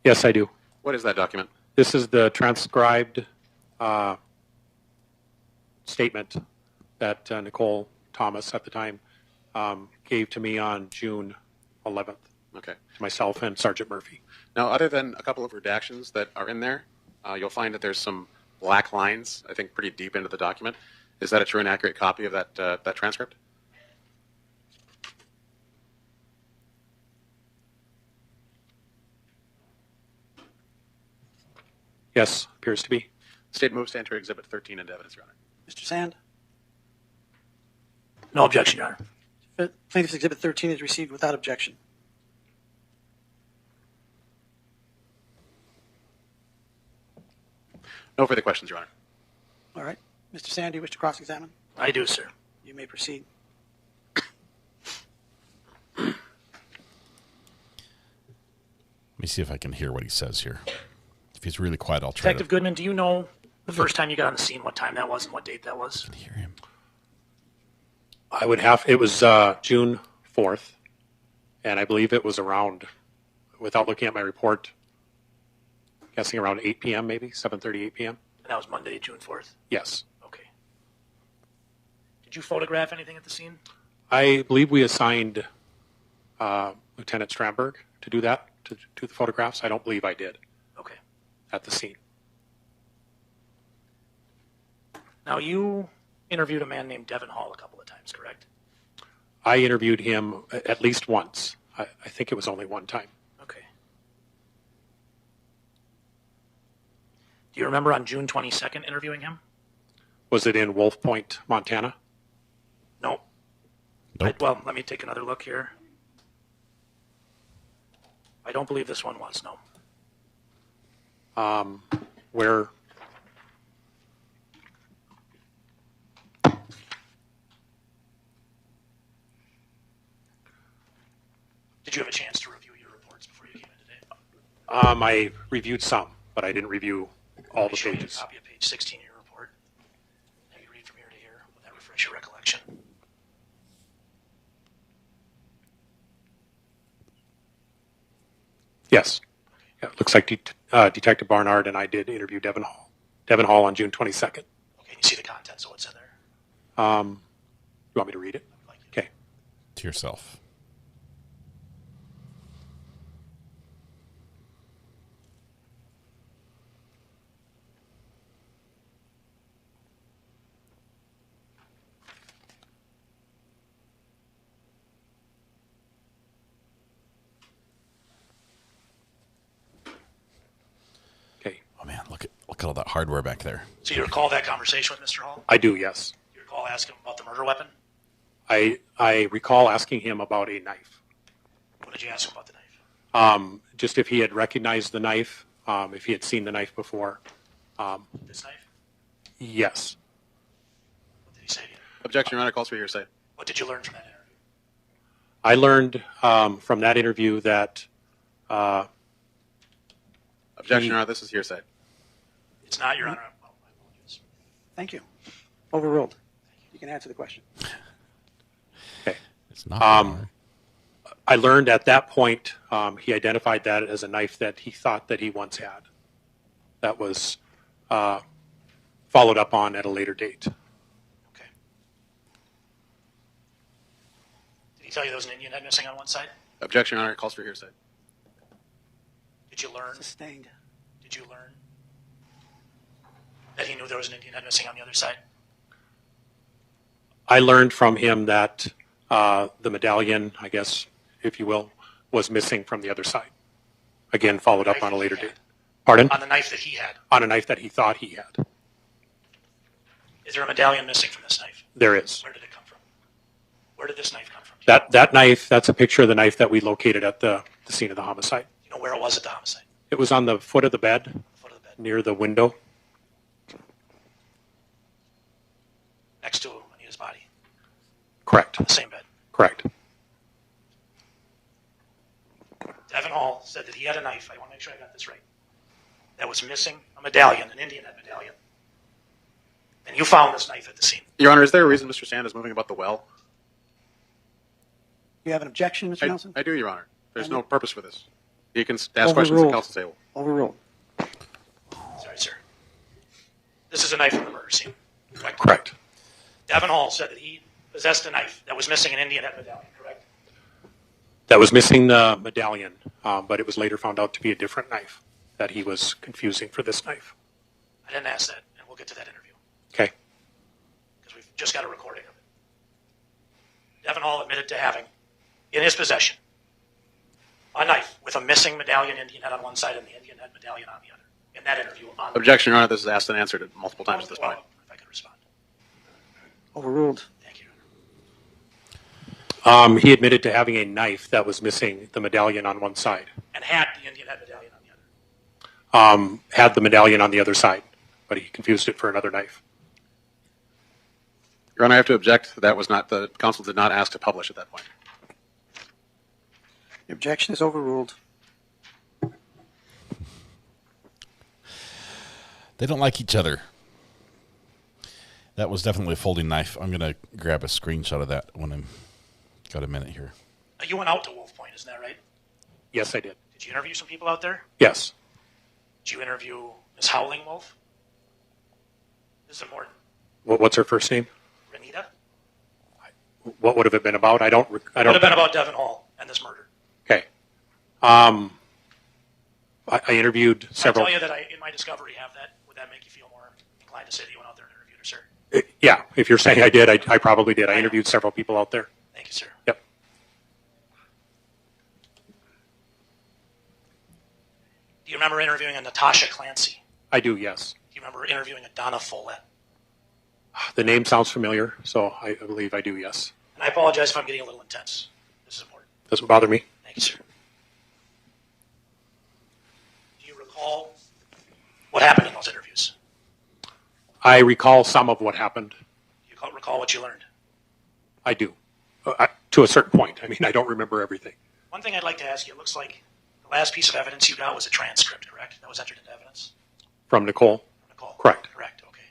Yes, I do. What is that document? This is the transcribed statement that Nichole Thomas at the time gave to me on June 11th. Okay. To myself and Sergeant Murphy. Now, other than a couple of redactions that are in there, you'll find that there's some black lines, I think, pretty deep into the document. Is that a true and accurate copy of that transcript? Yes, appears to be. The state moves to enter Exhibit 13 into evidence, Your Honor. Mr. Sand? No objection, Your Honor. Plaintiff's Exhibit 13 is received without objection. No further questions, Your Honor. All right. Mr. Sand, do you wish to cross-examine? I do, sir. You may proceed. me see if I can hear what he says here. If he's really quiet, I'll try Detective Goodman, do you know the first time you got on the scene, what time that was and what date that was? I can hear him. It was June 4th, and I believe it was around, without looking at my report, guessing around 8 p.m. maybe, 7:30, 8 p.m. And that was Monday, June 4th? Yes. Okay. Did you photograph anything at the scene? I believe we assigned Lieutenant Stranberg to do that, to the photographs. I don't believe I did. Okay. At the scene. Now, you interviewed a man named Devin Hall a couple of times, correct? I interviewed him at least once. I think it was only one time. Okay. Do you remember on June 22nd interviewing him? Was it in Wolf Point, Montana? No. Nope. Well, let me take another look here. I don't believe this one was, no. Where? Did you have a chance to review your reports before you came in today? I reviewed some, but I didn't review all the Show you a pages. copy of page 16 of your report. Maybe read from here to here. Will that refresh your recollection? Yes. Yeah, it looks like Detective Barnard and I did interview Devin Hall. Devin Hall on June 22nd. Okay, you see the contents of what's in there? You want me to read it? Okay. To yourself. Okay. Oh man, look at all that hardware back there. So you recall that conversation with Mr. Hall? I do, yes. You recall asking him about the murder weapon? I recall asking him about a knife. What did you ask him about the knife? Just if he had recognized the knife, if he had seen the knife before. This knife? Yes. What did he say to you? Objection, Your Honor. Calls for hearsay. What did you learn from that interview? I learned from that interview that. Objection, Your Honor. This is hearsay. It's not, Your Honor. Oh, my apologies. Thank you. Overruled. You can answer the question. Okay. It's not. I learned at that point he identified that as a knife that he thought that he once had. That was followed up on at a later date. Okay. Did he tell you there was an Indian head missing on one side? Objection, Your Honor. Calls for hearsay. Did you learn? Sustained. Did you learn that he knew there was an Indian head missing on the other side? I learned from him that the medallion, I guess, if you will, was missing from the other side. Again, followed up on a later date. Pardon? On the knife that he had. On a knife that he thought he had. Is there a medallion missing from this knife? There is. Where did it come from? Where did this knife come from? That knife, that's a picture of the knife that we located at the scene of the homicide. You know where it was at the homicide? It was on the foot of the bed, near the window. Next to Anita's body. Correct. On the same bed. Correct. Devin Hall said that he had a knife. I want to make sure I got this right. That was missing a medallion, an Indian head medallion. And you found this knife at the scene. Your Honor, is there a reason Mr. Sand is moving about the well? You have an objection, Mr. Nelson? I do, Your Honor. There's no purpose for this. You can ask questions at the counsel table. Overruled. Sorry, sir. This is a knife from the murder scene. Correct? Correct. Devin Hall said that he possessed a knife that was missing an Indian head medallion, correct? That was missing the medallion, but it was later found out to be a different knife that he was confusing for this knife. I didn't ask that, and we'll get to that interview. Okay. Because we've just got a recording of it. Devin Hall admitted to having, in his possession, a knife with a missing medallion Indian head on one side and the Indian head medallion on the other. In that interview. Objection, Your Honor. This is asked and answered multiple times at this point. If I could respond. Overruled. Thank you. He admitted to having a knife that was missing the medallion on one side. And had the Indian head medallion on the other. Had the medallion on the other side, but he confused it for another knife. Your Honor, I have to object. That was not, the counsel did not ask to publish at that point. The objection is overruled. They don't like each other. That was definitely a folding knife. I'm going to grab a screenshot of that when I'm got a minute here. You went out to Wolf Point, isn't that right? Yes, I did. Did you interview some people out there? Yes. Did you interview Ms. Howling Wolf? This is important. What's her first name? Renita? What would have it been about? I don't. It would have been about Devin Hall and this murder. Okay. I interviewed several. I tell you that in my discovery have that. Would that make you feel more inclined to say that you went out there and interviewed her, sir? Yeah, if you're saying I did, I probably did. I interviewed several people out there. Thank you, sir. Yep. Do you remember interviewing a Natasha Clancy? I do, yes. Do you remember interviewing a Donna Follett? The name sounds familiar, so I believe I do, yes. And I apologize if I'm getting a little intense. This is important. Doesn't bother me. Thank you, sir. Do you recall what happened in those interviews? I recall some of what happened. Do you recall what you learned? I do. To a certain point. I mean, I don't remember everything. One thing I'd like to ask you, it looks like the last piece of evidence you got was a transcript, correct? That was entered into evidence? From Nichole? Nichole. Correct. Correct, okay.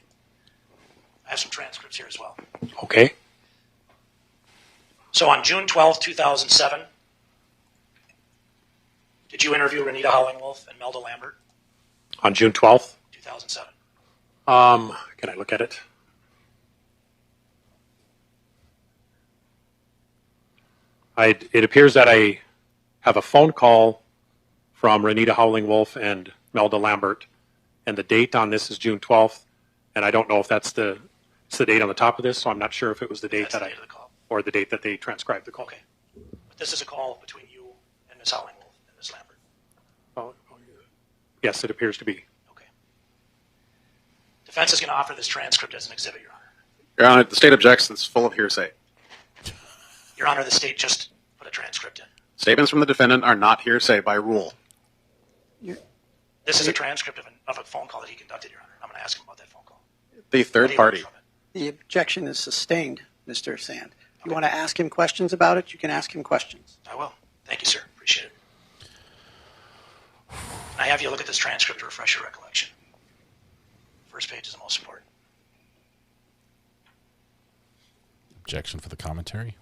I have some transcripts here as well. Okay. So on June 12th, 2007, did you interview Renita Howling-Wolf and Melda Lambert? On June 12th? 2007. Can I look at it? It appears that I have a phone call from Renita Howling-Wolf and Melda Lambert, and the date on this is June 12th, and I don't know if it's the date on the top of this, so I'm not sure if it was the date or the date that they transcribed the call. Okay. But this is a call between you and Ms. Howling-Wolf and Ms. Lambert. Yes, it appears to be. Okay. Defense is going to offer this transcript as an exhibit, Your Honor. Your Honor, the state objects. It's full of hearsay. Your Honor, the state just put a transcript in. Statements from the defendant are not hearsay by rule. This is a transcript of a phone call that he conducted, Your Honor. I'm going to ask him about that phone call. The third party. The objection is sustained, Mr. Sand. If you want to ask him questions about it, you can ask him questions. I will. Thank you, sir. Appreciate it. I have you look at this transcript to refresh your recollection. First page is the most important. Objection for the commentary.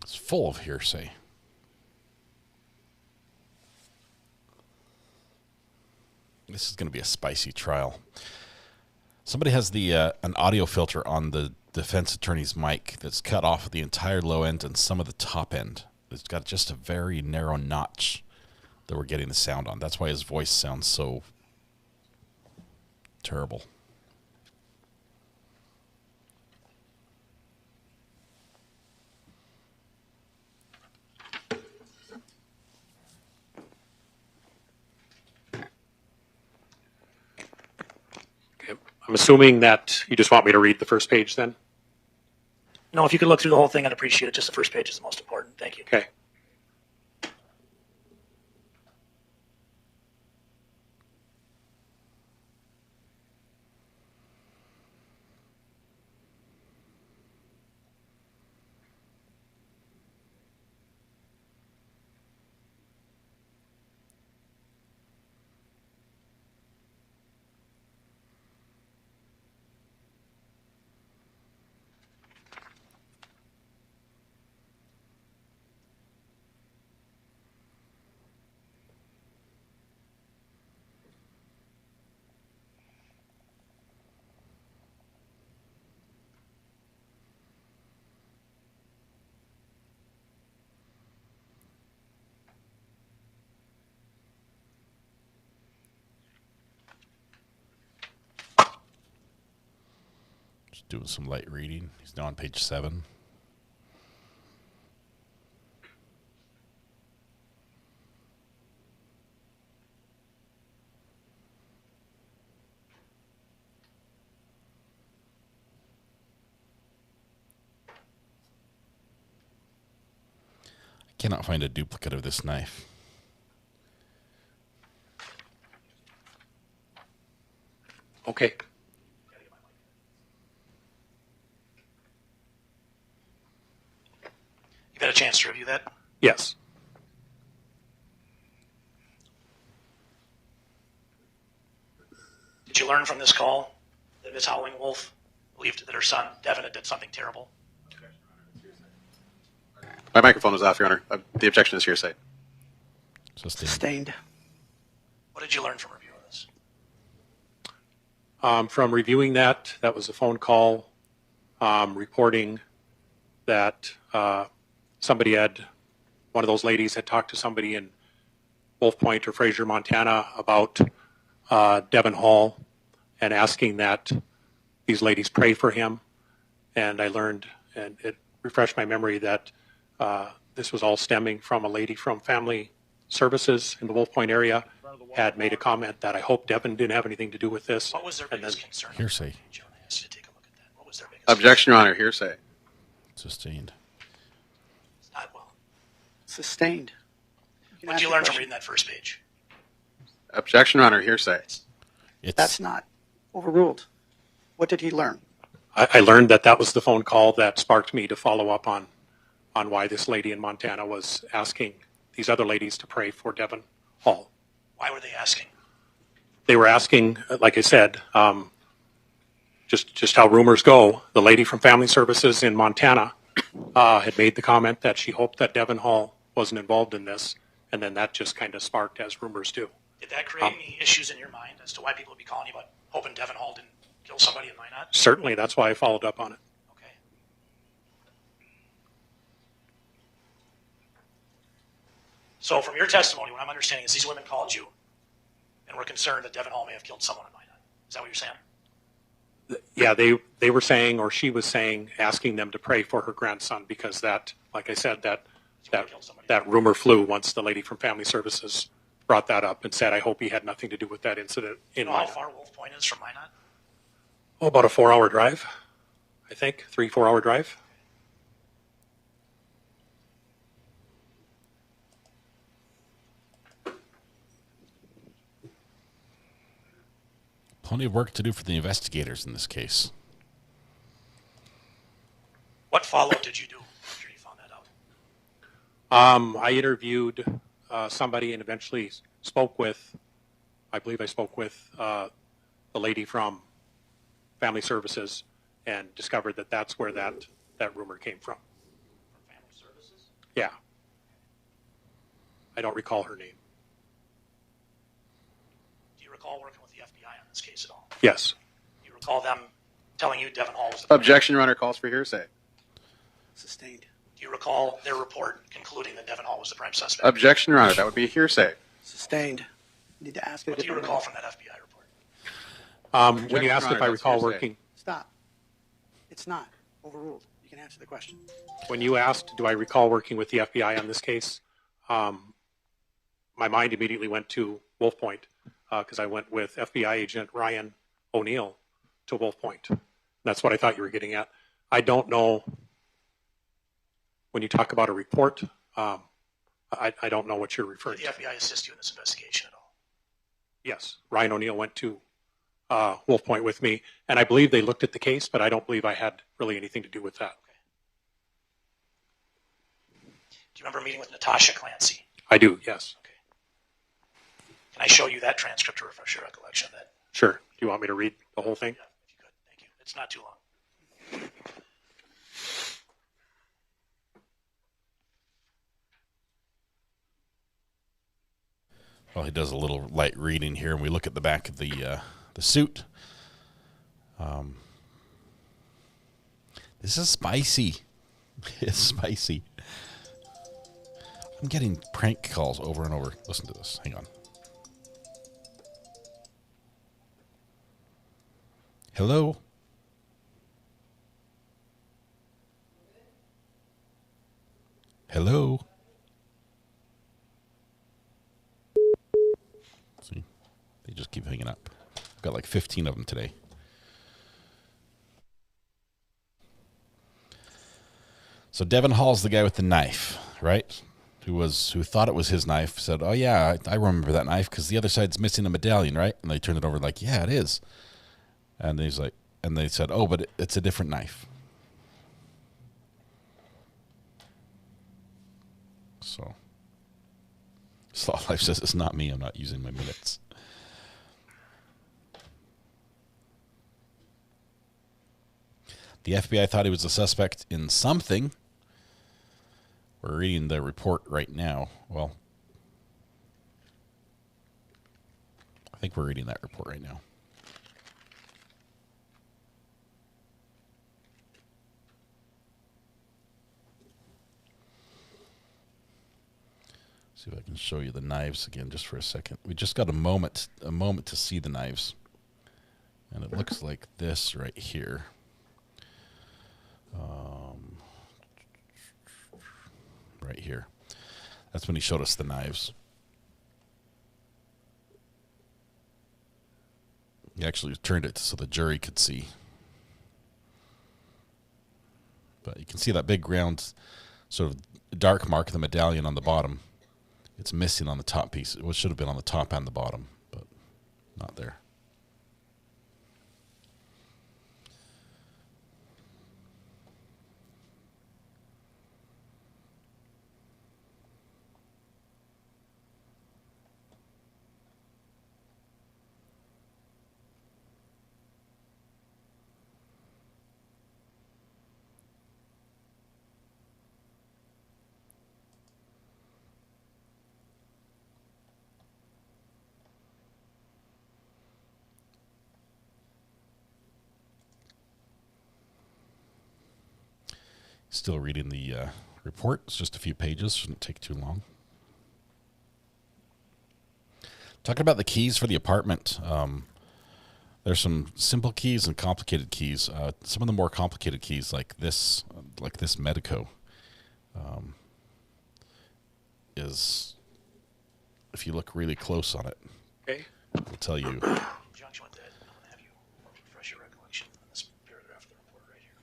It's full of hearsay. This is going to be a spicy trial. Somebody has an audio filter on the defense attorney's mic that's cut off the entire low end and some of the top end. It's got just a very narrow notch that we're getting the sound on. That's why his voice sounds so terrible. I'm assuming that you just want me to read the first page then? No, if you could look through the whole thing, I'd appreciate it. Just the first page is the most important. Thank you. Okay. Just doing some light reading. He's now on page 7. I cannot find a duplicate of this knife. Okay. You've had a chance to review that? Yes. Did you learn from this call that Ms. Howling Wolf believed that her son, Devin, had done something terrible? My microphone was off, Your Honor. The objection is hearsay. Sustained. What did you learn from reviewing this? From reviewing that was a phone call reporting that one of those ladies had talked to somebody in Wolf Point or Fraser, Montana about Devin Hall and asking that these ladies pray for him. And I learned, and it refreshed my memory, that this was all stemming from a lady from Family Services in the Wolf Point area had made a comment that I hope Devin didn't have anything to do with this. What was their biggest concern? Hearsay. What was their biggest Objection, Your Honor. Hearsay. Sustained. Not well. Sustained. What did you learn from reading that first page? Objection, Your Honor. Hearsay. That's not overruled. What did he learn? I learned that was the phone call that sparked me to follow up on why this lady in Montana was asking these other ladies to pray for Devin Hall. Why were they asking? They were asking, like I said, just how rumors go. The lady from Family Services in Montana had made the comment that she hoped that Devin Hall wasn't involved in this, and then that just kind of sparked as rumors do. Did that create any issues in your mind as to why people would be calling you about hoping Devin Hall didn't kill somebody in Minot? Certainly, that's why I followed up on it. Okay. So from your testimony, what I'm understanding is these women called you and were concerned that Devin Hall may have killed someone in Minot. Is that what you're saying? Yeah, they were saying, or she was saying, asking them to pray for her grandson because that, like I said, that rumor flew once the lady from Family Services brought that up and said, I hope he had nothing to do with that incident in Minot. Minot. How far Wolf Point is from Minot? Oh, about a 4-hour drive, I think. 3-4 hour drive. Plenty of work to do for the investigators in this case. What follow-up did you do after you found that out? I interviewed somebody and eventually spoke with, I believe I spoke with the lady from Family Services and discovered that that's where that rumor came from. From Family Services? Yeah. I don't recall her name. Do you recall working with the FBI on this case at all? Yes. Do you recall them telling you Devin Hall was the Objection, Your Honor. Calls for hearsay. Sustained. Do you recall their report concluding that Devin Hall was the prime suspect? Objection, Your Honor. That would be hearsay. Sustained. Need to ask What do you recall from that FBI report? When you asked if I recall working, Stop. It's not overruled. You can answer the question. when you asked, do I recall working with the FBI on this case, my mind immediately went to Wolf Point because I went with FBI agent Ryan O'Neill to Wolf Point. That's what I thought you were getting at. I don't know when you talk about a report. I don't know what you're referring Did the to. FBI assist you in this investigation at all? Yes, Ryan O'Neill went to Wolf Point with me, and I believe they looked at the case, but I don't believe I had really anything to do with that. Do you remember meeting with Natasha Clancy? I do, yes. Okay. Can I show you that transcript to refresh your recollection of that? Sure. Do you want me to read the whole thing? Yeah, if you could. Thank you. It's not too long. Well, he does a little light reading here, and we look at the back of the suit. This is spicy. It's spicy. I'm getting prank calls over and over. Listen to this. Hang on. Hello? Hello? See? They just keep hanging up. I've got like 15 of them today. So Devin Hall's the guy with the knife, right? Who thought it was his knife, said, oh yeah, I remember that knife because the other side's missing a medallion, right? And they turned it over like, yeah, it is. And he's like, and they said, oh, but it's a different knife. So Sloth Life says it's not me. I'm not using my minutes. The FBI thought he was a suspect in something. We're reading the report right now. Well, I think we're reading that report right now. See if I can show you the knives again just for a second. We just got a moment to see the knives. And it looks like this right here. Right here. That's when he showed us the knives. He actually turned it so the jury could see. But you can see that big round sort of dark mark of the medallion on the bottom. It's missing on the top piece. It should have been on the top and the bottom, but not there. Still reading the report. It's just a few pages. Shouldn't take too long. Talking about the keys for the apartment. There's some simple keys and complicated keys. Some of the more complicated keys, like this Medico, is, if you look really close on it, okay, it'll tell you. Conjunction with that, I'm going to have you refresh your recollection on this paragraph of the report right here.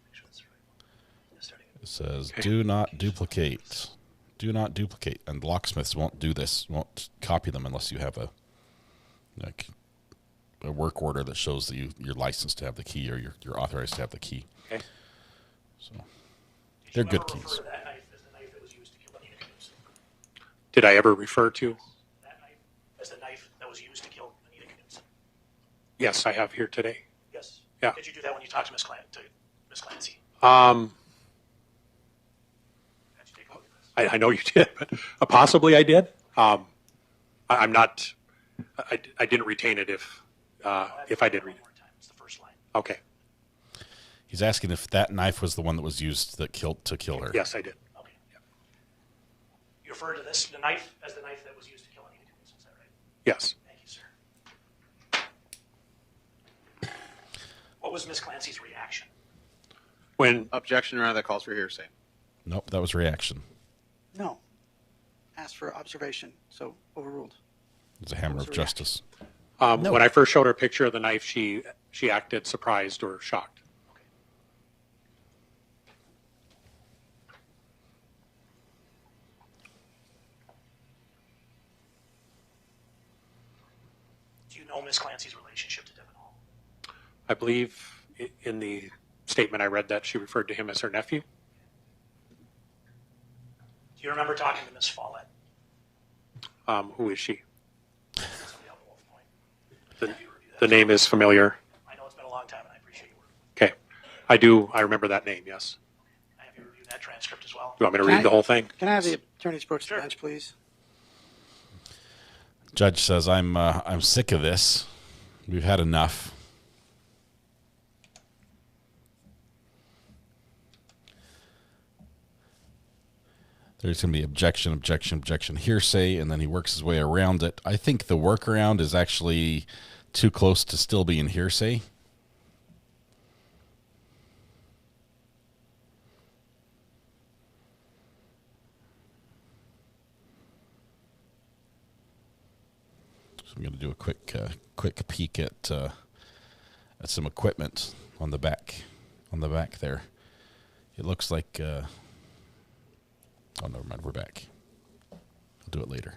Make sure that's the right one. It says, do not duplicate. Do not duplicate. And locksmiths won't do this, won't copy them unless you have a work order that shows that you're licensed to have the key or you're authorized to have the key. Okay. So they're good keys. That knife as the knife that was used to kill Anita Knutson. Did I ever refer to? That knife as the knife that was used to kill Anita Knutson. Yes, I have here today. Yes. Yeah. Did you do that when you talked to Miss Clancy? I know you did, but possibly I did. I'm not. I didn't retain it if I did read it. It's the first line. Okay. He's asking if that knife was the one that was used to kill her. Yes, I did. Okay. Yeah. You refer to the knife as the knife that was used to kill Anita Knutson, is that right? Yes. Thank you, sir. What was Miss Clancy's reaction? When objection, Your Honor, that calls for hearsay. Nope, that was reaction. No. Asked for observation, so overruled. It's a hammer of justice. No. When I first showed her a picture of the knife, she acted surprised or shocked. Okay. Do you know Miss Clancy's relationship to Devin Hall? I believe in the statement I read that she referred to him as her nephew. Do you remember talking to Miss Follett? Who is she? The name is familiar. I know it's been a long time, and I appreciate your work. Okay. I do. I remember that name, yes. I have you review that transcript as well. Do you want me to read the whole thing? Can I have the attorney's approach to the bench, please? Judge says, I'm sick of this. We've had enough. There's going to be objection, hearsay, and then he works his way around it. I think the workaround is actually too close to still being hearsay. So I'm going to do a quick peek at some equipment on the back there. It looks like. Oh, never mind. We're back. I'll do it later.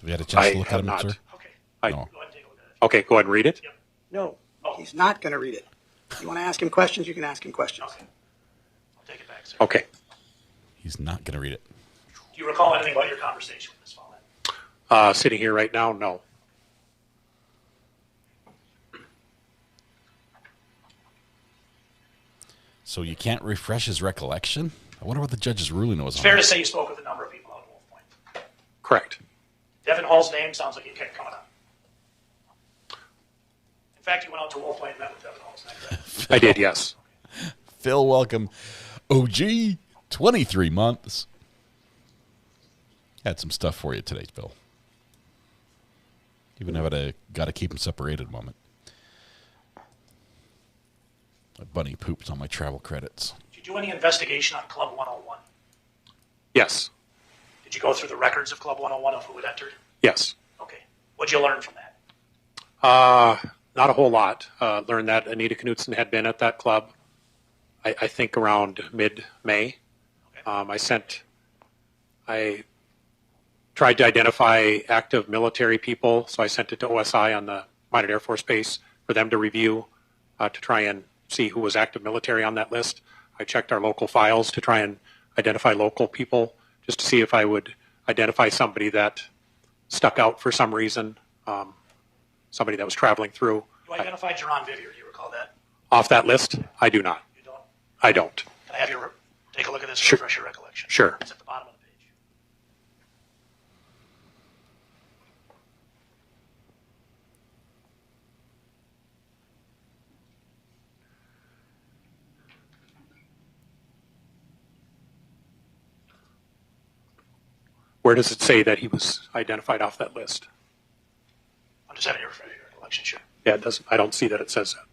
Have you had a chance to look at it, sir? Okay. No. Go ahead and take a look at it. Okay, go ahead and read it. Yep. No, he's not going to read it. If you want to ask him questions, you can ask him questions. Okay. I'll take it back, sir. Okay. He's not going to read it. Do you recall anything about your conversation with Miss Follett? Sitting here right now, no. So you can't refresh his recollection? I wonder what the judge's ruling was It's on fair that. to say you spoke with a number of people out at Wolf Point. Correct. Devin Hall's name sounds like it kept coming up. In fact, you went out to Wolf Point and met with Devin Hall's name. I did, yes. Phil, welcome. OG, 23 months. Had some stuff for you today, Phil. Even have a gotta keep them separated moment. My bunny poops on my travel credits. Did you do any investigation on Club 101? Yes. Did you go through the records of Club 101 of who had entered? Yes. Okay. What'd you learn from that? Not a whole lot. Learned that Anita Knutson had been at that club, I think around mid-May. Okay. I tried to identify active military people, so I sent it to OSI on the Minot Air Force Base for them to review to try and see who was active military on that list. I checked our local files to try and identify local people just to see if I would identify somebody that stuck out for some reason, somebody that was traveling through. You identified Jerron Vivier. Do you recall that? Off that list? I do not. You don't? I don't. Can I have you take a look at this and Sure. refresh your recollection? Sure. It's at the bottom of the page. Where does it say that he was identified off that list? I'm just having you refresh your recollection, sure. Yeah, it doesn't. I don't see that it says that.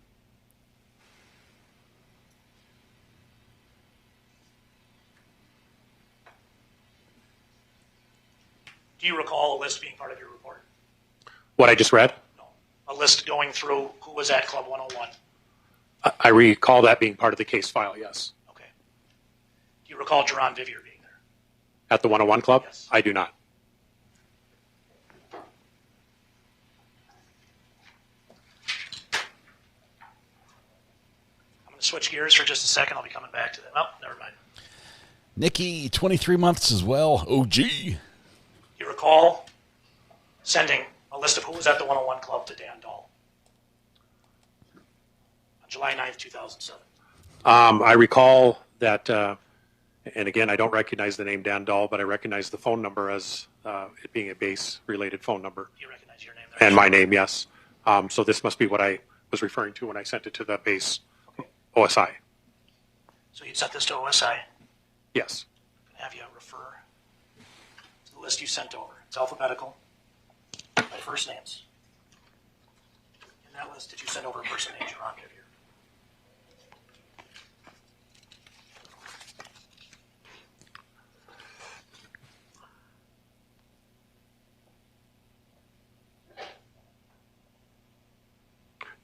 Do you recall a list being part of your report? What I just read? A list going through who was at Club 101? I recall that being part of the case file, yes. Okay. Do you recall Jerron Vivier being there? At the 101 Club? Yes. I do not. I'm going to switch gears for just a second. I'll be coming back to that. Oh, never mind. Nikki, 23 months as well. OG. You recall sending a list of who was at the 101 Club to Dan Dahl on July 9th, 2007. I recall that, and again, I don't recognize the name Dan Dahl, but I recognize the phone number as it being a base-related phone number. You recognize your name there? And my name, yes. So this must be what I was referring to when I sent it to the base OSI. So you sent this to OSI. Yes. I'm going to have you refer to the list you sent over. It's alphabetical by first names. In that list, did you send over a person named Jerron Vivier?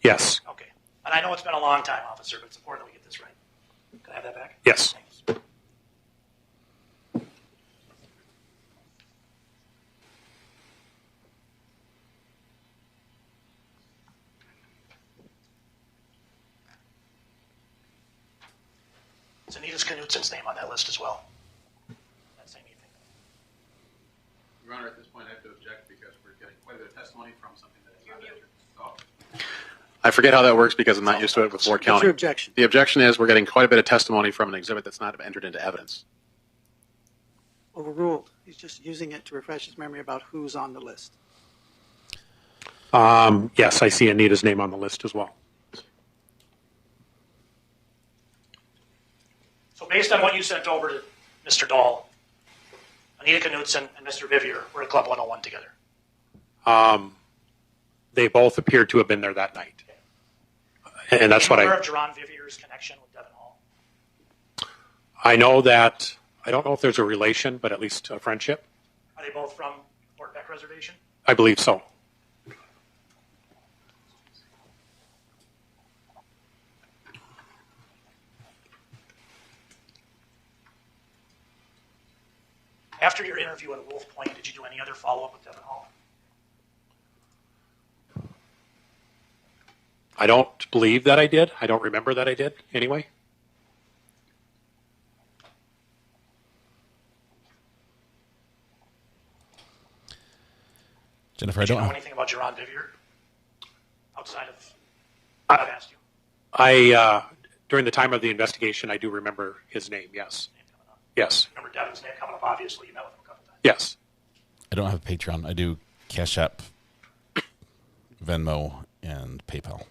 Yes. Okay. And I know it's been a long time, officer, but it's important that we get this right. Can I have that back? Yes. Thanks. It's Anita Knutson's name on that list as well. That same evening. Your Honor, at this point, I have to object because we're getting quite a bit of testimony from something that is not entered. I forget how that works because I'm not used to it with Ward County. What's your objection? The objection is we're getting quite a bit of testimony from an exhibit that's not entered into evidence. Overruled. He's just using it to refresh his memory about who's on the list. Yes, I see Anita's name on the list as well. So based on what you sent over to Mr. Dahl, Anita Knutson and Mr. Vivier were at Club 101 together. They both appeared to have been there that night. And that's what aware of Jerron Vivier's connection with Devin Hall? I know that, I don't know if there's a relation, but at least a friendship. Are they both from Fort Beck Reservation? I believe so. After your interview at Wolf Point, did you do any other follow-up with Devin Hall? I don't believe that I did. I don't remember that I did anyway. Jennifer, Did you know anything about Jerron Vivier outside of what I've asked you? I During the time of the investigation, I do remember his name, yes. Yes. Remember Devin's name coming up, obviously. You met with him a couple times. Yes. I don't have a Patreon. I do Cash App, Venmo, and PayPal.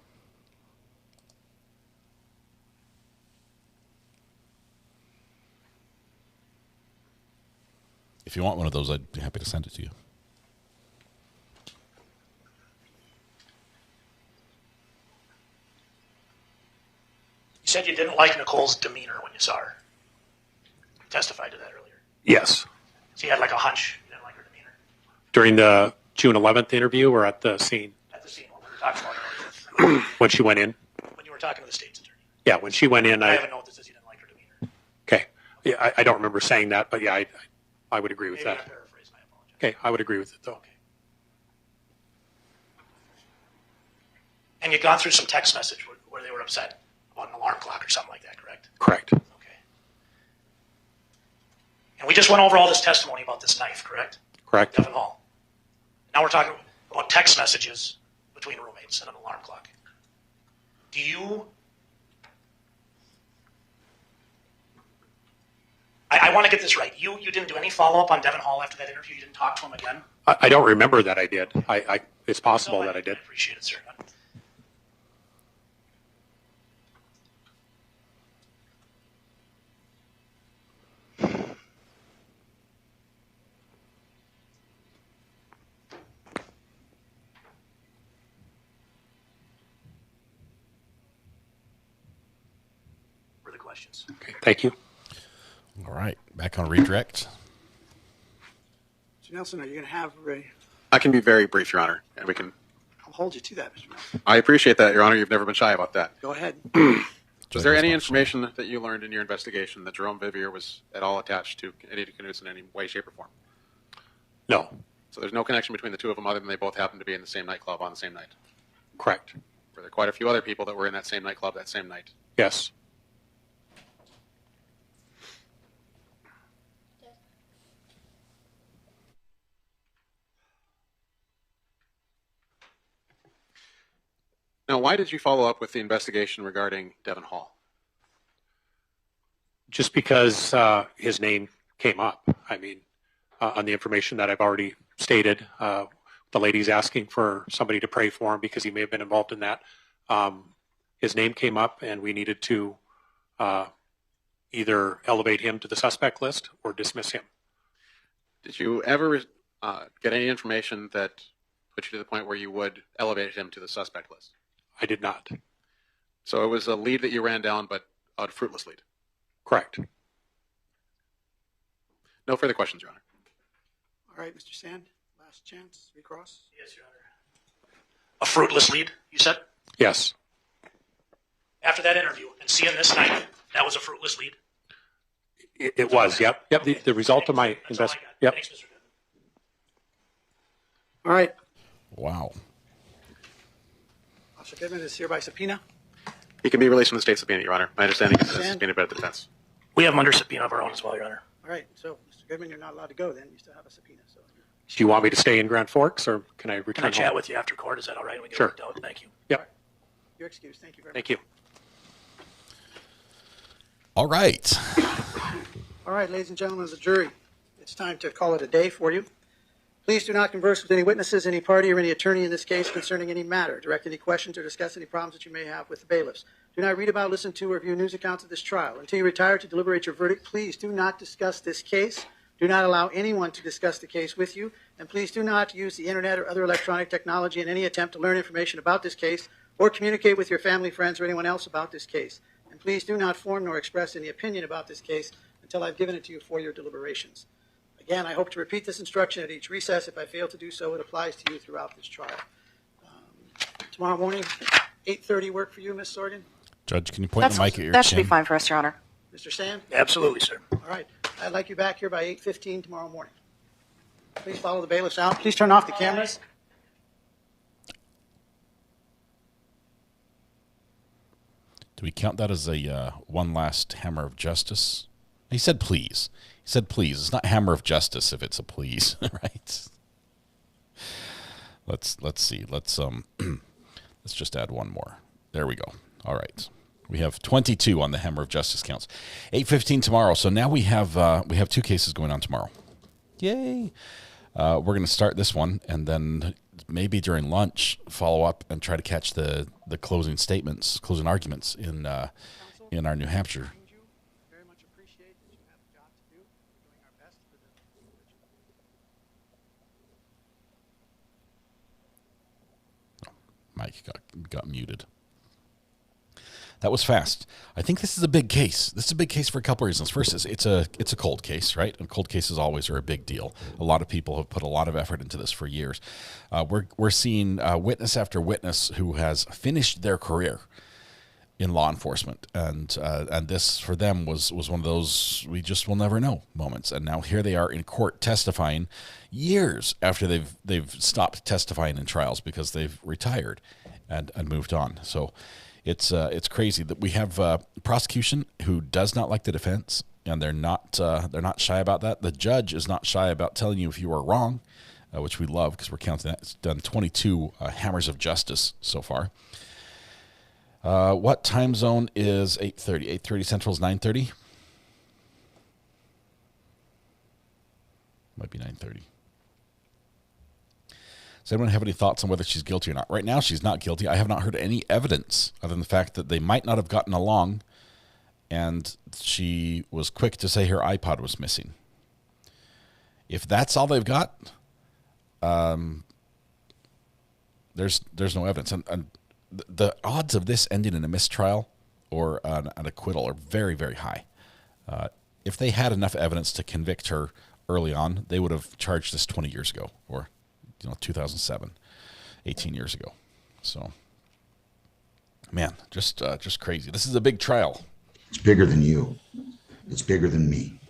If you want one of those, I'd be happy to send it to you. You said you didn't like Nicole's demeanor when you saw her. You testified to that earlier. Yes. So you had like a hunch you didn't like her demeanor. During the June 11th interview or at the scene? At the scene when we were talking about her. When she went in? When you were talking to the state's attorney. Yeah, when she went in, I have a note that says you didn't like her demeanor. Okay. Yeah, I don't remember saying that, but yeah, I would agree with Maybe that. I paraphrased, I apologize. Okay, I would agree with it, though. Okay. And you'd gone through some text message where they were upset about an alarm clock or something like that, correct? Correct. Okay. And we just went over all this testimony about this knife, correct? Correct. Devin Hall. Now we're talking about text messages between roommates and an alarm clock. Do you... I want to get this right. You didn't do any follow-up on Devin Hall after that interview? You didn't talk to him again? I don't remember that I did. It's possible that I did. I appreciate it, sir. Further questions? Okay, thank you. All right, back on redirect. Mr. Nelson, are you going to have a... I can be very brief, Your Honor, and we can... I'll hold you to that, Mr. Nelson. I appreciate that, Your Honor. You've never been shy about that. Go ahead. Was there any information that you learned in your investigation that Jerome Vivier was at all attached to Anita Knutson in any way, shape, or form? No. So there's no connection between the two of them other than they both happened to be in the same nightclub on the same night? Correct. Were there quite a few other people that were in that same nightclub that same night? Yes. Now, why did you follow up with the investigation regarding Devin Hall? Just because his name came up. I mean, on the information that I've already stated, the lady's asking for somebody to pray for him because he may have been involved in that. His name came up, and we needed to either elevate him to the suspect list or dismiss him. Did you ever get any information that put you to the point where you would elevate him to the suspect list? I did not. So it was a lead that you ran down, but a fruitless lead? Correct. No further questions, Your Honor. All right, Mr. Sand, last chance. Recross. Yes, Your Honor. A fruitless lead, you said? Yes. After that interview and seeing this night, that was a fruitless lead? It was, yep. Yep, the result of my investigation. Yep. Thanks, Mr. Goodman. All right. Wow. Officer Goodman is here by subpoena. He can be released from the state subpoena, Your Honor. My understanding is that subpoena by the defense. We have him under subpoena of our own as well, Your Honor. All right, so Mr. Goodman, you're not allowed to go then. You still have a subpoena. So. Do you want me to stay in Grand Forks, or can I return Can I chat home? with you after court? Is that all right? We get Sure. worked out. Thank you. Yep. You're excused. Thank you very Thank much. you. All right. All right, ladies and gentlemen of the jury, it's time to call it a day for you. Please do not converse with any witnesses, any party, or any attorney in this case concerning any matter. Direct any questions or discuss any problems that you may have with the bailiffs. Do not read about, listen to, or view news accounts of this trial. Until you retire to deliberate your verdict, please do not discuss this case. Do not allow anyone to discuss the case with you. And please do not use the internet or other electronic technology in any attempt to learn information about this case or communicate with your family, friends, or anyone else about this case. And please do not form nor express any opinion about this case until I've given it to you for your deliberations. Again, I hope to repeat this instruction at each recess. If I fail to do so, it applies to you throughout this trial. Tomorrow morning, 8:30 work for you, Ms. Sorgan? Judge, can you point the mic at your That should be chin? fine for us, Your Honor. Mr. Sand? Absolutely, sir. All right. I'd like you back here by 8:15 tomorrow morning. Please follow the bailiffs out. Please turn off the cameras. Do we count that as a one last hammer of justice? He said please. He said please. It's not hammer of justice if it's a please, right? Let's see. Let's just add one more. There we go. All right. We have 22 on the Hammer of Justice counts. 8:15 tomorrow. So now we have 2 cases going on tomorrow. Yay! We're going to start this one, and then maybe during lunch follow up and try to catch the closing statements, closing arguments in our New Hampshire. Mike got muted. That was fast. I think this is a big case. This is a big case for a couple of reasons. First, it's a cold case, right? And cold cases always are a big deal. A lot of people have put a lot of effort into this for years. We're seeing witness after witness who has finished their career in law enforcement, and this for them was one of those we just will never know moments. And now here they are in court testifying years after they've stopped testifying in trials because they've retired and moved on. So it's crazy that we have prosecution who does not like the defense, and they're not shy about that. The judge is not shy about telling you if you are wrong, which we love because we're counting that. It's done 22 hammers of justice so far. What time zone is 8:30? 8:30 Central is 9:30? Might be 9:30. Does anyone have any thoughts on whether she's guilty or not? Right now, she's not guilty. I have not heard any evidence other than the fact that they might not have gotten along, and she was quick to say her iPod was missing. If that's all they've got, there's no evidence. And the odds of this ending in a mistrial or an acquittal are very, very high. If they had enough evidence to convict her early on, they would have charged this 20 years ago or 2007, 18 years ago. So, man, just crazy. This is a big trial. It's bigger than you. It's bigger than me.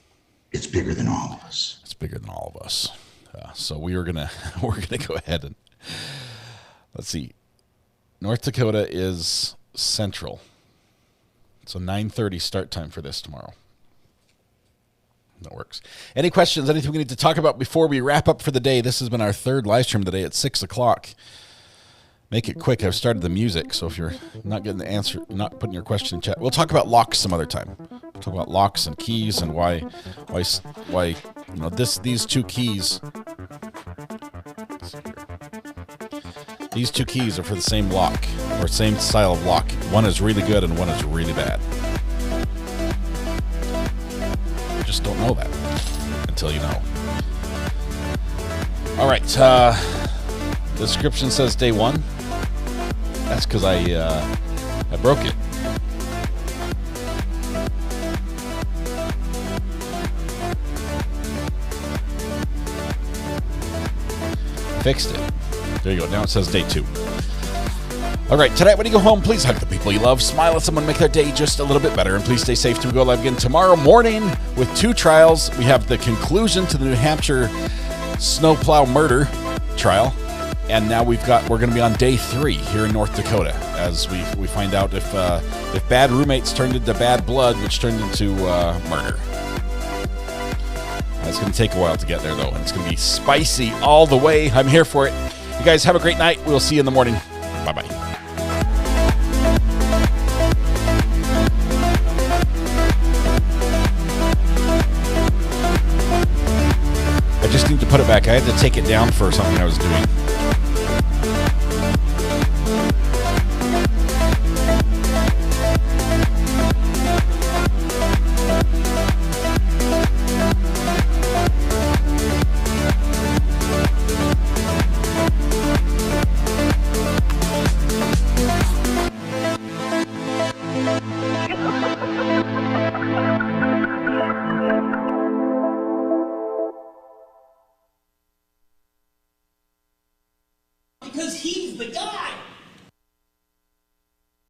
It's bigger than all of us. It's bigger than all of us. So we're gonna go ahead and let's see. North Dakota is Central. So 9:30 start time for this tomorrow. That works. Any questions? Anything we need to talk about before we wrap up for the day? This has been our third live stream of the day at 6 o'clock. Make it quick. I've started the music, so if you're not getting the answer, not putting your question in chat, we'll talk about locks some other time. We'll talk about locks and keys and why these two keys. These two keys are for the same lock or same style of lock. One is really good and one is really bad. You just don't know that until you know. All right. The description says day 1. That's because I broke it. Fixed it. There you go. Now it says day 2. All right. Tonight when you go home, please hug the people you love. Smile at someone, make their day just a little bit better. And please stay safe till we go live again tomorrow morning with 2 trials. We have the conclusion to the New Hampshire snowplow murder trial. And now we're going to be on day 3 here in North Dakota as we find out if bad roommates turned into bad blood, which turned into murder. It's going to take a while to get there, though, and it's going to be spicy all the way. I'm here for it. You guys have a great night. We'll see you in the morning. Bye-bye. I just need to put it back. I had to take it down for something I was doing. Because he's the guy.